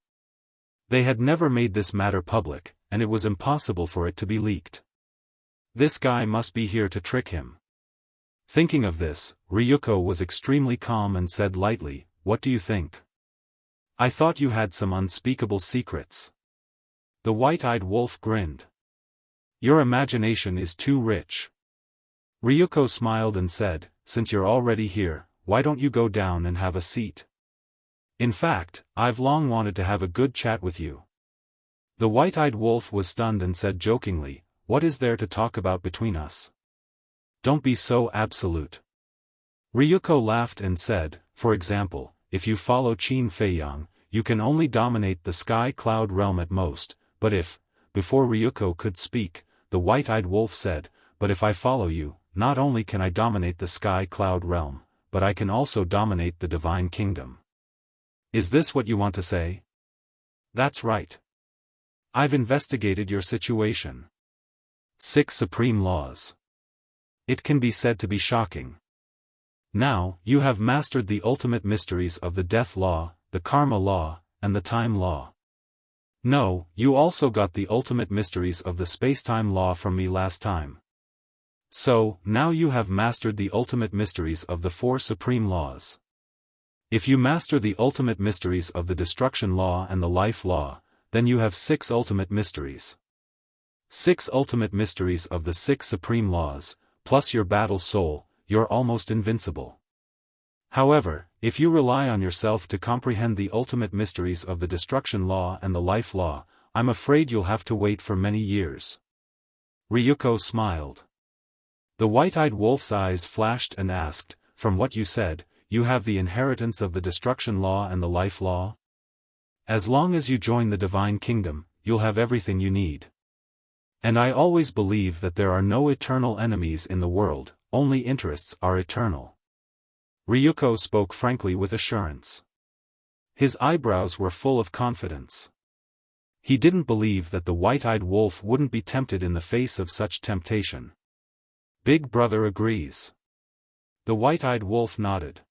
They had never made this matter public, and it was impossible for it to be leaked. This guy must be here to trick him. Thinking of this, Ryuko was extremely calm and said lightly, "What do you think? I thought you had some unspeakable secrets." The white-eyed wolf grinned. "Your imagination is too rich." Ryuko smiled and said, "Since you're already here, why don't you go down and have a seat? In fact, I've long wanted to have a good chat with you." The white-eyed wolf was stunned and said jokingly, "What is there to talk about between us? Don't be so absolute." Ryuko laughed and said, "For example, if you follow Qin Feiyang, you can only dominate the sky cloud realm at most, but if..." Before Ryuko could speak, the white-eyed wolf said, "But if I follow you, not only can I dominate the sky cloud realm, but I can also dominate the divine kingdom. Is this what you want to say?" "That's right. I've investigated your situation. 6 supreme laws. It can be said to be shocking. Now, you have mastered the ultimate mysteries of the death law, the karma law, and the time law. No, you also got the ultimate mysteries of the space-time law from me last time. So, now you have mastered the ultimate mysteries of the 4 supreme laws. If you master the ultimate mysteries of the destruction law and the life law, then you have 6 ultimate mysteries. 6 ultimate mysteries of the 6 supreme laws, plus your battle soul, you're almost invincible. However, if you rely on yourself to comprehend the ultimate mysteries of the destruction law and the life law, I'm afraid you'll have to wait for many years." Ryuko smiled. The white-eyed wolf's eyes flashed and asked, "From what you said, you have the inheritance of the destruction law and the life law? As long as you join the divine kingdom, you'll have everything you need. And I always believe that there are no eternal enemies in the world, only interests are eternal." Ryuko spoke frankly with assurance. His eyebrows were full of confidence. He didn't believe that the white-eyed wolf wouldn't be tempted in the face of such temptation. "Big brother agrees." The white-eyed wolf nodded.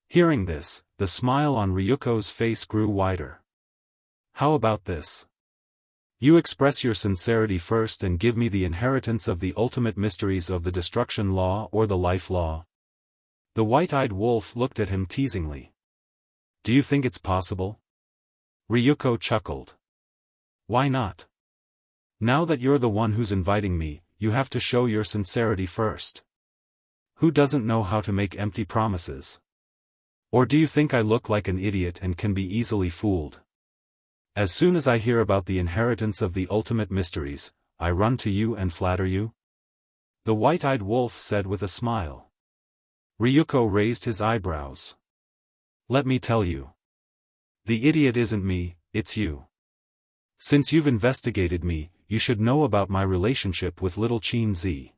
Hearing this, the smile on Ryuko's face grew wider. "How about this? You express your sincerity first and give me the inheritance of the ultimate mysteries of the destruction law or the life law. The white-eyed wolf looked at him teasingly. Do you think it's possible? Ryuko chuckled. Why not? Now that you're the one who's inviting me, you have to show your sincerity first. Who doesn't know how to make empty promises? Or do you think I look like an idiot and can be easily fooled? As soon as I hear about the inheritance of the ultimate mysteries, I run to you and flatter you? The white-eyed wolf said with a smile. Ryuko raised his eyebrows. Let me tell you. The idiot isn't me, it's you. Since you've investigated me, you should know about my relationship with little Qin Z.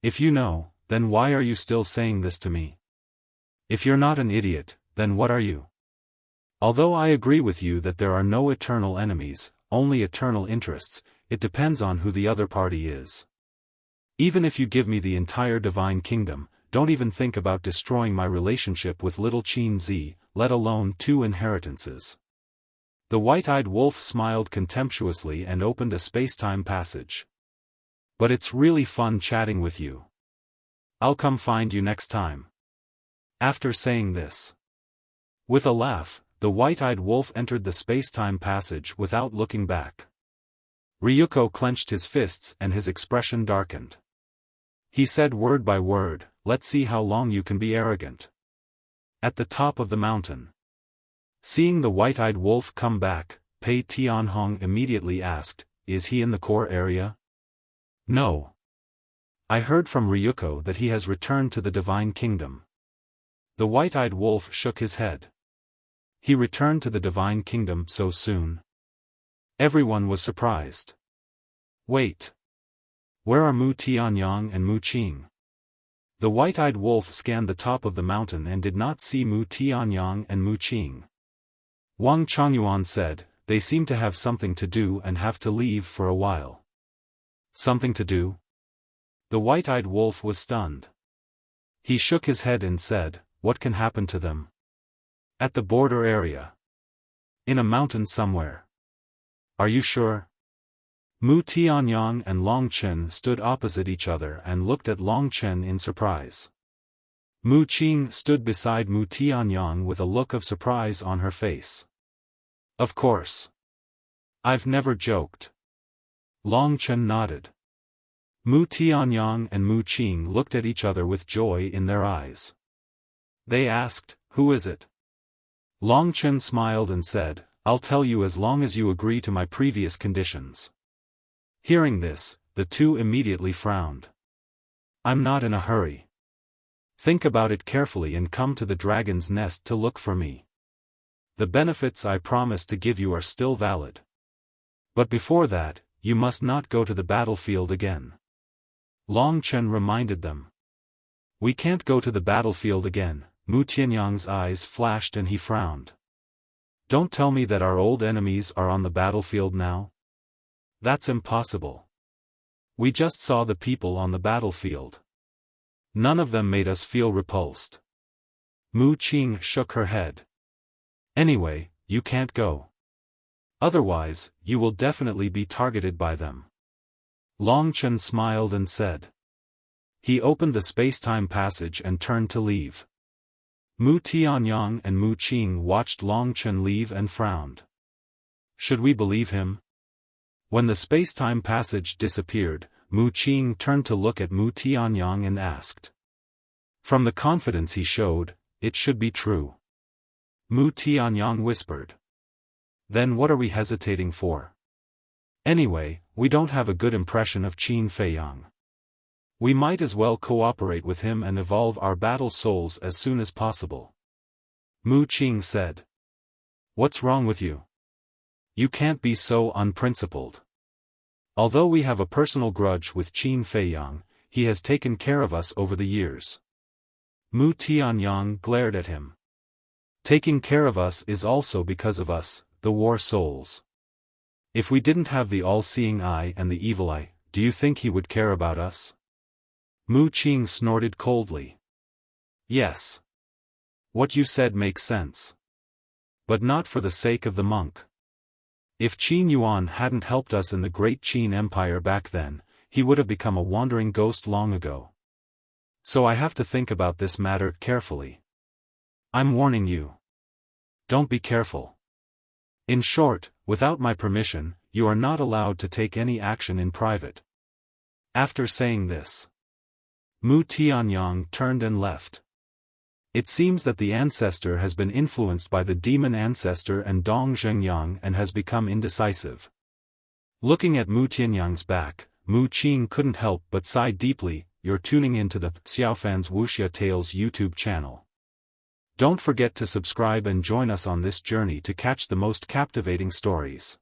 If you know, then why are you still saying this to me? If you're not an idiot, then what are you? Although I agree with you that there are no eternal enemies, only eternal interests, it depends on who the other party is. Even if you give me the entire divine kingdom, don't even think about destroying my relationship with little Qin Z, let alone 2 inheritances. The white-eyed wolf smiled contemptuously and opened a space-time passage. But it's really fun chatting with you. I'll come find you next time. After saying this, with a laugh, the white-eyed wolf entered the space-time passage without looking back. Ryuko clenched his fists and his expression darkened. He said word by word, let's see how long you can be arrogant. At the top of the mountain. Seeing the white-eyed wolf come back, Pei Tianhong immediately asked, is he in the core area? No. I heard from Ryuko that he has returned to the divine kingdom. The white-eyed wolf shook his head. He returned to the divine kingdom so soon? Everyone was surprised. Wait. Where are Mu Tianyang and Mu Qing? The white-eyed wolf scanned the top of the mountain and did not see Mu Tianyang and Mu Qing. Wang Chongyuan said, they seem to have something to do and have to leave for a while. Something to do? The white-eyed wolf was stunned. He shook his head and said, what can happen to them? At the border area. In a mountain somewhere. Are you sure? Mu Tianyang and Long Chen stood opposite each other and looked at Long Chen in surprise. Mu Qing stood beside Mu Tianyang with a look of surprise on her face. Of course. I've never joked. Long Chen nodded. Mu Tianyang and Mu Qing looked at each other with joy in their eyes. They asked, who is it? Long Chen smiled and said, I'll tell you as long as you agree to my previous conditions. Hearing this, the two immediately frowned. I'm not in a hurry. Think about it carefully and come to the dragon's nest to look for me. The benefits I promised to give you are still valid. But before that, you must not go to the battlefield again. Long Chen reminded them. We can't go to the battlefield again. Mu Tianyang's eyes flashed and he frowned. Don't tell me that our old enemies are on the battlefield now? That's impossible. We just saw the people on the battlefield. None of them made us feel repulsed. Mu Qing shook her head. Anyway, you can't go. Otherwise, you will definitely be targeted by them. Long Chen smiled and said. He opened the space-time passage and turned to leave. Mu Tianyang and Mu Qing watched Long Chen leave and frowned. Should we believe him? When the space-time passage disappeared, Mu Qing turned to look at Mu Tianyang and asked. From the confidence he showed, it should be true. Mu Tianyang whispered. Then what are we hesitating for? Anyway, we don't have a good impression of Qin Feiyang. We might as well cooperate with him and evolve our battle souls as soon as possible. Mu Qing said. What's wrong with you? You can't be so unprincipled. Although we have a personal grudge with Qin Feiyang, he has taken care of us over the years. Mu Tianyang glared at him. Taking care of us is also because of us, the war souls. If we didn't have the all-seeing eye and the evil eye, do you think he would care about us? Mu Qing snorted coldly. Yes. What you said makes sense. But not for the sake of the monk. If Qin Yuan hadn't helped us in the Great Qin Empire back then, he would have become a wandering ghost long ago. So I have to think about this matter carefully. I'm warning you. Don't be careful. In short, without my permission, you are not allowed to take any action in private. After saying this, Mu Tianyang turned and left. It seems that the ancestor has been influenced by the demon ancestor and Dong Zhengyang and has become indecisive. Looking at Mu Tianyang's back, Mu Qing couldn't help but sigh deeply. You're tuning into the Xiaofan's Wuxia Tales YouTube channel. Don't forget to subscribe and join us on this journey to catch the most captivating stories.